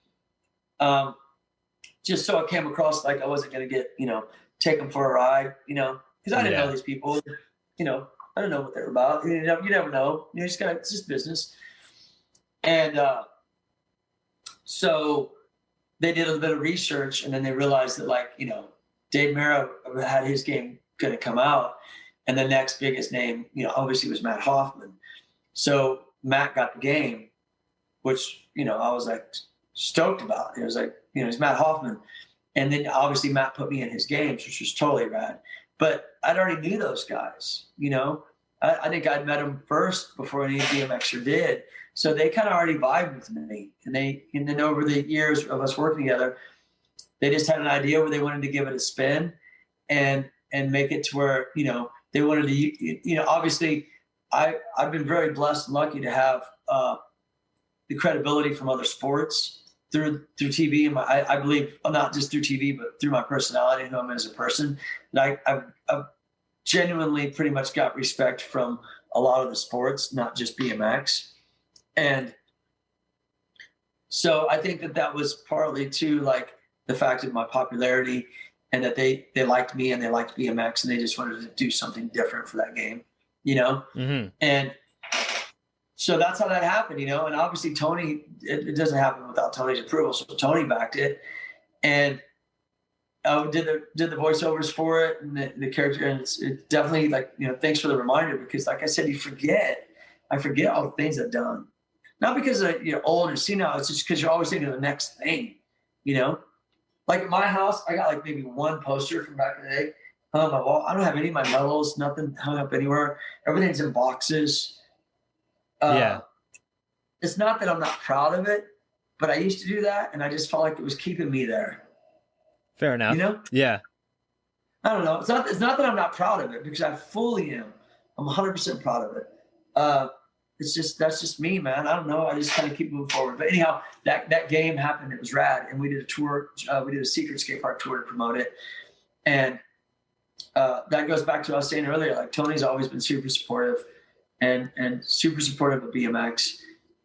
Just so I came across like I wasn't going to get, you know, take them for a ride, you know, because I didn't know these people. You know, I don't know what they're about. You never know. You know, it's just business. And so they did a little bit of research, and then they realized that, like, you know, Dave Mera had his game going to come out, and the next biggest name, you know, obviously was Matt Hoffman. So Matt got the game, which, you know, I was like stoked about. It was like, you know, it's Matt Hoffman. And then obviously Matt put me in his games, which was totally rad. But I'd already knew those guys, you know. I think I'd met them first before any BMXer did. So they kind of already vibed with me. And then over the years of us working together, they just had an idea where they wanted to give it a spin and make it to where, you know, they wanted to, you know, obviously I've been very blessed and lucky to have the credibility from other sports through TV. And I believe, not just through TV, but through my personality and who I'm as a person. And I've genuinely pretty much got respect from a lot of the sports, not just BMX. And so I think that was partly too, like, the fact of my popularity and that they liked me and they liked BMX and they just wanted to do something different for that game, you know? Mm-hmm. And so that's how that happened, you know? And obviously Tony, it doesn't happen without Tony's approval. So Tony backed it, and I did the voiceovers for it and the character. And it's definitely, like, you know, thanks for the reminder, because like I said, I forget all the things I've done. Not because you're old or senile, it's just because you're always thinking of the next thing, you know? Like at my house, I got like maybe one poster from back in the day hung on my wall. I don't have any of my medals, nothing hung up anywhere. Everything's in boxes. It's not that I'm not proud of it, but I used to do that, and I just felt like it was keeping me there. Fair enough. You know? Yeah. I don't know. It's not that I'm not proud of it, because I fully am. I'm 100% proud of it. That's just me, man. I don't know. I just kind of keep moving forward. But anyhow, that game happened. It was rad, and we did a tour. We did a secret skate park tour to promote it, and that goes back to what I was saying earlier. Like, Tony's always been super supportive, and super supportive of BMX,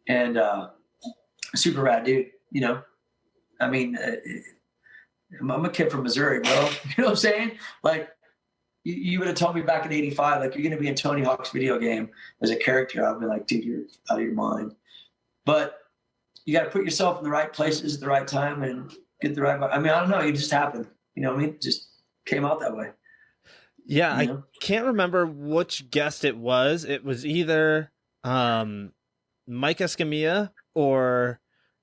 and super rad dude. You know, I mean, I'm a kid from Missouri, bro. You know what I'm saying? Like, you would have told me back in '85, like, you're going to be in Tony Hawk's video game as a character. I'd be like, dude, you're out of your mind. But you got to put yourself in the right places at the right time and get the right. I mean, I don't know. It just happened. You know what I mean? It just came out that way. Yeah, I can't remember which guest it was. It was either Mike Escamilla or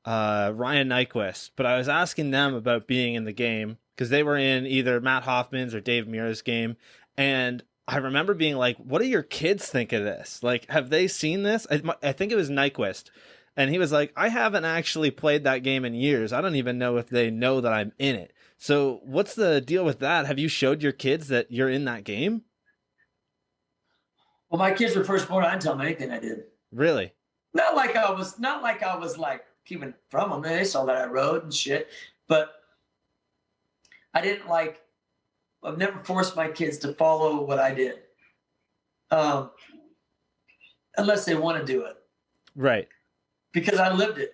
Ryan Nyquist. But I was asking them about being in the game because they were in either Matt Hoffman's or Dave Mira's game. And I remember being like, what do your kids think of this? Like, have they seen this? I think it was Nyquist. And he was like, I haven't actually played that game in years. I don't even know if they know that I'm in it. So what's the deal with that? Have you showed your kids that you're in that game? Well, my kids were first born. I didn't tell them anything I did. Really? Not like I was like keeping it from them. They saw that I rode and shit. But I didn't like, I've never forced my kids to follow what I did. Unless they want to do it. Right. Because I lived it.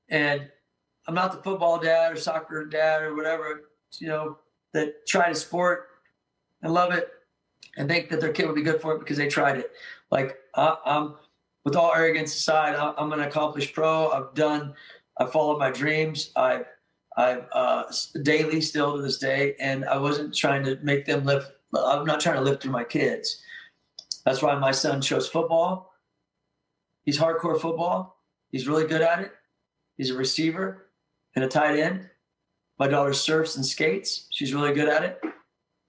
And I'm not the football dad or soccer dad or whatever, you know, that tried a sport and love it and think that their kid would be good for it because they tried it. Like, I'm, with all arrogance aside, I'm an accomplished pro. I followed my dreams. I've daily still to this day, and I wasn't trying to make them live. I'm not trying to live through my kids. That's why my son chose football. He's hardcore football. He's really good at it. He's a receiver and a tight end. My daughter surfs and skates. She's really good at it.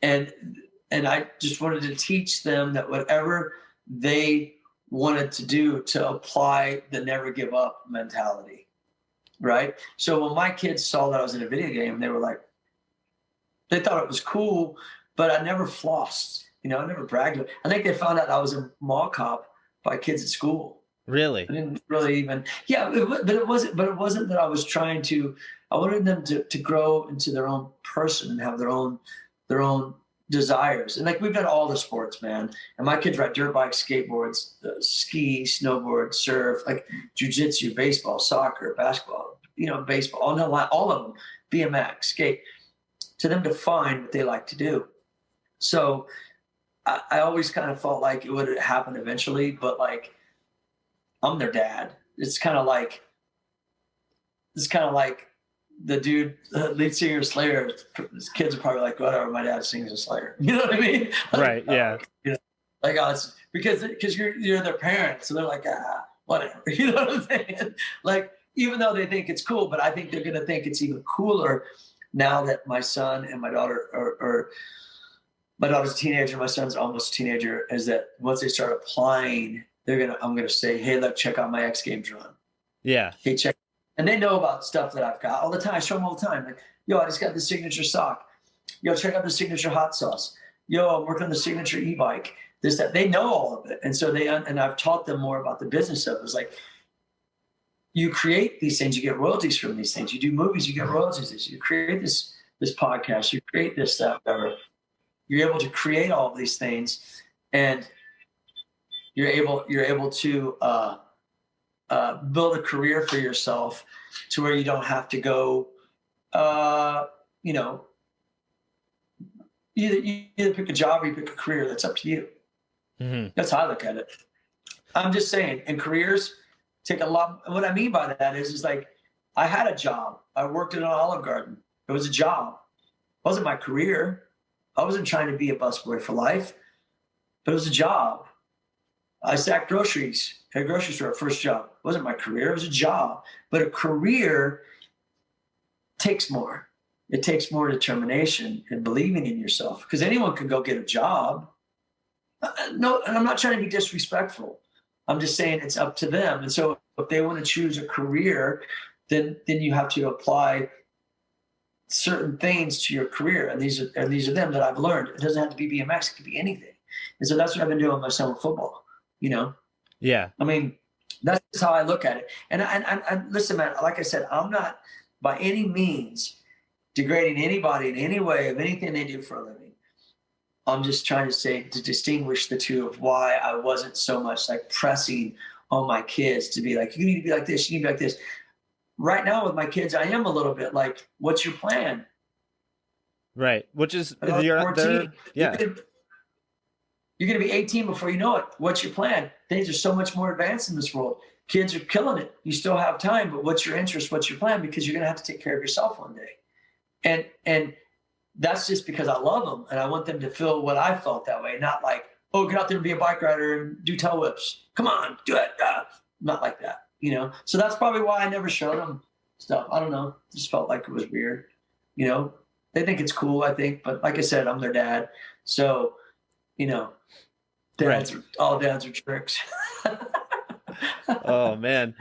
And I just wanted to teach them that whatever they wanted to do, to apply the never give up mentality, right? So when my kids saw that I was in a video game, they were like, they thought it was cool, but I never flossed. You know, I never bragged. I think they found out I was a mall cop by kids at school. Really? I didn't really even, but it wasn't that I was trying to, I wanted them to grow into their own person and have their own desires. And like, we've done all the sports, man. And my kids ride dirt bikes, skateboards, ski, snowboard, surf, like jujitsu, baseball, soccer, basketball, you know, baseball, all of them, BMX, skate, to them to find what they like to do. So I always kind of felt like it would happen eventually, but like, I'm their dad. It's kind of like the dude, lead singer of Slayer. His kids are probably like, whatever, my dad sings a Slayer. You know what I mean? Right. Yeah. You know, like, oh, it's because you're their parents, so they're like, whatever. You know what I'm saying? Like, even though they think it's cool, but I think they're gonna think it's even cooler now that my son and my daughter are my daughter's a teenager, my son's almost a teenager. Is that once they start applying, I'm gonna say, hey, look, check out my X Games run. Yeah. Hey, check. And they know about stuff that I've got all the time. I show them all the time. Like, yo, I just got the signature sock. Yo, check out the signature hot sauce. Yo, I'm working on the signature e-bike. This, that. They know all of it. And so and I've taught them more about the business of it. It's like, you create these things, you get royalties from these things. You do movies, you get royalties. You create this podcast, you create this stuff, whatever. You're able to create all of these things, and you're able to build a career for yourself to where you don't have to go, you know, either pick a job or you pick a career. That's up to you. Mm-hmm. That's how I look at it. I'm just saying, in careers, take a lot. What I mean by that is like, I had a job. I worked in an Olive Garden. It was a job. It wasn't my career. I wasn't trying to be a busboy for life, but it was a job. I stacked groceries at a grocery store, first job. It wasn't my career, it was a job. But a career takes more. It takes more determination and believing in yourself, because anyone can go get a job. No, and I'm not trying to be disrespectful. I'm just saying it's up to them. And so if they want to choose a career, then you have to apply certain things to your career. And these are them that I've learned. It doesn't have to be BMX, it could be anything. And so that's what I've been doing with my son with football, you know? Yeah. I mean, that's how I look at it. And listen, man, like I said, I'm not by any means degrading anybody in any way of anything they do for a living. I'm just trying to distinguish the two of why I wasn't so much like pressing on my kids to be like, you need to be like this, you need to be like this. Right now with my kids, I am a little bit like, what's your plan? Right. Which is, You're 14. yeah. You're going to be 18 before you know it. What's your plan? Things are so much more advanced in this world. Kids are killing it. You still have time, but what's your interest? What's your plan? Because you're going to have to take care of yourself one day. And that's just because I love them and I want them to feel what I felt that way. Not like, oh, get out there and be a bike rider and do tail whips. Come on, do it. Not like that, you know? So that's probably why I never showed them stuff. I don't know. Just felt like it was weird, you know? They think it's cool, I think. But like I said, I'm their dad. So, you know, all dads are tricks. Oh man,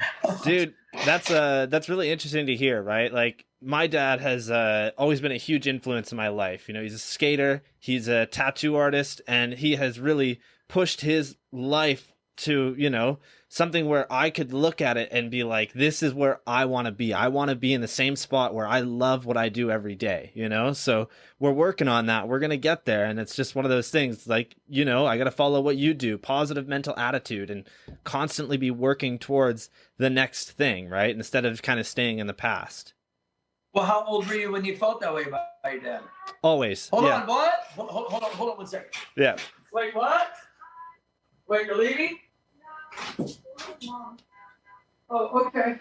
dude, that's really interesting to hear, right? Like my dad has always been a huge influence in my life. You know, he's a skater, he's a tattoo artist, and he has really pushed his life to, you know, something where I could look at it and be like, this is where I want to be. I want to be in the same spot where I love what I do every day, you know? So we're working on that. We're going to get there. And it's just one of those things like, you know, I got to follow what you do, positive mental attitude, and constantly be working towards the next thing, right? Instead of kind of staying in the past. Well, how old were you when you felt that way about your dad? Always. Hold on, what? Hold on 1 second. Yeah. Wait, what? Wait, you're leaving? Oh, okay.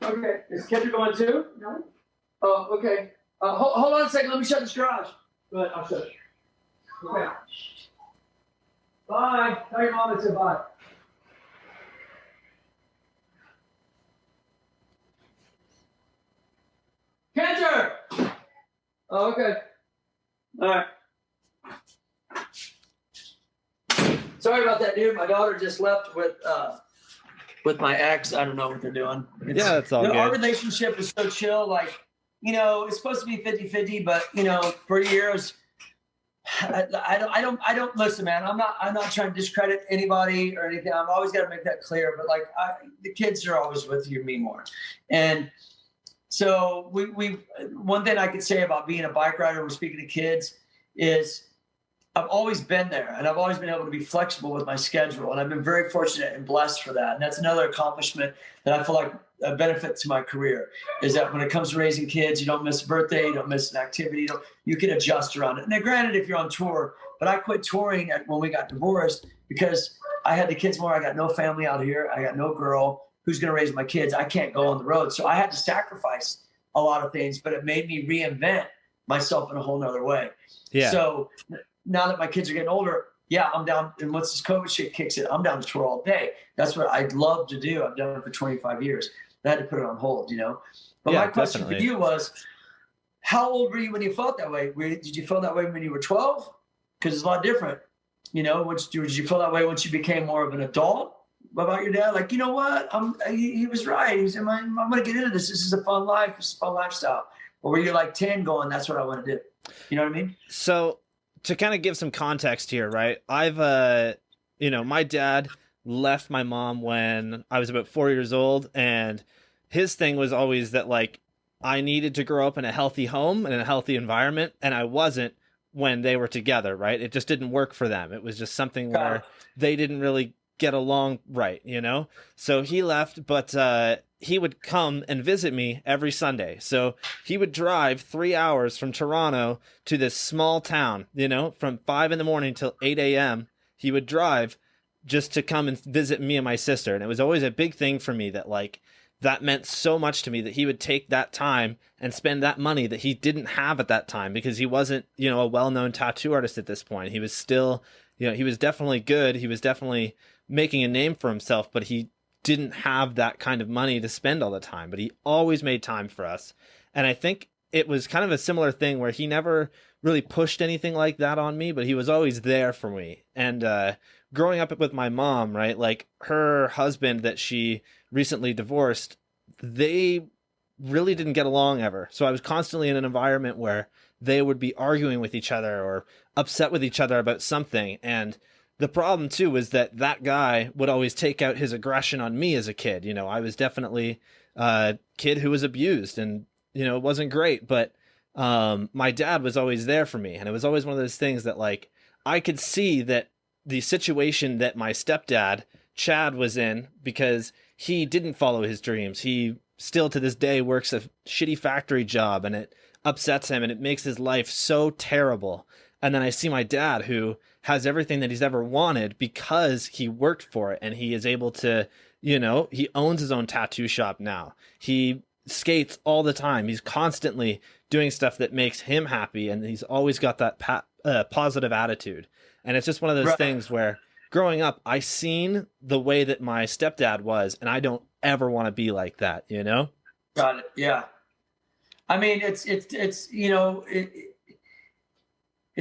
Okay. Is Kendra going too? No. Oh, okay. Hold on a second. Let me shut this garage. Go ahead. I'll shut it. Okay. Bye. Tell your mom I said bye. Kendra! Oh, okay. All right. Sorry about that, dude. My daughter just left with my ex. I don't know what they're doing. That's all good. Our relationship is so chill. Like, you know, it's supposed to be 50-50, but you know, for years, I don't listen, man. I'm not trying to discredit anybody or anything. I've always got to make that clear. But like, the kids are always with you, me more. And so we one thing I could say about being a bike rider when speaking to kids is I've always been there and I've always been able to be flexible with my schedule. And I've been very fortunate and blessed for that. And that's another accomplishment that I feel like a benefit to my career is that when it comes to raising kids, you don't miss a birthday, you don't miss an activity, you can adjust around it. Now, granted, if you're on tour, but I quit touring when we got divorced because I had the kids more. I got no family out here. I got no girl who's going to raise my kids. I can't go on the road. So I had to sacrifice a lot of things, but it made me reinvent myself in a whole nother way. Yeah. So now that my kids are getting older, yeah, I'm down. And once this COVID shit kicks in, I'm down to tour all day. That's what I'd love to do. I've done it for 25 years. I had to put it on hold, you know? But my question for you was, how old were you when you felt that way? Did you feel that way when you were 12? Because it's a lot different. You know, did you feel that way once you became more of an adult about your dad? Like, you know what? He was right. He said, I'm going to get into this. This is a fun life. It's a fun lifestyle. Or were you like 10 going, that's what I want to do? You know what I mean? So to kind of give some context here, right? I've, you know, my dad left my mom when I was about 4 years old. And his thing was always that, like, I needed to grow up in a healthy home and in a healthy environment. And I wasn't when they were together, right? It just didn't work for them. It was just something where they didn't really get along right, you know? So he left, but he would come and visit me every Sunday. So he would drive 3 hours from Toronto to this small town, you know, from 5 a.m. till 8 a.m. He would drive just to come and visit me and my sister. And it was always a big thing for me that, like, that meant so much to me that he would take that time and spend that money that he didn't have at that time because he wasn't, you know, a well-known tattoo artist at this point. He was still, you know, he was definitely good. He was definitely making a name for himself, but he didn't have that kind of money to spend all the time. But he always made time for us. And I think it was kind of a similar thing where he never really pushed anything like that on me, but he was always there for me. And growing up with my mom, right, like her husband that she recently divorced, they really didn't get along ever. So I was constantly in an environment where they would be arguing with each other or upset with each other about something. And the problem too was that that guy would always take out his aggression on me as a kid. You know, I was definitely a kid who was abused and, you know, it wasn't great, but my dad was always there for me. And it was always one of those things that, like, I could see that the situation that my stepdad Chad was in, because he didn't follow his dreams. He still to this day works a shitty factory job, and it upsets him and it makes his life so terrible. And then I see my dad, who has everything that he's ever wanted because he worked for it, and he is able to, he owns his own tattoo shop now. He skates all the time. He's constantly doing stuff that makes him happy, and he's always got that positive attitude. And it's just one of those things where growing up, I seen the way that my stepdad was, and I don't ever want to be like that, Got it. Yeah. I mean, it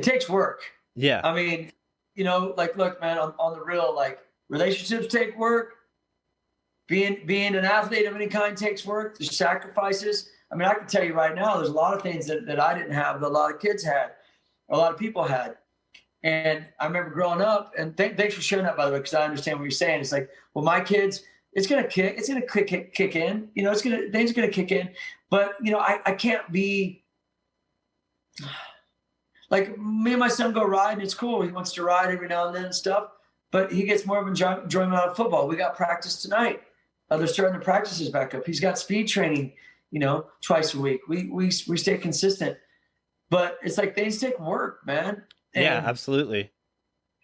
takes work. Yeah. I mean, like, look, man, on the real, like, relationships take work. Being an athlete of any kind takes work. There's sacrifices. I mean, I can tell you right now, there's a lot of things that I didn't have, that a lot of kids had, a lot of people had. And I remember growing up, and thanks for sharing that, by the way, because I understand what you're saying. It's like, well, my kids, it's gonna kick in. Things are gonna kick in. But I can't be like, me and my son go ride, and it's cool. He wants to ride every now and then and stuff, but he gets more of enjoyment out of football. We got practice tonight. They're starting the practices back up. He's got speed training, twice a week. We stay consistent, but it's like things take work, man. Yeah, absolutely.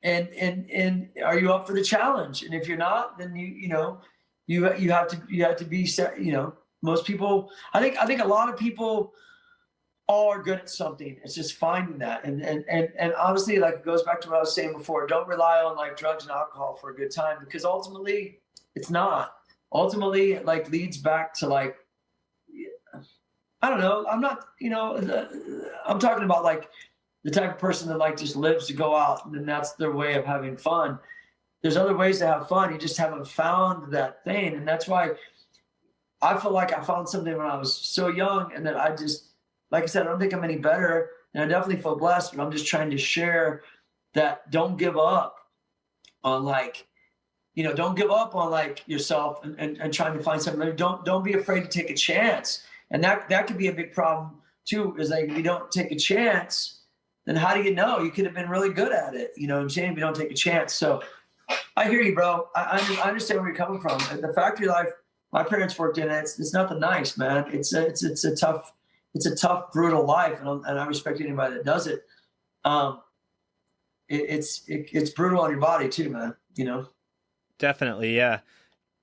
And are you up for the challenge? And if you're not, then you have to be, most people, I think a lot of people are good at something. It's just finding that. And honestly, like, it goes back to what I was saying before. Don't rely on like drugs and alcohol for a good time, because ultimately it's not. Ultimately, it like leads back to like, I don't know. I'm not, I'm talking about like the type of person that like just lives to go out, and then that's their way of having fun. There's other ways to have fun. You just haven't found that thing. And that's why I feel like I found something when I was so young, and that I just, like I said, I don't think I'm any better, and I definitely feel blessed, but I'm just trying to share that don't give up on like, don't give up on like yourself and trying to find something. Don't be afraid to take a chance. And that could be a big problem too, is like, if you don't take a chance, then how do you know? You could have been really good at it. You know what I'm saying? If you don't take a chance. So I hear you, bro. I understand where you're coming from. The factory life, my parents worked in it. It's nothing nice, man. It's a tough, brutal life. And I respect anybody that does it. It's brutal on your body too, man. Definitely. Yeah.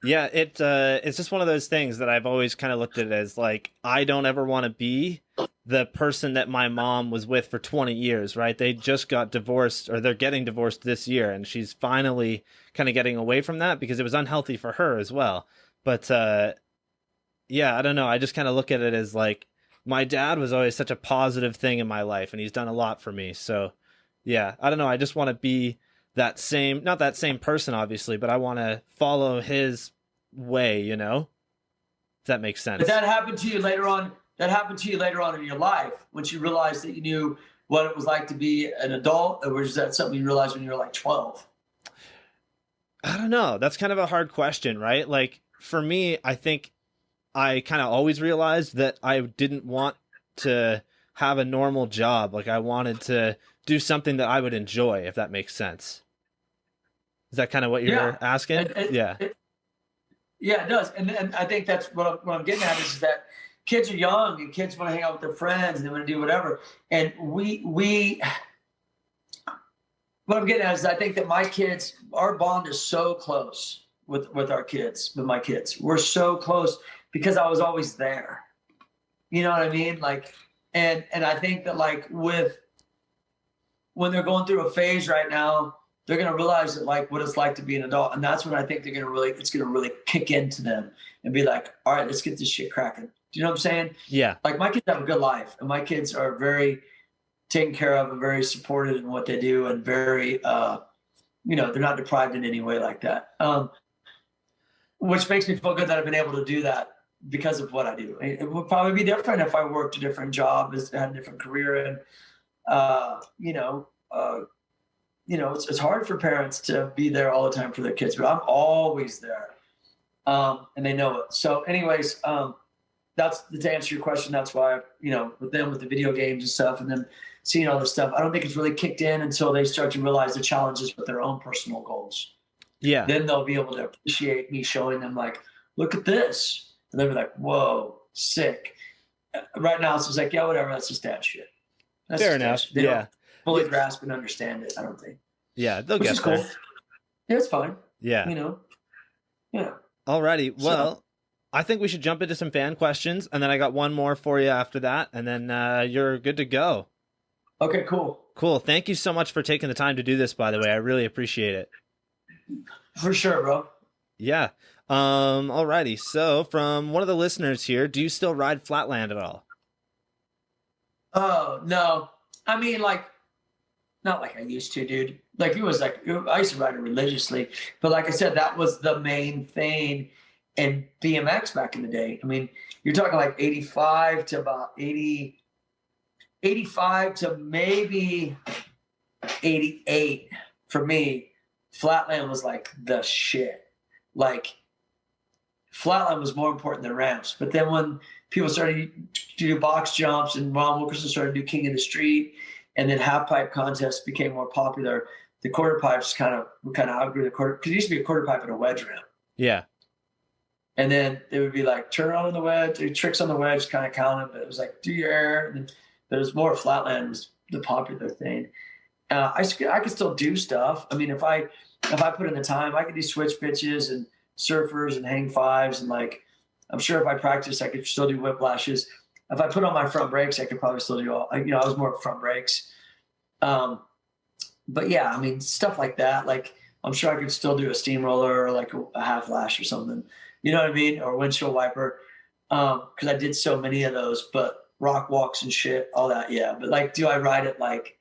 Yeah. It's just one of those things that I've always kind of looked at it as like, I don't ever want to be the person that my mom was with for 20 years, right? They just got divorced, or they're getting divorced this year, and she's finally kind of getting away from that because it was unhealthy for her as well. But yeah, I don't know. I just kind of look at it as like, my dad was always such a positive thing in my life, and he's done a lot for me. So yeah, I don't know. I just want to be that same, not that same person, obviously, but I want to follow his way, if that makes sense. But that happened to you later on. That happened to you later on in your life, once you realized that you knew what it was like to be an adult, or was that something you realized when you were like 12? I don't know. That's kind of a hard question, right? Like, for me, I think I kind of always realized that I didn't want to have a normal job. Like, I wanted to do something that I would enjoy, if that makes sense. Is that kind of what you're asking? Yeah, it does. And I think that's what I'm getting at is that kids are young, and kids want to hang out with their friends, and they want to do whatever. And what I'm getting at is, I think that my kids, our bond is so close with our kids, with my kids. We're so close because I was always there. You know what I mean? Like, and I think that like when they're going through a phase right now, they're going to realize that like what it's like to be an adult. And that's when I think it's going to really kick into them and be like, all right, let's get this shit cracking. Do you know what I'm saying? Yeah. Like, my kids have a good life, and my kids are very taken care of and very supported in what they do, and very, they're not deprived in any way like that. Which makes me feel good that I've been able to do that because of what I do. It would probably be different if I worked a different job, had a different career, and it's hard for parents to be there all the time for their kids, but I'm always there, and they know it. So, anyways, that's to answer your question. That's why, with them, with the video games and stuff, and then seeing all this stuff, I don't think it's really kicked in until they start to realize the challenges with their own personal goals. Yeah. Then they'll be able to appreciate me showing them like, look at this. And they'll be like, whoa, sick. Right now, it's just like, yeah, whatever. That's just dad shit. That's Fair just dad enough. shit. They Yeah. don't fully grasp and understand it, I don't think. Yeah, they'll Which get is cool. there. Yeah, it's fine. Yeah. You know? Yeah. Alrighty. Well, I think we should jump into some fan questions, and then I got one more for you after that, and then you're good to go. Okay, cool. Cool. Thank you so much for taking the time to do this, by the way. I really appreciate it. For sure, bro. Yeah. Alrighty. So from one of the listeners here, do you still ride Flatland at all? Oh, no. I mean, like, not like I used to, dude. Like, it was like, I used to ride it religiously. But like I said, that was the main thing in BMX back in the day. I mean, you're talking like 85 to about 85 to maybe 88 for me. Flatland was like the shit. Like, Flatland was more important than ramps. But then when people started to do box jumps and Ron Wilkerson started to do King of the Street, and then half pipe contests became more popular, the quarter pipes kind of outgrew the quarter, because it used to be a quarter pipe and a wedge ramp. Yeah. And then it would be like turn on the wedge, do tricks on the wedge, kind of count it, but it was like do your air. And then there was more Flatland was the popular thing. I could still do stuff. I mean, if I put in the time, I could do switch pitches and surfers and hang fives, and like I'm sure if I practiced, I could still do whiplashes. If I put on my front brakes, I could probably still do all. I was more front brakes. But yeah, I mean, stuff like that. Like I'm sure I could still do a steamroller or like a half lash or something. You know what I mean? Or windshield wiper. Because I did so many of those. But rock walks and shit, all that, yeah. But like, do I ride it like,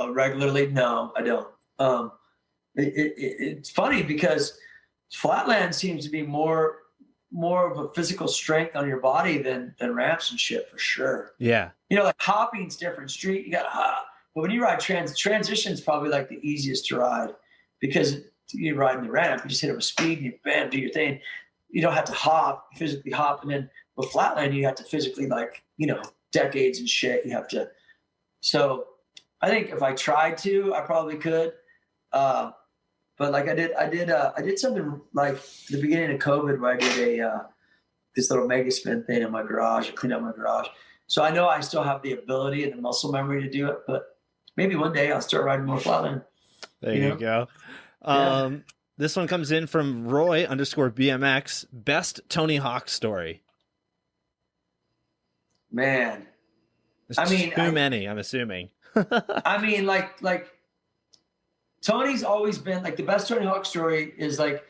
regularly? No, I don't. It's funny because Flatland seems to be more of a physical strength on your body than ramps and shit for sure. Yeah. Like hopping's different. Street, you got to hop. But when you ride transition's probably like the easiest to ride because you ride in the ramp, you just hit it with speed, and you bam, do your thing. You don't have to hop, physically hop. And then with Flatland, you have to physically decades and shit. You have to. So I think if I tried to, I probably could. But like I did something like the beginning of COVID where I did this little mega spin thing in my garage. I cleaned out my garage. So I know I still have the ability and the muscle memory to do it, but maybe one day I'll start riding more Flatland. There you go. Yeah. This one comes in from Roy_BMX. Best Tony Hawk story. Man. There's too many, I'm assuming. I mean, like Tony's always been like the best Tony Hawk story is like,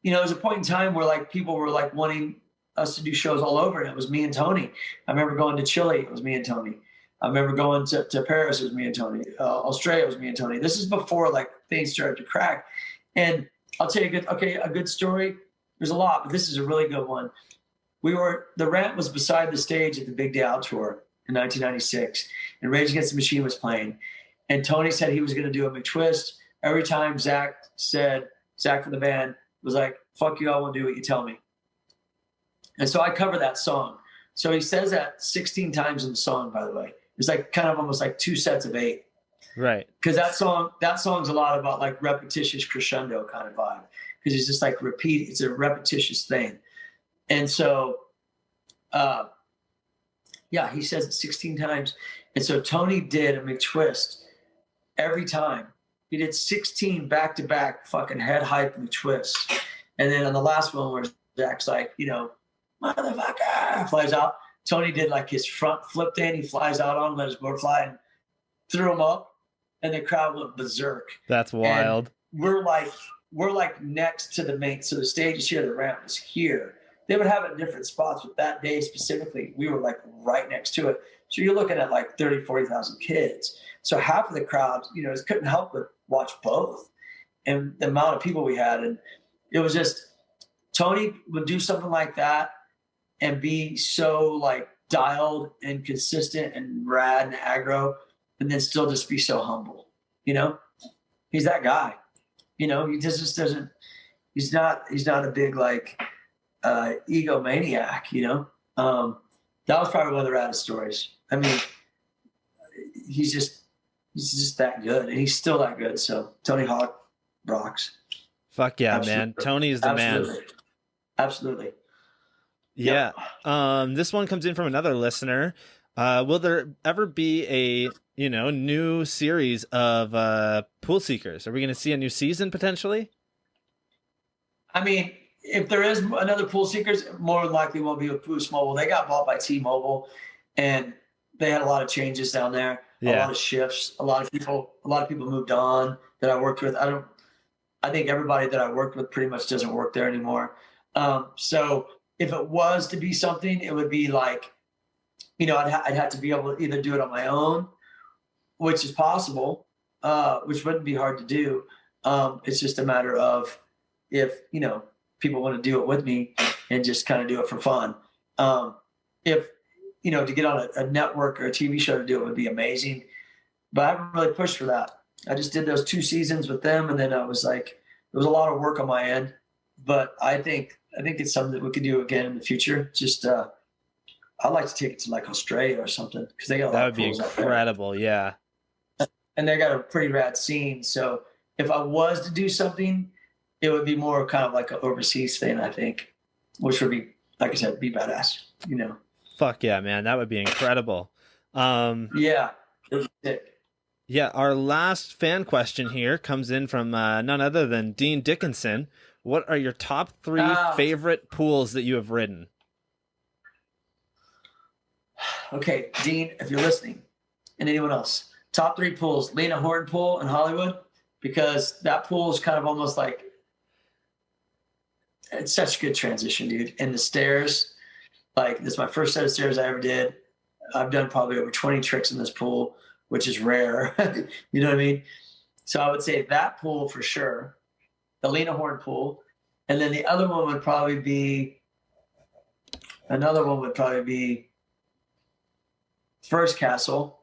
there was a point in time where like people were like wanting us to do shows all over, and it was me and Tony. I remember going to Chile, it was me and Tony. I remember going to Paris, it was me and Tony. Australia, it was me and Tony. This is before like things started to crack. And I'll tell you a good story. There's a lot, but this is a really good one. The ramp was beside the stage at the Big Day Out tour in 1996, and Rage Against the Machine was playing. And Tony said he was going to do a McTwist. Every time Zach from the band was like, fuck you, I won't do what you tell me. And so I cover that song. So he says that 16 times in the song, by the way. It's like kind of almost like 2 sets of 8. Right. Because that song's a lot about like repetitious crescendo kind of vibe. Because it's just like it's a repetitious thing. And so, he says it 16 times. And so Tony did a McTwist every time. He did 16 back-to-back fucking head hype McTwists. And then on the last one where Zach's like, motherfucker, flies out. Tony did like his front flip thing. He flies out on him, let his board fly, and threw him up. And the crowd went berserk. That's wild. And we're like next to the main. So the stage is here, the ramp is here. They would have it in different spots, but that day specifically, we were like right next to it. So you're looking at like 30, 40,000 kids. So half of the crowd, couldn't help but watch both. And the amount of people we had. And it was just, Tony would do something like that and be so like dialed and consistent and rad and aggro, and then still just be so humble. He's that guy. He just doesn't. He's not a big like egomaniac. That was probably one of the raddest stories. I mean, he's just that good, and he's still that good. So Tony Hawk, rocks. Fuck yeah, Absolutely. man. Tony is the man. Absolutely. Yeah. This one comes in from another listener. Will there ever be a, new series of Pool Seekers? Are we going to see a new season potentially? I mean, if there is another Pool Seekers, more than likely will be with Boost Mobile. They got bought by T-Mobile, and they had a lot of changes down there, a lot of shifts. A lot of people moved on that I worked with. I think everybody that I worked with pretty much doesn't work there anymore. So if it was to be something, it would be like, I'd have to be able to either do it on my own, which is possible, which wouldn't be hard to do. It's just a matter of if, people want to do it with me and just kind of do it for fun. If, to get on a network or a TV show to do it would be amazing, but I haven't really pushed for that. I just did those 2 seasons with them. And then I was like, it was a lot of work on my end, but I think it's something that we could do again in the future. Just, I'd like to take it to like Australia or something, because they got a lot of pools. That would be incredible. Yeah. And they got a pretty rad scene. So if I was to do something, it would be more kind of like an overseas thing, I think, which would be, like I said, be badass, Fuck yeah, man. That would be incredible. Yeah. It was sick. Yeah. Our last fan question here comes in from none other than Dean Dickinson. What are your top 3 favorite pools that you have ridden? Okay, Dean, if you're listening, and anyone else, top 3 pools: Lena Horton Pool in Hollywood, because that pool is kind of almost like, it's such a good transition, dude. And the stairs, like, this is my first set of stairs I ever did. I've done probably over 20 tricks in this pool, which is rare. You know what I mean? So I would say that pool for sure, the Lena Horton Pool. And then the other one would probably be, First Castle,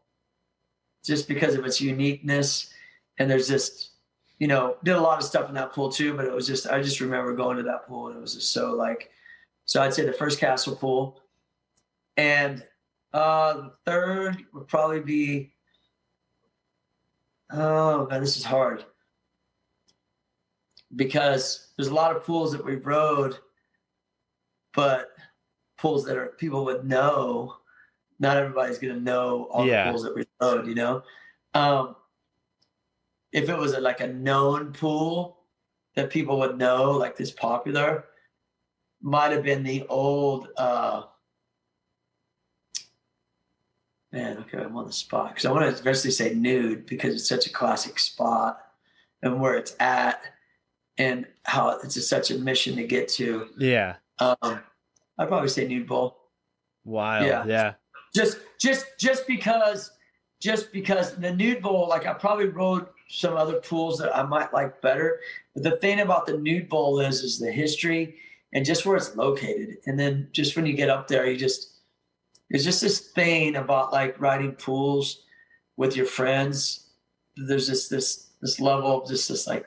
just because of its uniqueness. And there's just, did a lot of stuff in that pool too, but it was just, I just remember going to that pool and it was just so I'd say the First Castle pool. And the third would probably be, oh man, this is hard, because there's a lot of pools that we rode, but pools that people would know. Not everybody's going to know all the pools that we rode, If it was like a known pool that people would know, like this popular, might have been the old, I'm on the spot, because I want to eventually say Nude, because it's such a classic spot and where it's at and how it's such a mission to get to. Yeah. I'd probably say Nude Bowl. Wild. Yeah. Just because the Nude Bowl, like, I probably rode some other pools that I might like better, but the thing about the Nude Bowl is the history and just where it's located. And then just when you get up there, there's just this thing about like riding pools with your friends. There's just this level of just this, I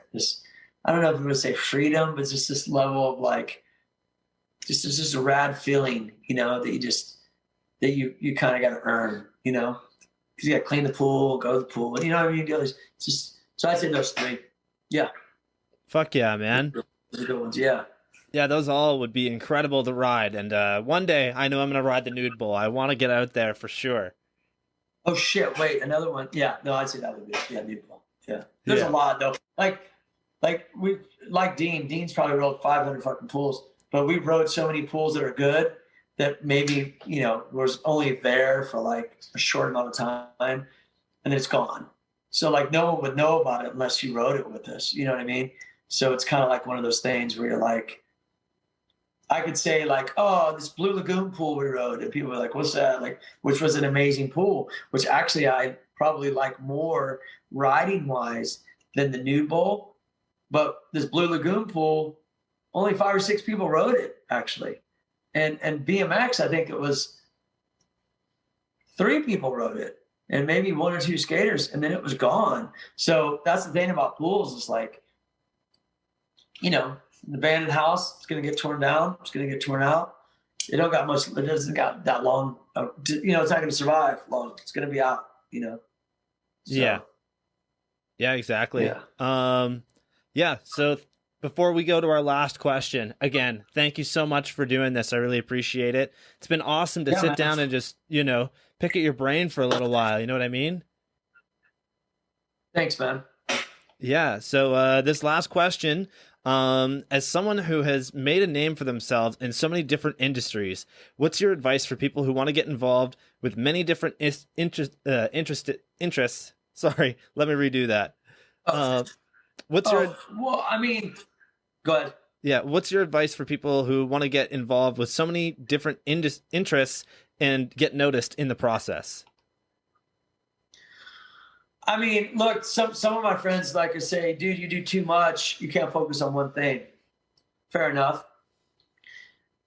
don't know if I'm going to say freedom, but just this level of like, it's just a rad feeling, that you kind of got to earn, because you got to clean the pool, go to the pool, and what I mean? So I'd say those 3. Yeah. Fuck yeah, man. Those are good ones. Yeah. Yeah, those all would be incredible to ride. And one day I know I'm going to ride the Nude Bowl. I want to get out there for sure. Oh shit. Wait, another one. Yeah. No, I'd say that would be, Nude Bowl. Yeah. There's a lot though. Like Dean's probably rode 500 fucking pools, but we rode so many pools that are good that maybe, was only there for like a short amount of time and it's gone. So like no one would know about it unless you rode it with us. You know what I mean? So it's kind of like one of those things where you're like, I could say like, oh, this Blue Lagoon pool we rode, and people were like, what's that? Like, which was an amazing pool, which actually I probably like more riding wise than the Nude Bowl. But this Blue Lagoon pool, only 5 or 6 people rode it actually. And BMX, I think it was 3 people rode it and maybe 1 or 2 skaters, and then it was gone. So that's the thing about pools, is like, the abandoned house, it's going to get torn down. It's going to get torn out. It doesn't got that long. It's not going to survive long. It's going to be out, So. Yeah. Yeah, exactly. Yeah. Yeah. So before we go to our last question, again, thank you so much for doing this. I really appreciate it. It's been awesome to Yeah, sit man. down and just, pick at your brain for a little while. You know what I mean? Thanks, man. Yeah. So this last question, as someone who has made a name for themselves in so many different industries, what's your advice for people who want to get involved with many different interests? Sorry, let me redo that. Uh, what's your Well, I mean, go ahead. Yeah, what's your advice for people who want to get involved with so many different interests and get noticed in the process? I mean, look, some of my friends like to say, dude, you do too much. You can't focus on one thing. Fair enough.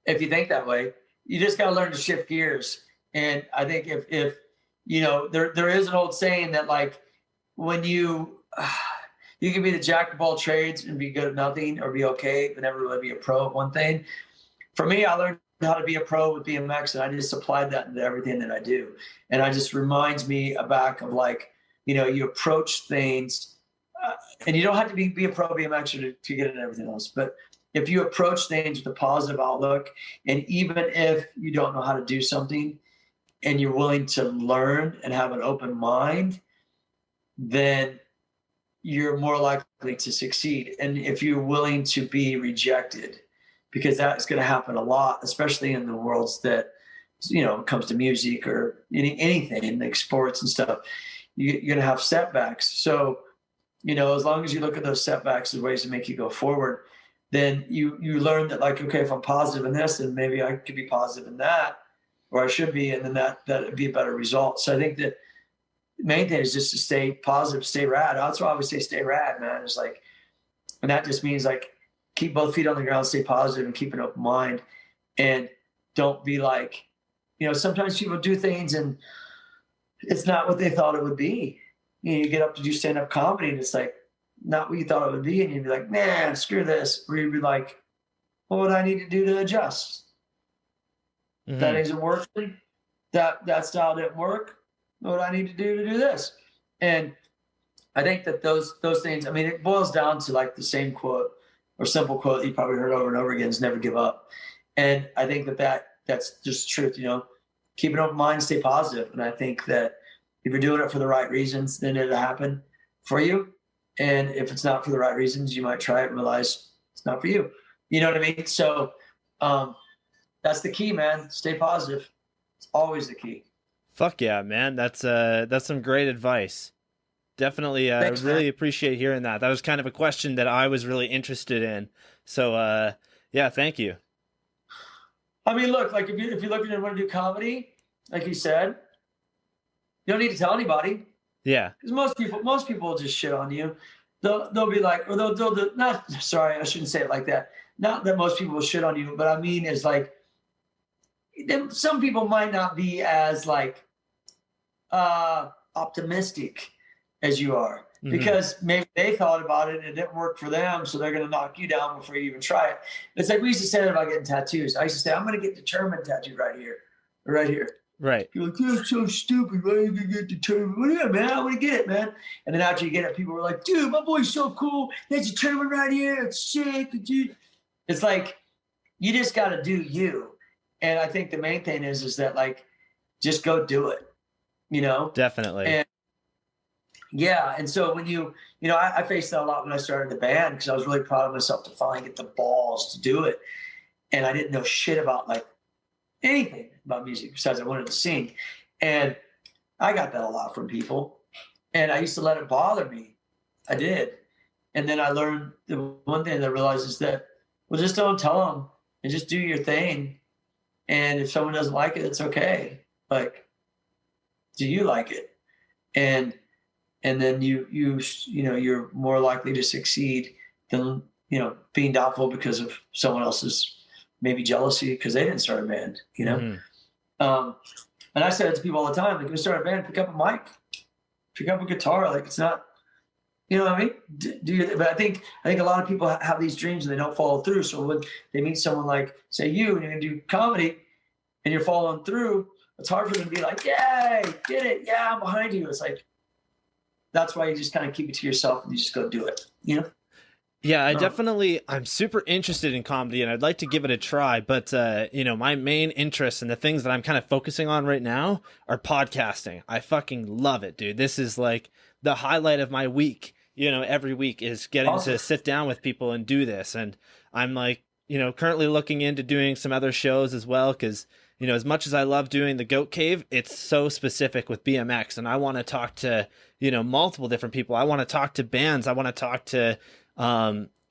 If you think that way, you just got to learn to shift gears. And I think if there is an old saying that like when you can be the jack of all trades and be good at nothing, or be okay but never really be a pro at one thing. For me, I learned how to be a pro with BMX, and I just applied that into everything that I do. And it just reminds me back of like, you approach things, and you don't have to be a pro BMXer to get into everything else. But if you approach things with a positive outlook, and even if you don't know how to do something, and you're willing to learn and have an open mind, then you're more likely to succeed. And if you're willing to be rejected, because that is going to happen a lot, especially in the worlds that, comes to music or anything like sports and stuff, you're going to have setbacks. So, as long as you look at those setbacks as ways to make you go forward, then you learn that like, okay, if I'm positive in this, then maybe I could be positive in that, or I should be, and then that would be a better result. So I think that the main thing is just to stay positive, stay rad. That's why I always say stay rad, man. It's like, and that just means like keep both feet on the ground, stay positive, and keep an open mind, and don't be like, sometimes people do things and it's not what they thought it would be. You get up to do stand-up comedy and it's like not what you thought it would be, and you'd be like, man, screw this. Or you'd be like, what would I need to do to adjust? Mm-hmm. That isn't working. That style didn't work. What do I need to do this? And I think that those things, I mean, it boils down to like the same quote or simple quote you probably heard over and over again is never give up. And I think that's just the truth, keep an open mind, stay positive. And I think that if you're doing it for the right reasons, then it'll happen for you. And if it's not for the right reasons, you might try it and realize it's not for you. You know what I mean? So that's the key, man. Stay positive. It's always the key. Fuck yeah, man. That's some great advice. Definitely Thanks, really man. appreciate hearing that. That was kind of a question that I was really interested in. So yeah, thank you. I mean, look, like if you're looking to want to do comedy, like you said, you don't need to tell anybody. Yeah. Because most people will just shit on you. They'll be like, or they'll not. Sorry, I shouldn't say it like that. Not that most people will shit on you, but I mean is like, some people might not be as like optimistic as you are, because maybe they thought about it and it didn't work for them, so they're going to knock you down before you even try it. It's like we used to say that about getting tattoos. I used to say, I'm going to get determined tattooed right here. Right. You're like, that's so stupid. Why are you going to get determined? Well, yeah, man, I want to get it, man. And then after you get it, people were like, dude, my boy's so cool. That's determined right here. It's sick, dude. It's like, you just got to do you. And I think the main thing is that like, just go do it, Definitely. And yeah. And so when I faced that a lot when I started the band, because I was really proud of myself to finally get the balls to do it. And I didn't know shit about like anything about music besides I wanted to sing. And I got that a lot from people. And I used to let it bother me. I did. And then I learned the one thing that I realized is that, well, just don't tell them and just do your thing. And if someone doesn't like it, it's okay. Like, do you like it? And then you're more likely to succeed than, being doubtful because of someone else's maybe jealousy because they didn't start a band, And I say that to people all the time, like, if you start a band, pick up a mic, pick up a guitar. Like, it's not, you know what I mean? But I think a lot of people have these dreams and they don't follow through. So when they meet someone like, say, you, and you're going to do comedy and you're following through, it's hard for them to be like, yay, did it. Yeah, I'm behind you. It's like, that's why you just kind of keep it to yourself and you just go do it, Yeah, No. I'm super interested in comedy and I'd like to give it a try, but my main interest and the things that I'm kind of focusing on right now are podcasting. I fucking love it, dude. This is like the highlight of my week. Every week is getting to Awesome. sit down with people and do this. And I'm like, currently looking into doing some other shows as well cuz as much as I love doing the Goat Cave, it's so specific with BMX and I want to talk to, multiple different people. I want to talk to bands. I want to talk to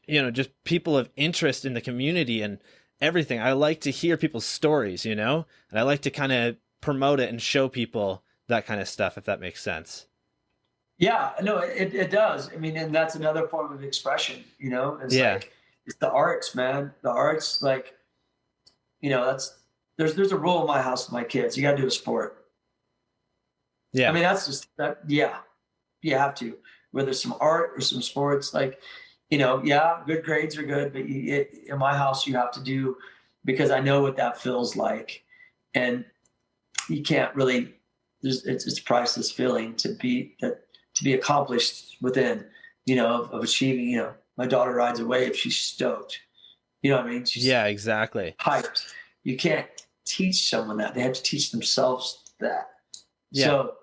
just people of interest in the community and everything. I like to hear people's stories, and I like to kind of promote it and show people that kind of stuff, if that makes sense. Yeah, no, it does. I mean, and that's another form of expression, it's Yeah. like, it's the arts, man. The arts, like, that's, there's a rule in my house with my kids. You got to do a sport. I Yeah. mean, that's just that. Yeah, you have to, whether some art or some sports, like, yeah, good grades are good, but in my house, you have to do, because I know what that feels like. And you can't really, it's a priceless feeling to be accomplished within, of achieving, my daughter rides a wave, she's stoked. You know what I mean? She's Yeah, exactly. hyped. You can't teach someone that. They have to teach themselves that. Yeah. So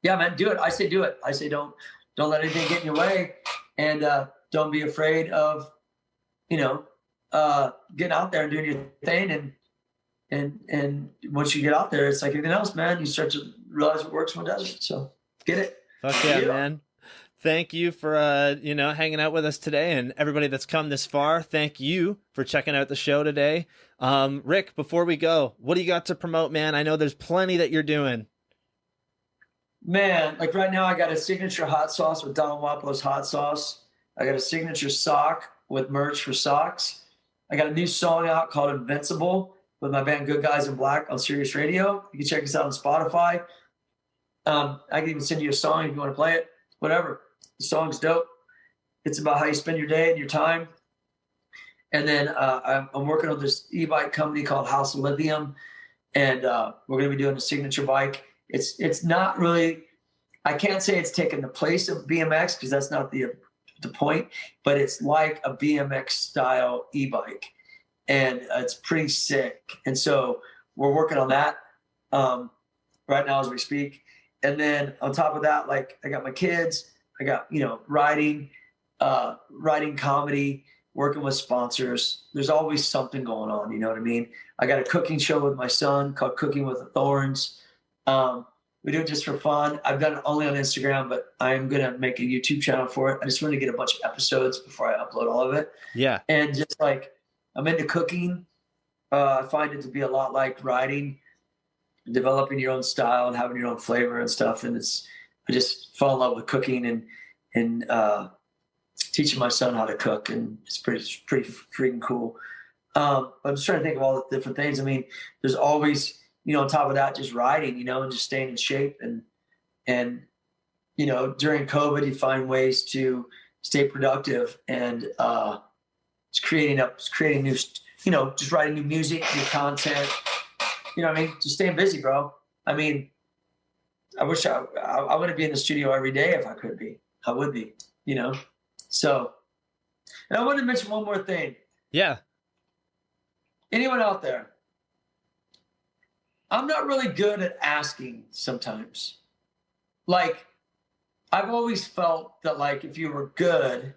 yeah, man, do it. I say do it. I say don't let anything get in your way, and don't be afraid of, getting out there and doing your thing. And once you get out there, it's like anything else, man. You start to realize what works and what doesn't. So get it. Fuck yeah, Yeah. man. Thank you for hanging out with us today, and everybody that's come this far. Thank you for checking out the show today. Rick, before we go, what do you got to promote, man? I know there's plenty that you're doing. Man, like right now, I got a signature hot sauce with Don Wapo's hot sauce. I got a signature sock with merch for socks. I got a new song out called Invincible with my band Good Guys in Black on Sirius Radio. You can check us out on Spotify. I can even send you a song if you want to play it, whatever. The song's dope. It's about how you spend your day and your time. And then I'm working on this e-bike company called House of Lithium, and we're going to be doing a signature bike. It's not really, I can't say it's taken the place of BMX because that's not the point, but it's like a BMX style e-bike, and it's pretty sick. And so we're working on that right now as we speak. And then on top of that, like I got my kids, I got, writing comedy, working with sponsors. There's always something going on. You know what I mean? I got a cooking show with my son called Cooking with the Thorns. We do it just for fun. I've done it only on Instagram, but I'm going to make a YouTube channel for it. I just want to get a bunch of episodes before I upload all of it. Yeah. And just like, I'm into cooking. I find it to be a lot like writing, developing your own style and having your own flavor and stuff. And I just fell in love with cooking and teaching my son how to cook. And it's pretty freaking cool. I'm just trying to think of all the different things. I mean, there's always, on top of that, just riding, and just staying in shape and during COVID, you find ways to stay productive and just creating new, just writing new music, new content. You know what I mean? Just staying busy, bro. I mean, I wish I would be in the studio every day if I could be. I would be, So, and I want to mention one more thing. Yeah. Anyone out there? I'm not really good at asking sometimes. Like, I've always felt that, like, if you were good,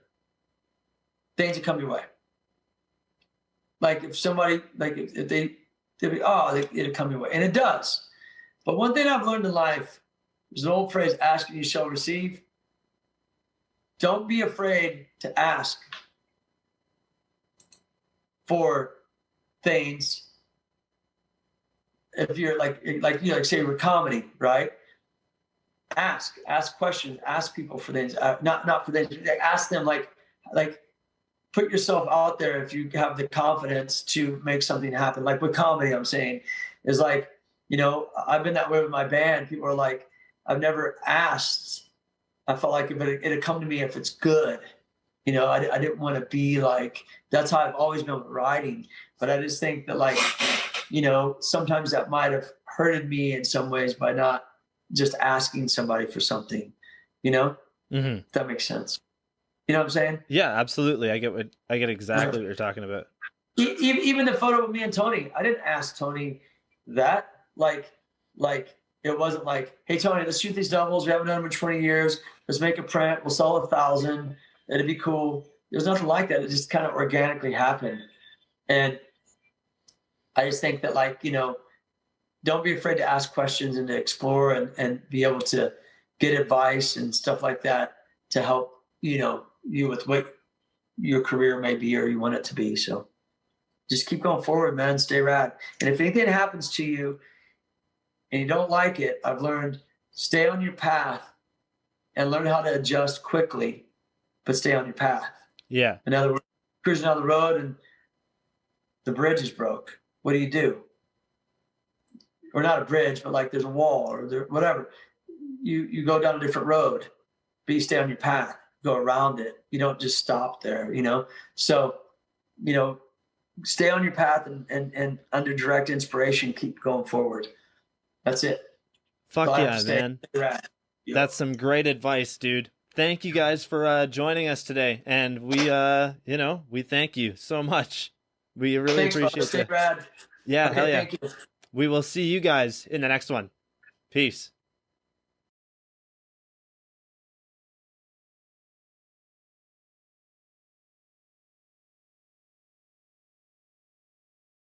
things would come your way. Like, if somebody, like, if they'd be, it'd come your way. And it does. But one thing I've learned in life is an old phrase, ask and you shall receive. Don't be afraid to ask for things. If you're like say with comedy, right? Ask questions, ask people for things, not for things. Ask them like put yourself out there if you have the confidence to make something happen. Like with comedy, I'm saying is like, I've been that way with my band. People are like, I've never asked. I felt like it'd come to me if it's good. I didn't want to be like, that's how I've always been with writing. But I just think that like, sometimes that might have hurted me in some ways by not just asking somebody for something, If that makes sense. You know what I'm saying? Yeah, absolutely. I get exactly what you're talking about. Even the photo of me and Tony, I didn't ask Tony that. Like it wasn't like, hey Tony, let's shoot these doubles. We haven't done them in 20 years. Let's make a print. We'll sell 1,000. It'd be cool. There's nothing like that. It just kind of organically happened. And I just think that, like, you know, don't be afraid to ask questions and to explore and be able to get advice and stuff like that to help, you know, you with what your career may be or you want it to be. So just keep going forward, man. Stay rad. And if anything happens to you and you don't like it, I've learned, stay on your path and learn how to adjust quickly, but stay on your path. Yeah. In other words, cruising down the road and the bridge is broke. What do? Or not a bridge, but like there's a wall or whatever. You go down a different road, but you stay on your path, go around it. You don't just stop there, you know? So, you know, stay on your path and under direct inspiration, keep going forward. That's it. Fuck yeah, man. That's some great advice, dude. Thank you guys for joining us today. And we, you know, we thank you so much. We really appreciate it. Stay rad. Yeah, okay, hell yeah. Thank you. We will see you guys in the next one. Peace.